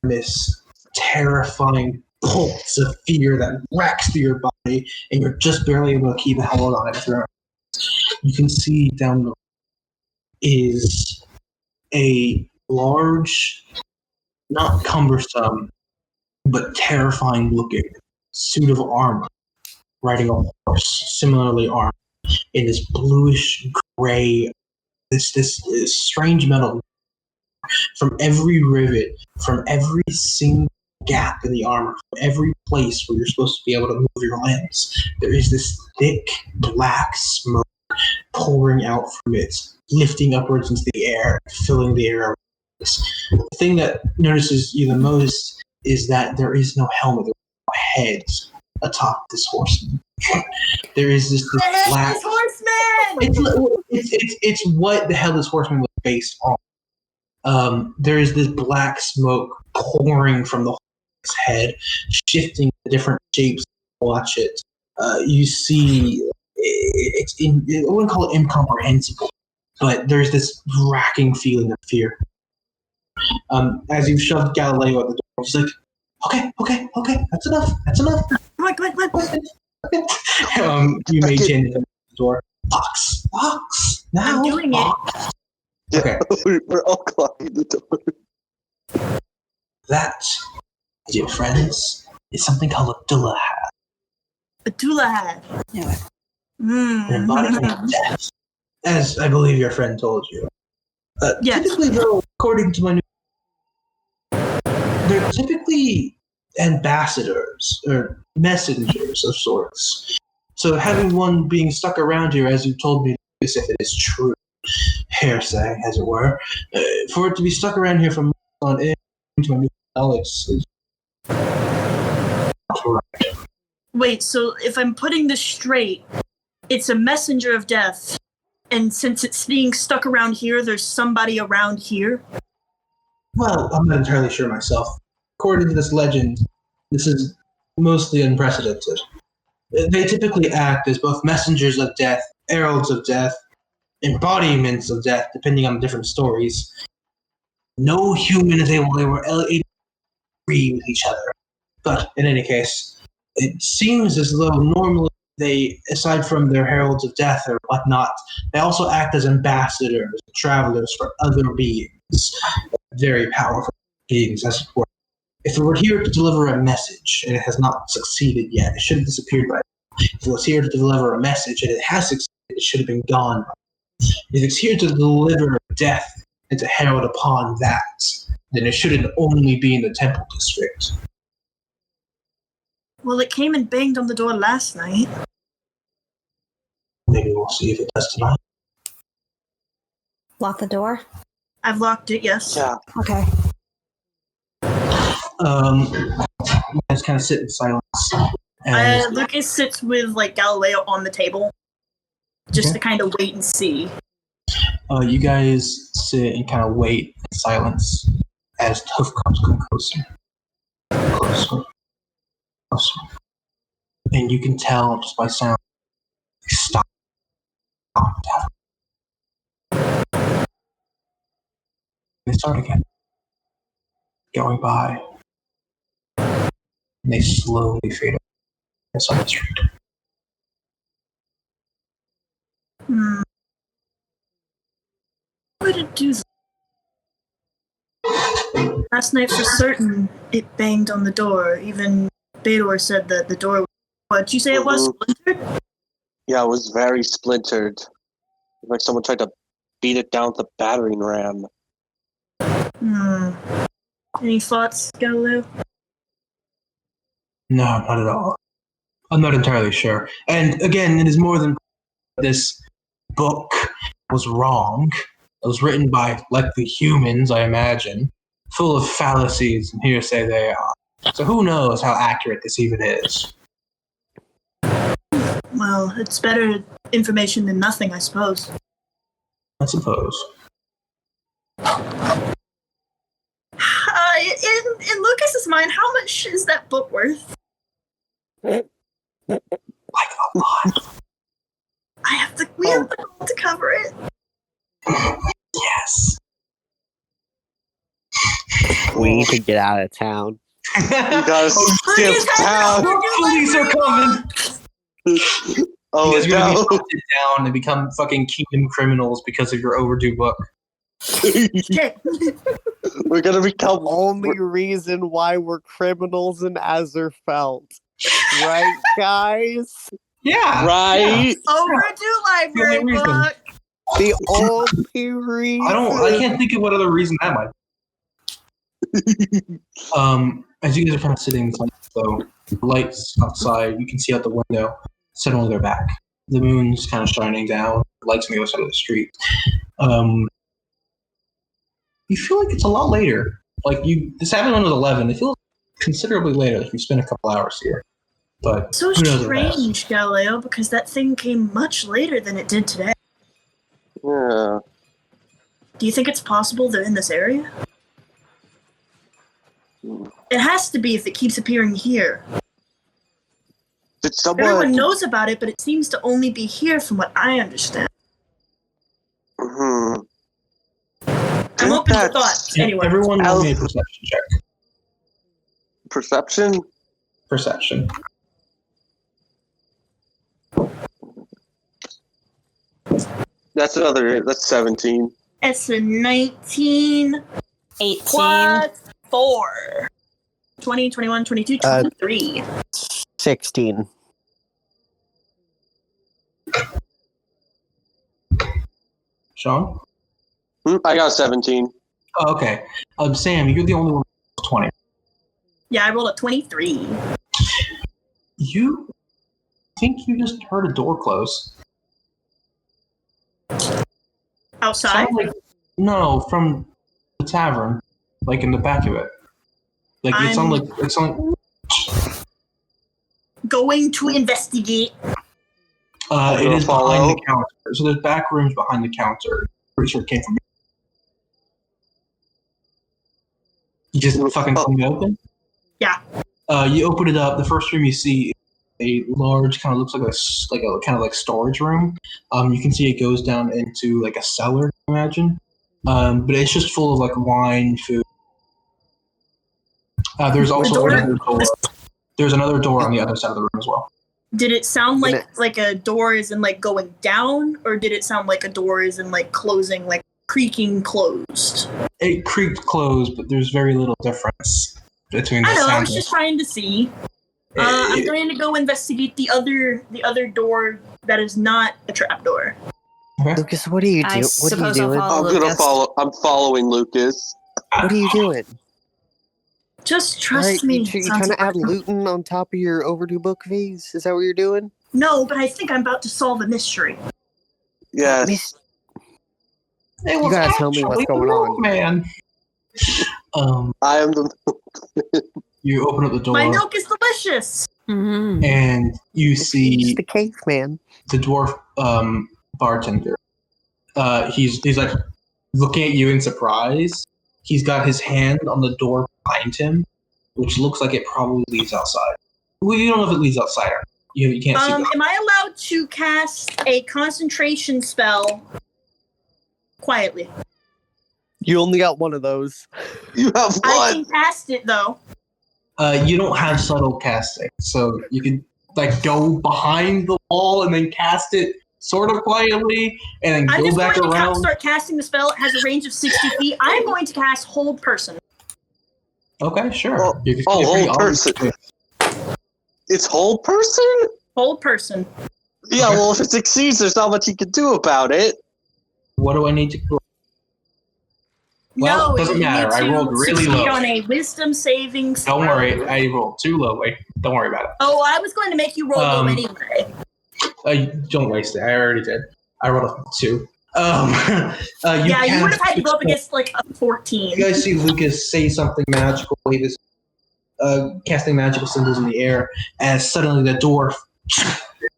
enormous, terrifying pulse of fear that racks through your body, and you're just barely able to keep a hold on it. You can see down the road is a large, not cumbersome, but terrifying looking suit of armor, riding a horse, similarly armed, in this bluish gray, this strange metal. From every rivet, from every single gap in the armor, from every place where you're supposed to be able to move your limbs, there is this thick black smoke pouring out from it, lifting upwards into the air, filling the air. The thing that notices you the most is that there is no helmet, there's no head atop this horseman. There is this black horseman. It's what the hell this horseman was based on. There is this black smoke pouring from the horse's head, shifting the different shapes. Watch it. You see, I wouldn't call it incomprehensible, but there's this racking feeling of fear. As you've shoved Galileo at the door, he's like, okay, that's enough. Come on. You may change the door. Box, now. I'm doing box. Yeah, Okay. We're all clocking the door. That, dear friends, is something called a Dulahan. A Dulahan. An embodiment of death, as I believe your friend told you. Yes. Typically, though, according to my new, they're typically ambassadors or messengers of sorts. So having one being stuck around here, as you told me, as if it is true, hearsay, as it were, for it to be stuck around here from on into a new knowledge is correct. Wait, so if I'm putting this straight, it's a messenger of death, and since it's being stuck around here, there's somebody around here? Well, I'm not entirely sure myself. According to this legend, this is mostly unprecedented. They typically act as both messengers of death, heralds of death, embodiments of death, depending on the different stories. No human is able to agree with each other. But in any case, it seems as though normally they, aside from their heralds of death or whatnot, they also act as ambassadors, travelers for other beings, very powerful beings, as it were. If it were here to deliver a message and it has not succeeded yet, it should have disappeared by now. If it was here to deliver a message and it has succeeded, it should have been gone. If it's here to deliver death and to herald upon that, then it shouldn't only be in the temple district. Well, it came and banged on the door last night. Maybe we'll see if it does tonight. Lock the door? I've locked it, yes. Yeah. Okay. You guys kind of sit in silence. And Lucas sits with, like, Galileo on the table, just Okay. to kind of wait and see. you guys sit and kind of wait in silence as hoof comes come closer. Closer. And you can tell just by sound, stop. They start again. Going by. And they slowly fade away on the street. Why would it do that? Last night, for certain, it banged on the door. Even Bador said that the door was... What did you say it was? Splintered? Yeah, it was very splintered. Like someone tried to beat it down with a battering ram. Any thoughts, Galileo? No, not at all. I'm not entirely sure. And again, it is more than this book was wrong. It was written by likely humans, I imagine, full of fallacies and hearsay they are. So who knows how accurate this even is? Well, it's better information than nothing, I suppose. I suppose. In Lucas's mind, how much is that book worth? Like a lot. We have the gold to cover it. Yes. We need to get out of town. You gotta skip town. Police are coming. Oh, you guys are gonna no. be hunted down and become fucking kingdom criminals because of your overdue book. Shit. We're gonna become Only reason why we're criminals in Azerfelt. Right, guys? Yeah. right. Overdue library The only reason. book. The only reason. I can't think of what other reason that might be. As you guys are kind of sitting inside, though, the lights outside, you can see out the window. Suddenly they're back. The moon's kind of shining down. The lights on the other side of the street. You feel like it's a lot later. This happened when it was 11. It feels considerably later if you spend a couple hours here. But So who knows what that is. strange, Galileo, because that thing came much later than it did today. Yeah. Do you think it's possible they're in this area? It has to be if it keeps appearing here. Did Everyone someone? knows about it, but it seems to only be here from what I understand. Hmm. I'm open to thoughts. Anyway, Everyone roll me a perception check. Perception. Perception. That's 17. it's a 19 18. plus 4. 20, 21, 22, 23. 16. Sean? I got 17. Oh, okay. Sam, you're the only one with 20. Yeah, I rolled a 23. You think you just heard a door close. Outside? No, from the tavern. In the back of it. It sounded like Going to investigate. it is follow. behind the counter. So there's back rooms behind the counter. Pretty sure it came from you just fucking fling it open? Yeah. You open it up. The first room you see is a large, kind of looks like a kind of like storage room. You can see it goes down into like a cellar, imagine. But it's just full of wine, food. There's also another door. There's another door on the other side of the room as well. Did it sound like a door is in going down, or did it sound like a door is in closing, creaking closed? It creaked closed, but there's very little difference between the I know. I sounds. was just trying to see. I'm going to go investigate the other door that is not a trapdoor. Lucas, what are you doing? What are you suppose I'll doing? follow I'm gonna Lucas. follow. I'm following Lucas. What are you doing? Just trust Right, me. you trying to add Luton on top of your overdue book fees? Is that what you're doing? No, but I think I'm about to solve a mystery. Yes. It was You gotta tell me what's actually going the on. man. I am the. You open up the door My milk is delicious. Mm-hmm. and you see He's the caveman. the dwarf bartender. He's looking at you in surprise. He's got his hand on the door behind him, which looks like it probably leads outside. Well, you don't know if it leads outside or not. You can't see. Am I allowed to cast a concentration spell quietly? You only got one of those. You have I one. can cast it though. You don't have subtle casting, so you can go behind the wall and then cast it sort of quietly, and then I'm go just back going to around. start casting the spell. It has a range of 60 feet. I'm going to cast Hold Person. Okay, sure. Oh, You can oh, pretty hold person. It's whole person. Hold Person. Yeah. Okay. Well, if it succeeds, there's not much you can do about it. What do I need to do? Well, No, it doesn't you matter. need I to rolled really succeed low. on a Wisdom saving. Don't worry, I rolled too low. Don't worry about it. Oh, I was going to make you roll low anyway. Don't waste it. I already did. I rolled a 2. You would have had to go up against like a 14. You guys see Lucas say something magical, this casting magical symbols in the air, as suddenly the door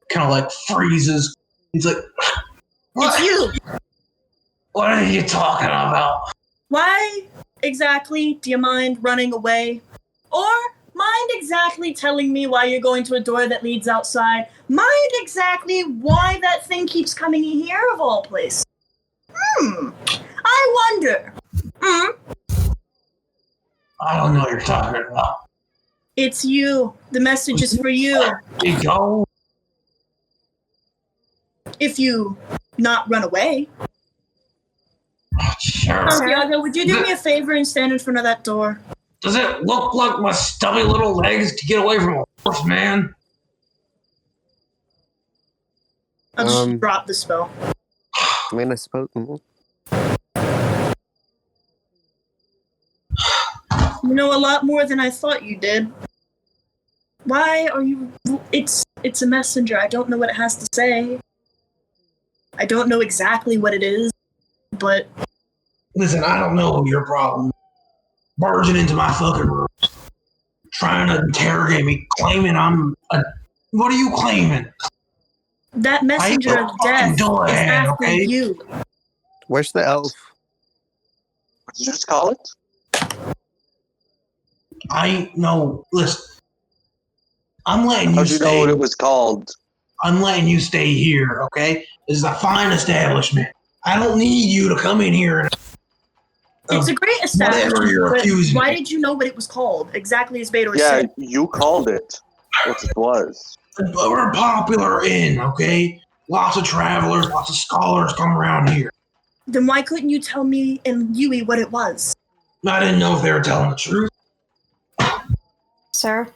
kind of like freezes. He's like, "It's you. What are you talking about? Why exactly do you mind running away? Or mind exactly telling me why you're going to a door that leads outside? Mind exactly why that thing keeps coming in here of all places? I wonder. I don't know what you're talking about. It's you. The message is for you. You go. If you not run away. Sure. Santiago, would you do me a favor and stand in front of that door? Does it look like my stubby little legs to get away from a horse, man? I'll just drop the spell. I mean, I suppose. You know a lot more than I thought you did. Why are you... It's a messenger. I don't know what it has to say. I don't know exactly what it is, but... Listen, I don't know your problem. Barging into my fucking room. Trying to interrogate me, claiming I'm a... What are you claiming? That messenger of death Dulahan, is after okay? you. Where's the elf? What did you just call it? Listen. I'm letting you How'd you stay. know what it was called? I'm letting you stay here, okay? This is a fine establishment. I don't need you to come in here and... It's a great establishment, Whatever you're but accusing why me. did you know what it was called? Exactly as Vador Yeah, said. you called it. What it was. We're a popular inn, okay? Lots of travelers, lots of scholars come around here. Then why couldn't you tell me and Yui what it was? I didn't know if they were telling the truth. Sir?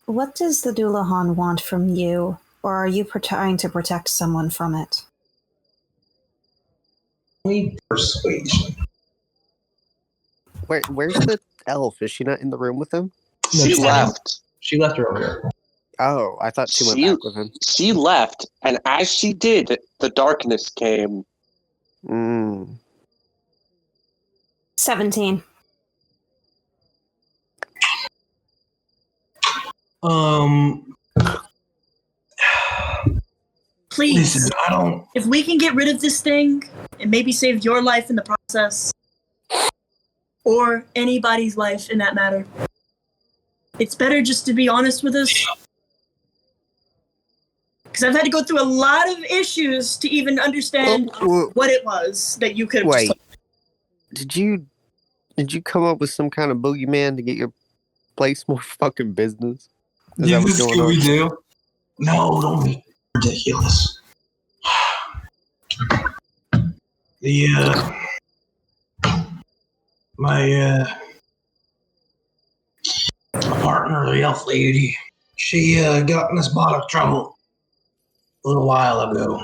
What does the Dulahan want from you, or are you trying to protect someone from it? Only persuasion. Where's the elf? Is she not in the room with him? No, She left. She left earlier. Oh, I thought she went back with him. She left, and as she did, the darkness came. 17. Please, Listen, I don't... if we can get rid of this thing and maybe save your life in the process, or anybody's life in that matter, it's better just to be honest with us. Because I've had to go through a lot of issues to even understand what it was that you could have Wait, just... did you come up with some kind of boogeyman to get your place more fucking business? Is Did that what's going on? we do? No, don't be ridiculous. My partner, the elf lady, she got in a spot of trouble a little while ago.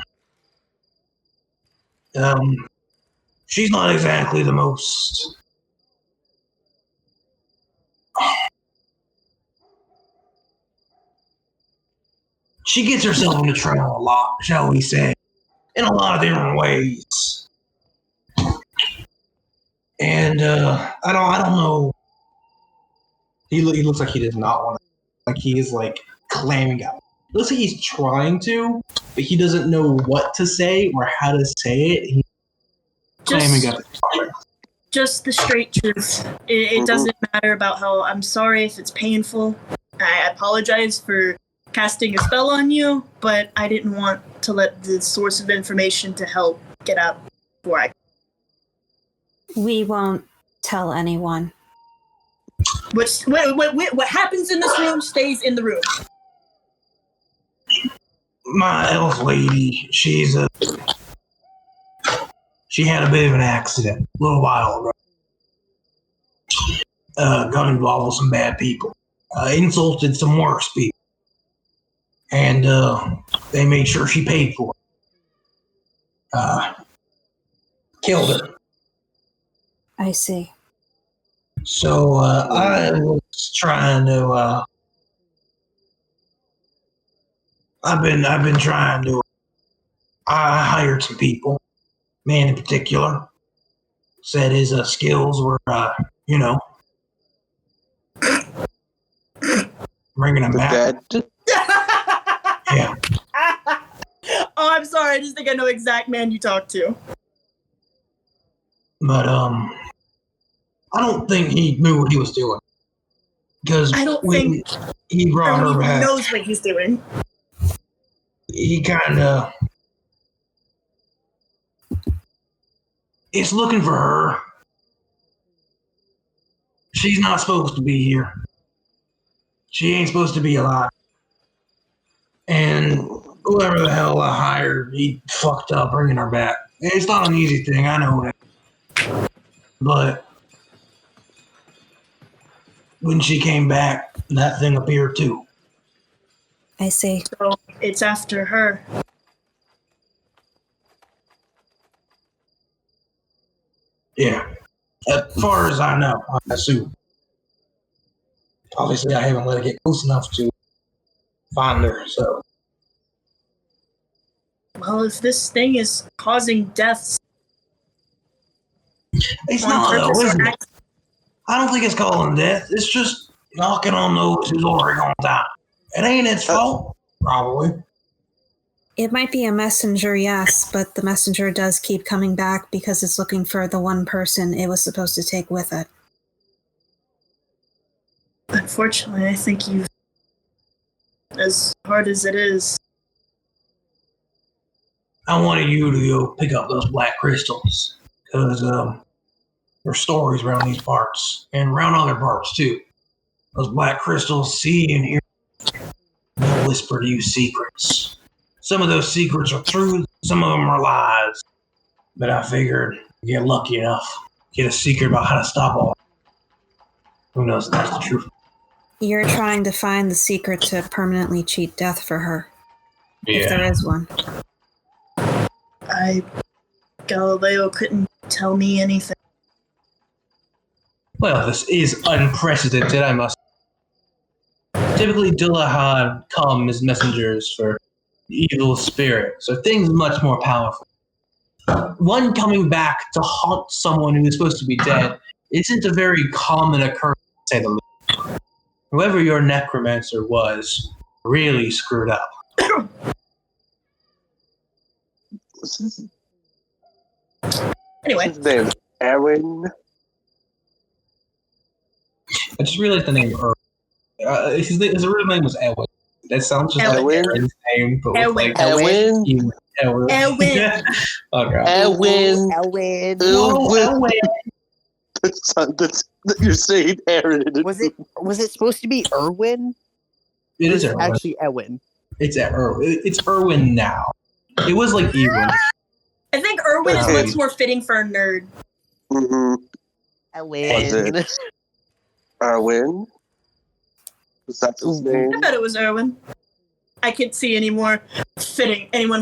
She's not exactly the most... She gets herself into trouble a lot, shall we say, in a lot of different ways. And I don't know. He looks like he does not want to. Like he is like clamming out. It looks like he's trying to, but he doesn't know what to say or how to say it. He's clamming up. Just the straight truth. It doesn't matter about how... I'm sorry if it's painful. I apologize for casting a spell on you, but I didn't want to let the source of information to help get out before I... We won't tell anyone. What happens in this room stays in the room. My elf lady, she had a bit of an accident a little while ago. Got involved with some bad people. Insulted some worse people. And they made sure she paid for it. Killed her. I see. So I was trying to... I've been trying to... I hired some people, man in particular. Said his skills were, bringing him back. Dead. Yeah. Oh, I'm sorry. I just think I know exact man you talked to. But, I don't think he knew what he was doing. Because I don't when think he brought her Erwin back, knows what he's doing. he kind of... It's looking for her. She's not supposed to be here. She ain't supposed to be alive. And whoever the hell I hired, he fucked up bringing her back. It's not an easy thing, I know that. But when she came back, that thing appeared too. I see. So it's after her. Yeah. As far as I know, I assume. Obviously, I haven't let it get close enough to find her, so. Well, if this thing is causing deaths It's on not, though, purpose is or it? act- I don't think it's calling death. It's just knocking on those who's already gonna die. It ain't its fault, probably. It might be a messenger, yes, but the messenger does keep coming back because it's looking for the one person it was supposed to take with it. Unfortunately, I think you, as hard as it is, I wanted you to go pick up those black crystals, because there's stories around these parts, and around other parts, too. Those black crystals see and hear, they'll whisper to you secrets. Some of those secrets are truth, some of them are lies. But I figured, get lucky enough, get a secret about how to stop all. Who knows if that's the truth. You're trying to find the secret to permanently cheat death for her, if there is one. Galileo couldn't tell me anything. Well, this is unprecedented, I must. Typically, Dulahan come as messengers for the evil spirit, so things much more powerful. One coming back to haunt someone who is supposed to be dead isn't a very common occurrence, to say the least. Whoever your necromancer was really screwed up. Anyway, His name's Ewen. I just realized the name Earl. His real name was Ewen. That sounds just Ewen. like Aaron's name, but with like Ewen. Ewen. Ewen. Oh god. Ewen. Elwin. Ewen. That's you're saying Aaron. Was it supposed to be Erwin? It Or is Erwin. actually Ewen. It's Erwin. It's Erwin now. It was like Ewen. I think Erwin is much more fitting for a nerd. Mm-hmm. Elwin. Erwin? Was that his name? I bet it was Erwin. I can't see anyone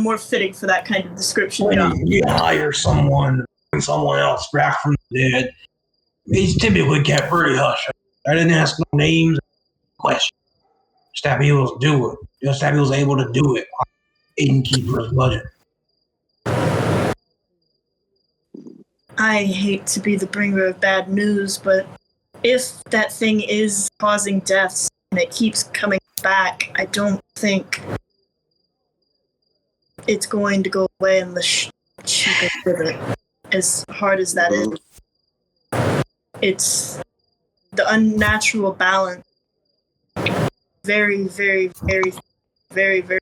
more fitting for that kind of description When job. you hire someone else back from the dead, he's typically kept pretty hush. I didn't ask no names, questions. Just have he was do it. Just have he was able to do it. Innkeeper's budget. I hate to be the bringer of bad news, but if that thing is causing deaths and it keeps coming back, I don't think it's going to go away unless she gets rid of it. As hard as that is, it's the unnatural balance. Very, very, very, very, very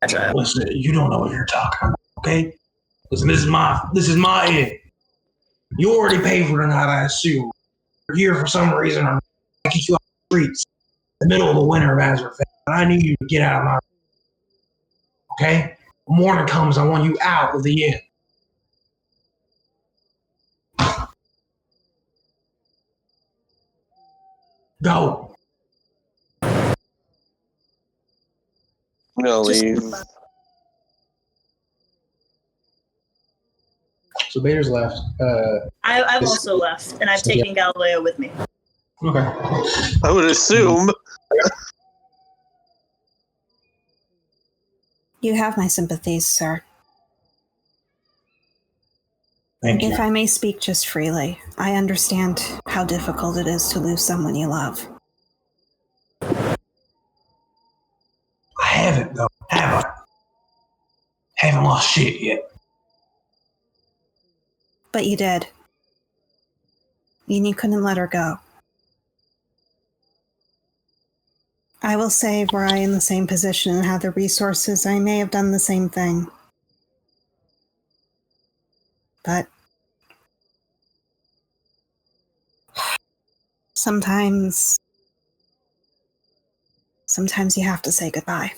fragile. Listen, you don't know what you're talking about, okay? Listen, this is my end. You already paid for tonight, I assume. You're here for some reason, or I kick you off the streets in the middle of the winter of Azerfelt. I need you to get out of my room. Okay? When morning comes, I want you out of the inn. Go. No, leave. So Bader's left. I've also left, and I've taken Galileo with me. Okay. I would assume. You have my sympathies, sir. Thank you. If I may speak just freely, I understand how difficult it is to lose someone you love. I haven't, though, have I? Haven't lost shit yet. But you did. And you couldn't let her go. I will say, were I in the same position and had the resources, I may have done the same thing. But sometimes you have to say goodbye.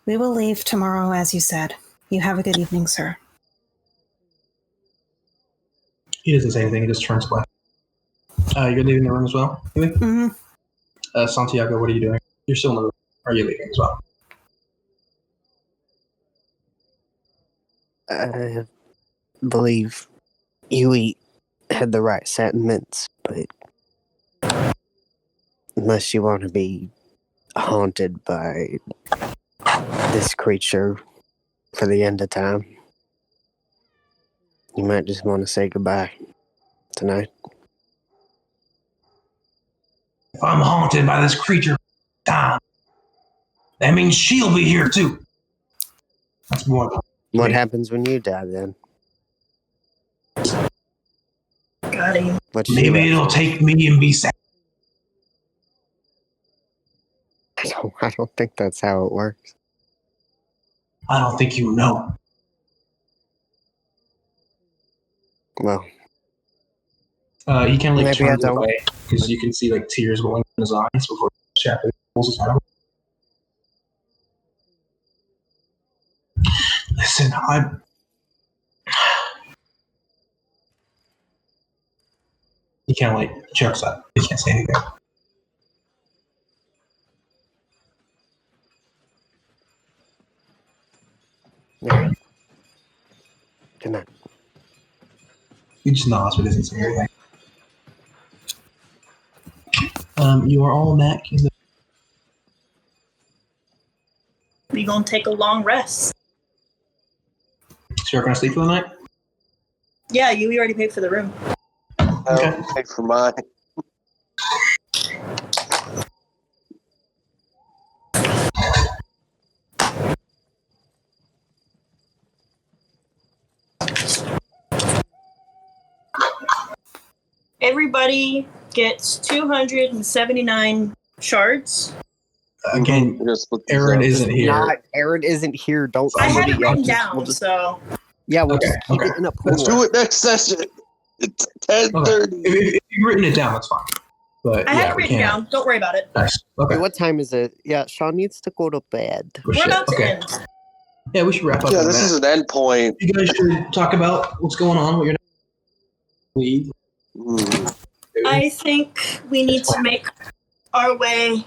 We will leave tomorrow, as you said. You have a good evening, sir. He doesn't say anything. He just turns away. You're leaving the room as well? Mm-hmm. Santiago, what are you doing? You're still in the room. Are you leaving as well? I believe Yui had the right sentiments, but unless you want to be haunted by this creature for the end of time, you might just want to say goodbye tonight. If I'm haunted by this creature, time, that means she'll be here too. That's more. What happens when you die then? Got him. What's she Maybe left? it'll take me and be sad. I don't think that's how it works. I don't think you know. Well, He kind of like maybe I turns don't. away because you can see like tears rolling in his eyes before Chapman pulls his head out. Listen, he kind of like chokes up. He can't say anything. Yeah. Good night. He just nods but doesn't say anything. You are all back in the. We gonna take a long rest. So you're gonna sleep for the night? Yeah, you already paid for the room. I'll pay for mine. Everybody gets 279 shards. Again, Aaron isn't here. Aaron isn't here. Don't. I have somebody it written else- down, we'll just- so Yeah, we'll Okay, just keep okay. it in a Let's pool. do it next session. It's 10:30. If you've written it down, that's fine. But I yeah, have it we written can't. down. Don't worry about it. Nice. Okay. Hey, what time is it? Yeah, Sean needs to go to bed. Oh, We're shit. about to Okay. end. Yeah, we should wrap up. Yeah, in a this minute. is an end point. You guys should talk about what's going on. What you're leave. I think we need to make our way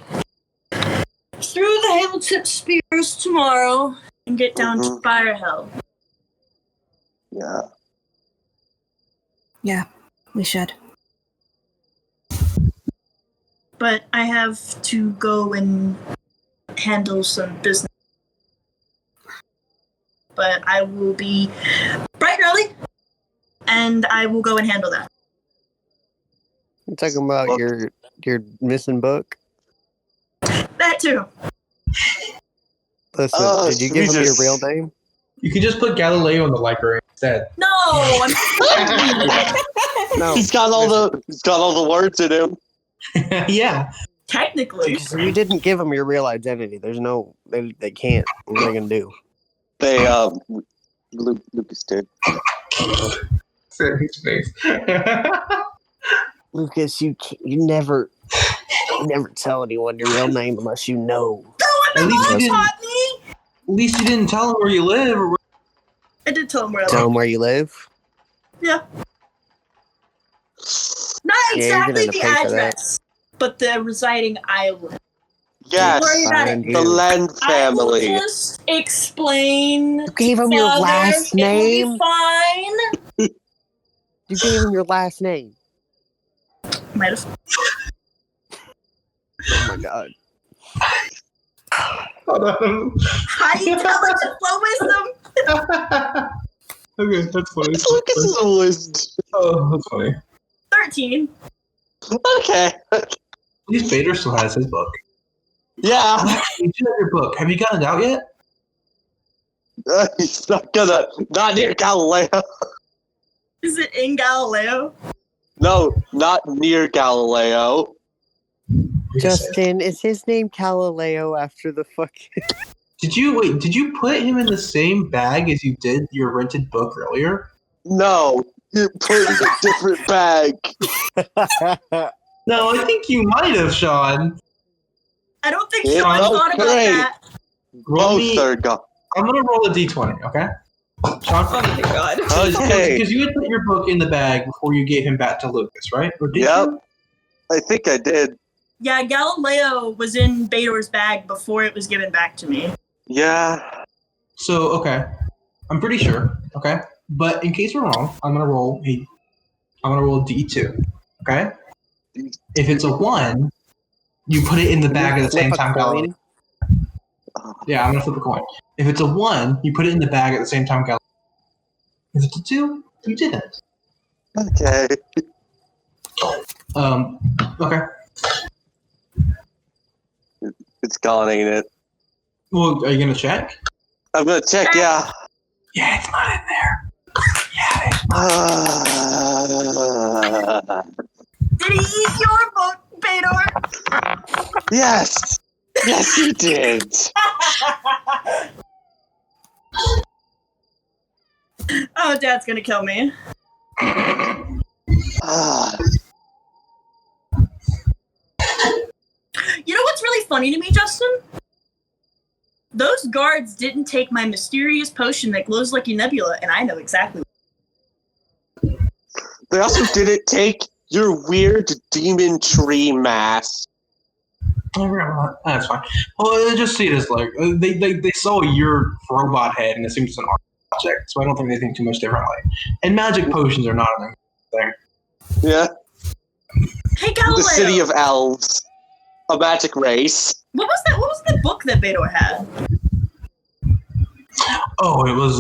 through the Hazeltip Spears tomorrow and get down to Firehell. Yeah. Yeah, we should. But I have to go and handle some business. But I will be bright and early, and I will go and handle that. You're talking about Book. your missing book? That too. Listen, Oh, did you give him your Jesus. real name? You can just put Galileo in the library instead. No, I'm No. He's got all the words in him. Yeah. technically. So you didn't give him your real identity. There's no, they can't. What are they gonna do? They Lucas did. Sit in his face. Lucas, you never tell anyone your real name unless you know. At least you didn't. Taught me. At least you didn't tell him where you live. Or where... I did tell him where I Tell live. them where you live. Yeah. Not Yeah, you're exactly gonna the pay for that. address, but the residing island. Yes, Don't worry about Fine, it. the dude. Len I will family. just explain. You gave him your Father, last It will name. be fine. You gave him your last name. Might have. Oh my god. Hold on. How do you tell it to flow wisdom? Okay, that's funny. Lucas is a wizard. Oh, that's funny. 13. Okay. At least Vader still has his book. Yeah. You do have your book. Have you gotten it out yet? He's not near Galileo. Is it in Galileo? No, not near Galileo. Justin, is his name Galileo after the fucking... Did you put him in the same bag as you did your rented book earlier? No, you put it in a different bag. No, I think you might have, Sean. I don't think Yeah, Sean thought about okay. that. Both are gone. I'm gonna roll a d20, okay? Sean? Oh my god. Okay. Because you had put your book in the bag before you gave him back to Lucas, right? Or did Yep. you? I think I did. Yeah, Galileo was in Bador's bag before it was given back to me. Yeah. So, okay. I'm pretty sure, okay? But in case we're wrong, I'm gonna roll a d2, okay? If it's a 1, you put it in the bag at the same time. Coin? Yeah, I'm gonna flip a coin. If it's a 1, you put it in the bag at the same time. If it's a 2, you didn't. Okay. Okay. It's gone, ain't it? Well, are you gonna check? I'm gonna check, yeah. Yeah, it's not in there. Yeah. Did he eat your book, Bador? Yes! Yes, he did! Oh, Dad's gonna kill me. You know what's really funny to me, Justin? Those guards didn't take my mysterious potion that glows like a nebula, and I know exactly. They also didn't take your weird demon tree mask. That's fine. Well, they just see it as like they saw your robot head, and it seems an art project, so I don't think they think too much differently. And magic potions are not a thing. Yeah. Hey, Galileo! The city of elves. A magic race. What was that? What was the book that Bador had? Oh, it was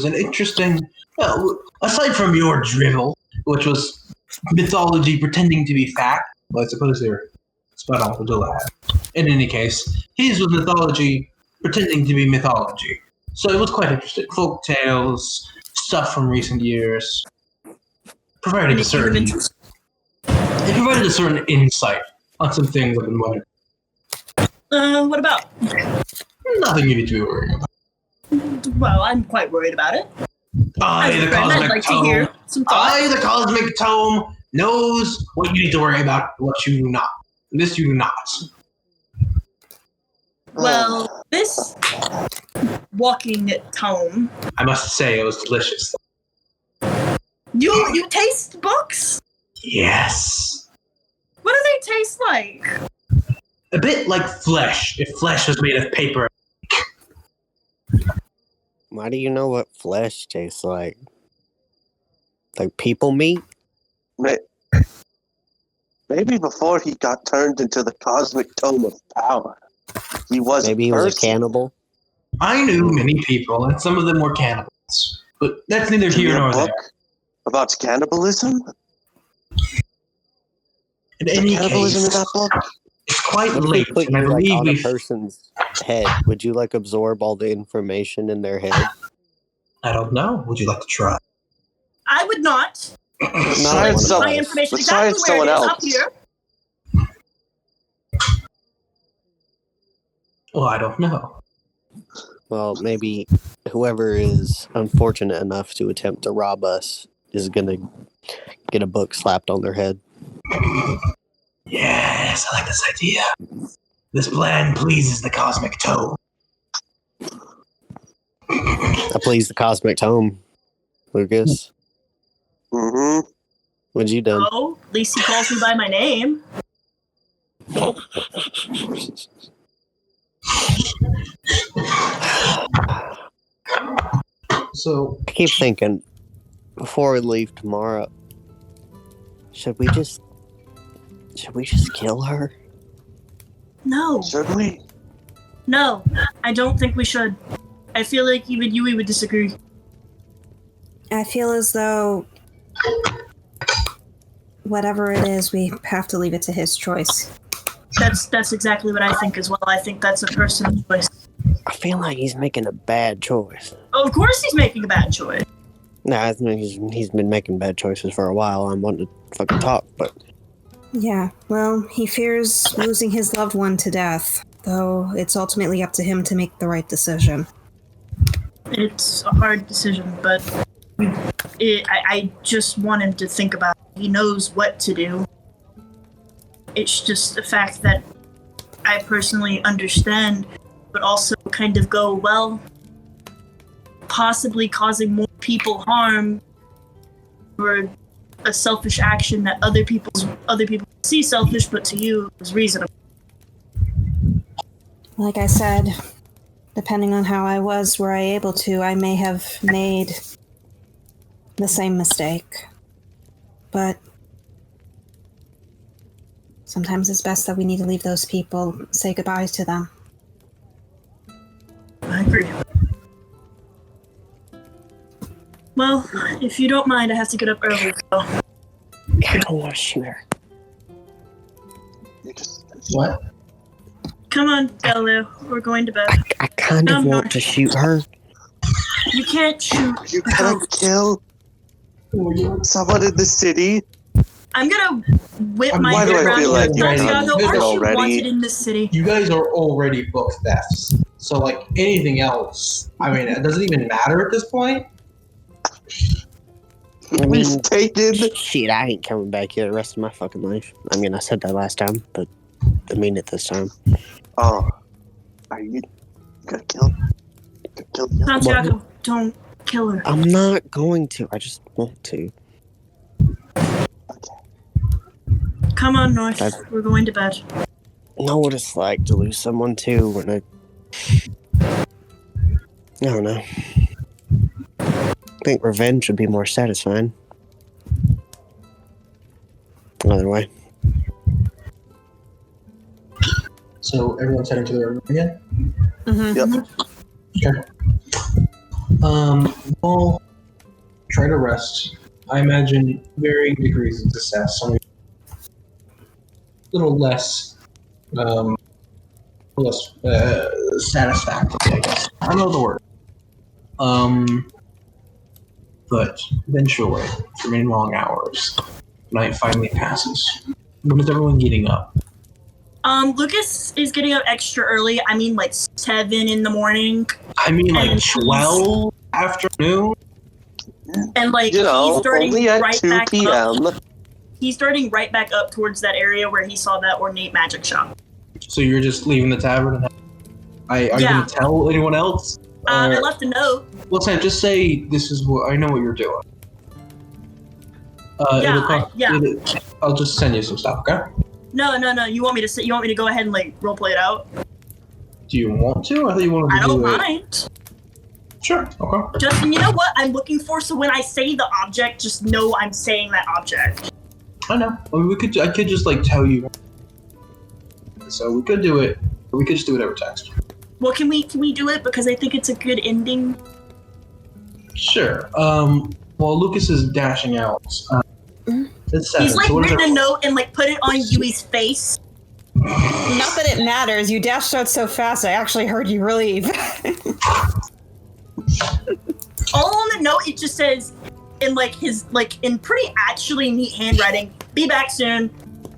an interesting. Well, aside from your drivel, which was mythology pretending to be fact, well, I suppose they're spot on for Dulahan. In any case, his was mythology pretending to be mythology. So it was quite interesting. Folk tales, stuff from recent years. Provided a certain insight on some things I've been wondering. What about? Nothing you need to be worrying about. Well, I'm quite worried about it. I, the Cosmic Tome. I, the Cosmic Tome, knows what you need to worry about, what you do not. This you do not. Well, this walking tome. I must say, it was delicious. You taste books? Yes. What do they taste like? A bit like flesh, if flesh was made of paper. Why do you know what flesh tastes like? Like people meat? Maybe before he got turned into the Cosmic Tome of Power, he was Maybe he was a cannibal? I knew many people, and some of them were cannibals. But that's neither here nor there. About cannibalism? In any cannibalism case, in that book? it's quite What if late, we put and I you like believe on a we... person's head? Would you like absorb all the information in their head? I don't know. Would you like to try? I would not. Let's try it My information exactly where it is up here. Well, I don't know. Well, maybe whoever is unfortunate enough to attempt to rob us is going to get a book slapped on their head. Yes, I like this idea. This plan pleases the Cosmic Tome. I please the Cosmic Tome, Lucas. Mm-hmm. What'd you done? Oh, at least he calls me by my name. So, I keep thinking, before we leave tomorrow, should we just kill her? No. Should we? No, I don't think we should. I feel like even Yui would disagree. I feel as though whatever it is, we have to leave it to his choice. That's exactly what I think as well. I think that's a personal choice. I feel like he's making a bad choice. Of course he's making a bad choice. No, I think he's been making bad choices for a while. I'm wanting to fucking talk, but... Yeah, well, he fears losing his loved one to death, though it's ultimately up to him to make the right decision. It's a hard decision, but I just want him to think about it. He knows what to do. It's just the fact that I personally understand, but also kind of go, well, possibly causing more people harm for a selfish action that other people see selfish, but to you is reasonable. Like I said, depending on how I was, were I able to, I may have made the same mistake. But sometimes it's best that we need to leave those people, say goodbyes to them. I agree. Well, if you don't mind, I have to get up early, so... I don't want to shoot her. What? Come on, Galileo. We're going to bed. I kind of want to shoot her. You can't shoot. You gotta kill someone in the city. I'm gonna whip my Why do head I around feel you. like you're Santiago, done aren't you already? wanted in this city? You guys are already book thefts. So, like, anything else, I mean, it doesn't even matter at this point. I We've mean, taken. shit, I ain't coming back here the rest of my fucking life. I mean, I said that last time, but I mean it this time. Oh, are you gonna kill? Santiago, don't kill her. I'm not going to. I just want to. Come on, North. We're going to bed. Know what it's like to lose someone too when I don't know. I think revenge would be more satisfying. Another way. So, everyone's heading to their room again? Mm-hmm. Yep. Okay. We'll try to rest. I imagine varying degrees of success. Some a little less, satisfactory, I guess. I don't know the word. But eventually, it's remaining long hours. Night finally passes. When is everyone getting up? Lucas is getting up extra early. I mean, like 7 in the morning. I mean, like 12 afternoon? And like You know, he's starting only at right 2 back p.m. up. He's starting right back up towards that area where he saw that ornate magic shop. So you're just leaving the tavern? Are you going to tell anyone else? I left a note. Well, Sam, just say this is what I know what you're doing. I'll just send you some stuff, okay? No. You want me to go ahead and like roleplay it out? Do you want to? I thought you wanted to I don't do it. mind. Sure. Okay. Justin, you know what I'm looking for? So when I say the object, just know I'm saying that object. I know. I mean, I could just like tell you. So we could do it. Or we could just do it over text. Well, can we do it because I think it's a good ending? Sure. Well, Lucas is dashing out. It's 7. He's like so written a note and like put it on Yui's face. Not that it matters. You dashed out so fast, I actually heard you leave. All on the note, it just says in like his in pretty actually neat handwriting. Be back soon.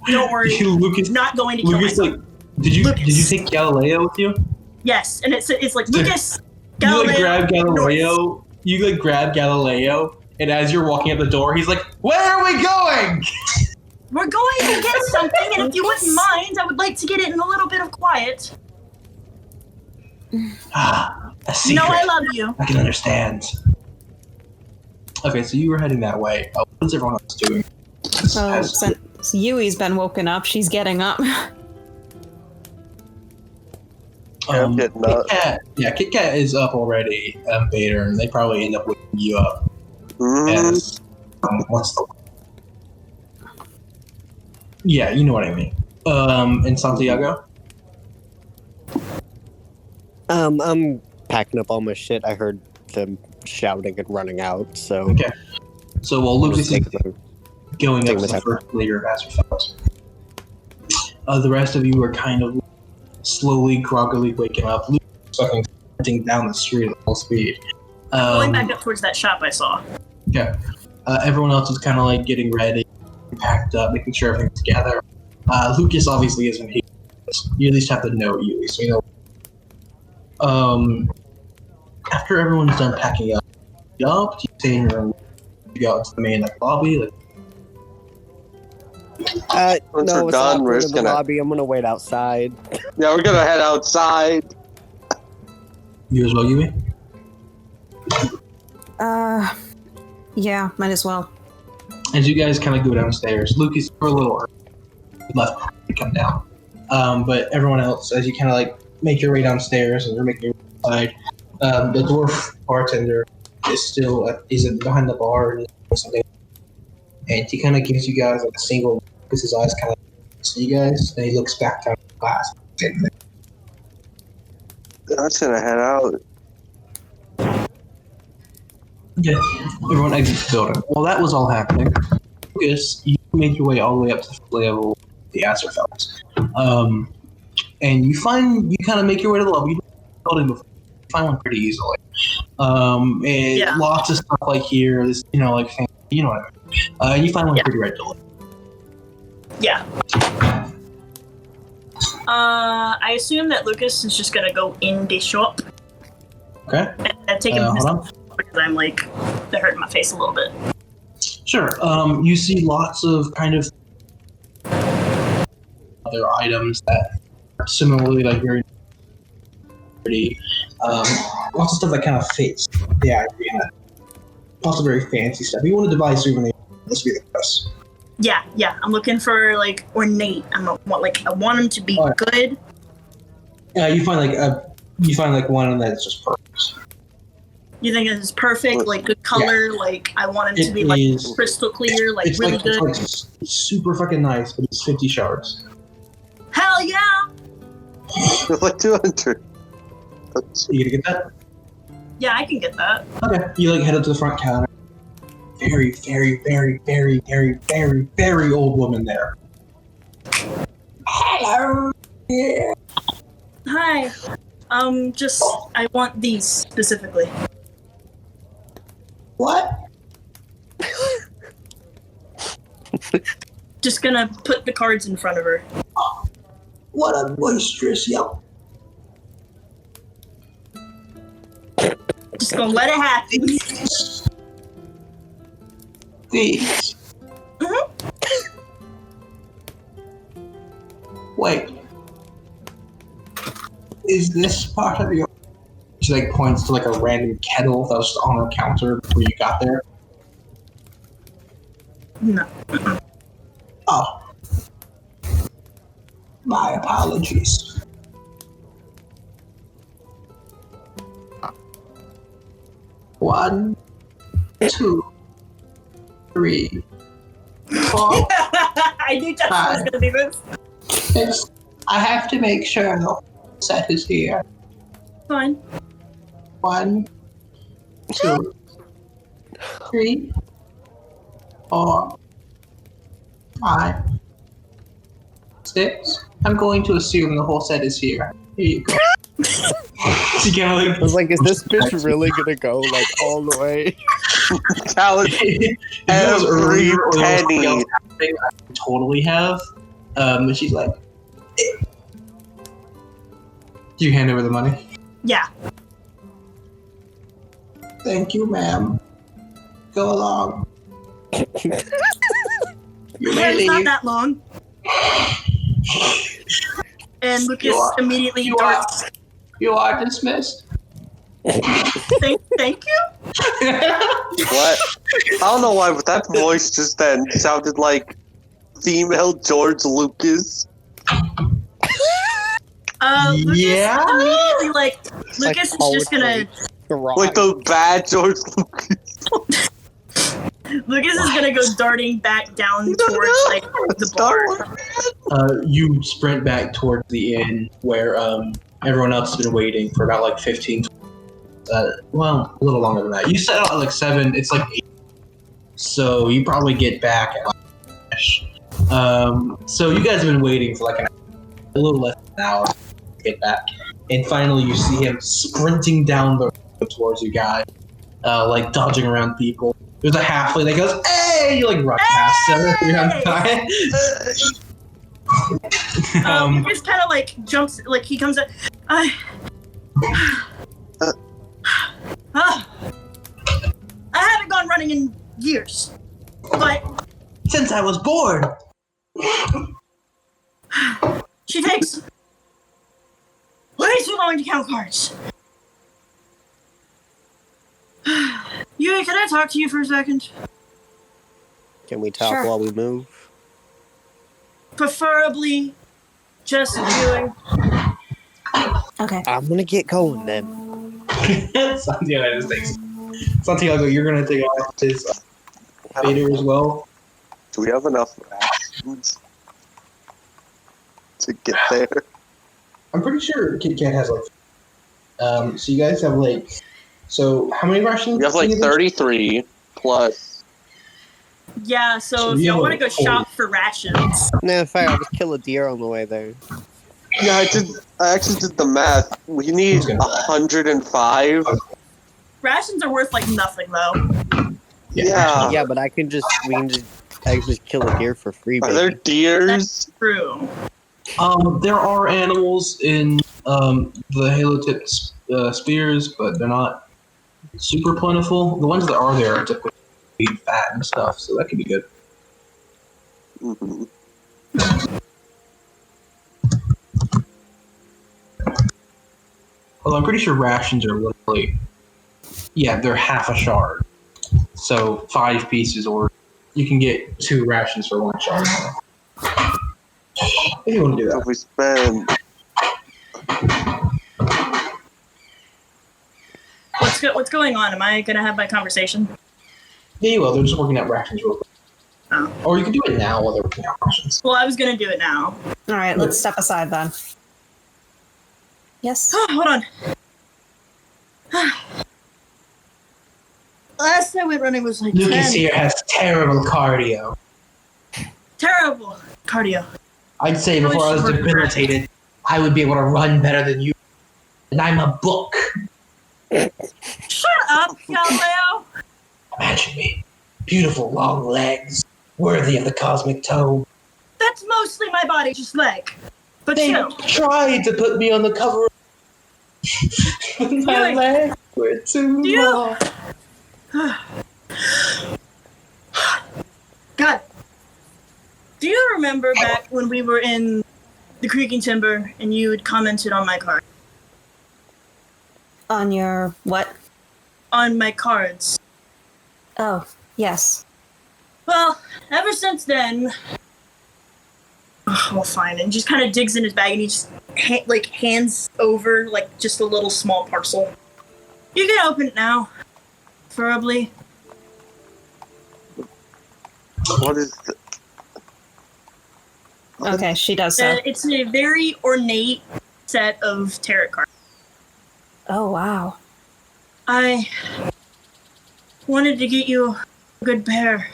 Don't worry. Lucas, not going to kill myself. Did you take Galileo with you? Yes, and it's like Lucas, Galileo. You grab Galileo. You grab Galileo, and as you're walking out the door, he's like, "Where are we going?" We're going to get something, and if you wouldn't mind, I would like to get it in a little bit of quiet. A secret. You know I love you. I can understand. Okay, so you were heading that way. What's everyone else doing? Since Yui's been woken up, she's getting up. I'm getting up. Kit Kat is up already, Bader, and they probably end up waking you up. As, what's the... Yeah, you know what I mean. And Santiago? I'm packing up all my shit. I heard them shouting and running out. So Okay. So while Lucas is going up take to my the first layer of Azerfelt, the rest of you are kind of slowly, groggily waking up. Lucas is fucking sprinting down the street at full speed. Going back up towards that shop I saw. Okay. Everyone else is kind of like getting ready, packed up, making sure everything's together. Lucas obviously isn't here. You at least have to know you, so you know. After everyone's done packing up, you stay in your room. You go out to the main lobby. Once no, we're it's done, awkward we're in just the gonna. lobby. I'm gonna wait outside. Yeah, we're gonna head outside. You as well, Yui? Yeah, might as well. As you guys kind of go downstairs, Lucas, you're a little early. Left to come down. But everyone else, as you kind of like make your way downstairs and you're making your way inside, the dwarf bartender is still he's behind the bar and something, and he kind of gives you guys like a single look because his eyes kind of see you guys, and he looks back down at the glass. I'm just gonna head out. Okay, everyone exits the building. While that was all happening, Lucas, you made your way all the way up to the level of the Azerfelt. And you kind of make your way to the lobby. You building before. You find one pretty easily. And lots of stuff like here, this, you know, like, you know what I mean. You find one pretty readily. Yeah. I assume that Lucas is just gonna go in the shop. Okay. And take him hold on. because I'm like, they're hurting my face a little bit. Sure. You see lots of kind of other items that are similarly like very pretty. Lots of stuff that kind of fits the idea. Lots of very fancy stuff. You wanted to buy a souvenir, this would be the best. Yeah. I'm looking for like ornate. I want them to be good. You find like one that's just perfect. You think it's perfect, like good color, like I want them to be like crystal clear, like really good. It's like super fucking nice, but it's 50 shards. Hell yeah! It's like 200. You gonna get that? Yeah, I can get that. Okay. You like head up to the front counter. Very, very, very, very, very, very, very old woman there. Hello. Yeah. Hi. I want these specifically. What? Just gonna put the cards in front of her. What a boisterous young. Just gonna let it happen. These. Mm-hmm. Wait. Is this part of your... She like points to like a random kettle that was just on her counter before you got there. No. Oh. My apologies. One, 2, 3, 4. I knew Justin was gonna do this. Yes. I have to make sure the set is here. Fine. 1, 2, 3, 4, 5, 6. I'm going to assume the whole set is here. Here you go. I was like, is this bitch really gonna go like all the way? Every penny. I totally have. But she's like, do you hand over the money? Yeah. Thank you, ma'am. Go along. It's not that long. And Lucas immediately darts. You are dismissed. Thank you? What? I don't know why, but that voice just then sounded like female George Lucas. Lucas Yeah? immediately Lucas is just gonna... Like the bad George Lucas. Lucas is gonna go darting back down towards the bar. You sprint back towards the inn where everyone else has been waiting for about 15. Well, a little longer than that. You set out at like 7. It's like 8. So you probably get back at like so you guys have been waiting for like a little less than an hour to get back, and finally you see him sprinting down the road towards you guys, like dodging around people. There's a halfling that goes, "Hey!" You like run past him 300 times. He just kind of like jumps, like he comes up. I haven't gone running in years, but since I was born. She takes way too long to count cards. Yui, can I talk to you for a second? Can we talk Sure. while we move? Preferably just Yui. Okay. I'm gonna get going then. Santiago, you're gonna take off his fader as well. Do we have enough rations to get there? I'm pretty sure Kit Kat has like. So you guys have like. So how many rations? We have like 33 plus. Yeah, so if you y'all have want to go like 40. shop for rations. No, fine. I'll just kill a deer on the way there. Yeah, I actually did the math. We need 105. Rations are worth like nothing though. Yeah. Yeah, but I can just kill a deer for free. Are there Baby. deers? True. There are animals in the halo tipped spears, but they're not super plentiful. The ones that are there are typically fat and stuff, so that could be good. Mm-hmm. Although I'm pretty sure rations are literally, they're half a shard. So 5 pieces, or you can get 2 rations for 1 shard. If you want to do So that. if we spend. What's going on? Am I gonna have my conversation? Yeah, you will. They're just working out rations real quick. Oh. Or you can do it now while they're working out rations. Well, I was gonna do it now. All right, let's step aside then. Yes. Hold on. Last time I went running was like Lucas 10. here has terrible cardio. Terrible cardio. I'd say before I was debilitated, I would be able to run better than you. And I'm a book. Shut up, Galileo. Imagine me. Beautiful long legs, worthy of the cosmic toe. That's mostly my body, just leg. But They chill. tried to put me on the cover. My Really? legs were too You- long. God. Do you remember back when we were in the Creaking Timber and you had commented on my card? On your what? On my cards. Oh, yes. Well, ever since then... well, fine. And just kind of digs in his bag and he just hands over like just a little small parcel. You can open it now. Preferably. What is the. Okay, she does so. It's a very ornate set of tarot cards. Oh, wow. I wanted to get you a good pair.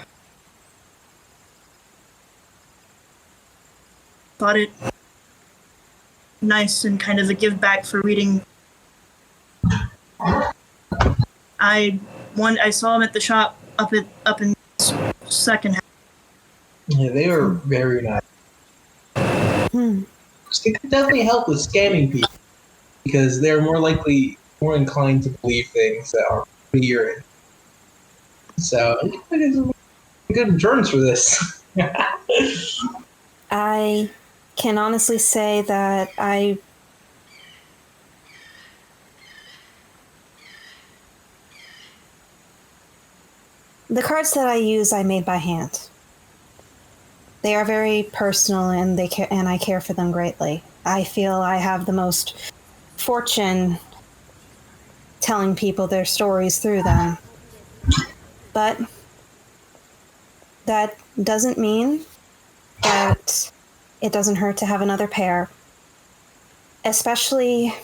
Thought it nice and kind of a give back for reading. I saw them at the shop up in second half. Yeah, they are very nice. It could definitely help with scamming people because they're more inclined to believe things that are weird. So it is a good insurance for this. I can honestly say that the cards that I use, I made by hand. They are very personal, and I care for them greatly. I feel I have the most fortune telling people their stories through them. But that doesn't mean that it doesn't hurt to have another pair. Especially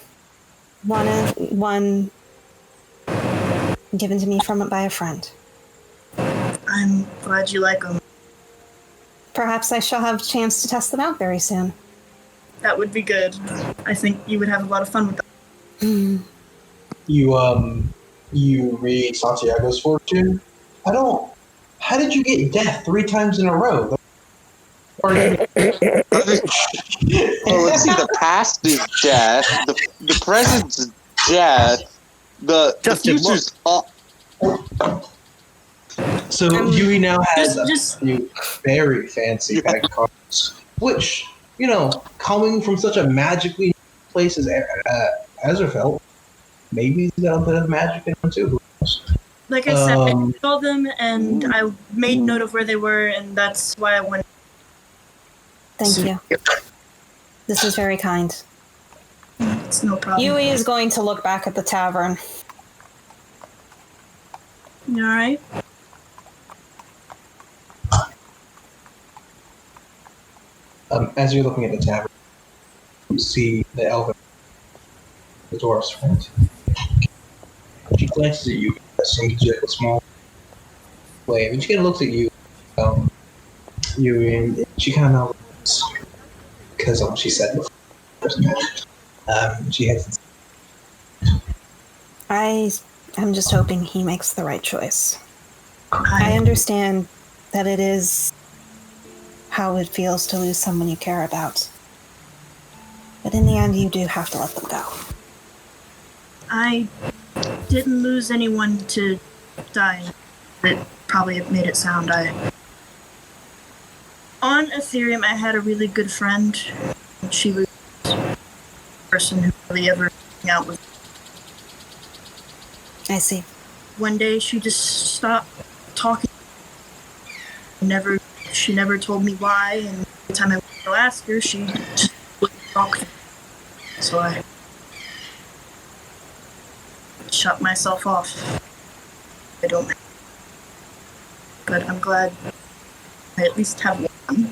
one given to me by a friend. I'm glad you like them. Perhaps I shall have a chance to test them out very soon. That would be good. I think you would have a lot of fun with them. You read Santiago's fortune. How did you get death 3 times in a row? Well, let's see. The past is death. The present's death. The future's So Yui now has just a few very fancy bag cards, which, coming from such a magically place as Azerfelt, maybe he's got a bit of magic in them too. Who knows? like I said, I saw them and I made note of where they were, and that's why I wanted. Thank you. This is very kind. It's no problem. Yui is going to look back at the tavern. You alright? As you're looking at the tavern, you see the elven, the dwarf's friend. She glances at you, gives you a small wave, and she kind of looks at you. And she kind of knows because of what she said before. She has. I'm just hoping he makes the right choice. I understand that it is how it feels to lose someone you care about. But in the end, you do have to let them go. I didn't lose anyone to die. It probably made it sound. On Ethereum, I had a really good friend. She was the person who really ever hung out with. I see. One day, she just stopped talking. She never told me why, and every time I went to ask her, she just wouldn't talk. So I shut myself off. I don't. But I'm glad I at least have one.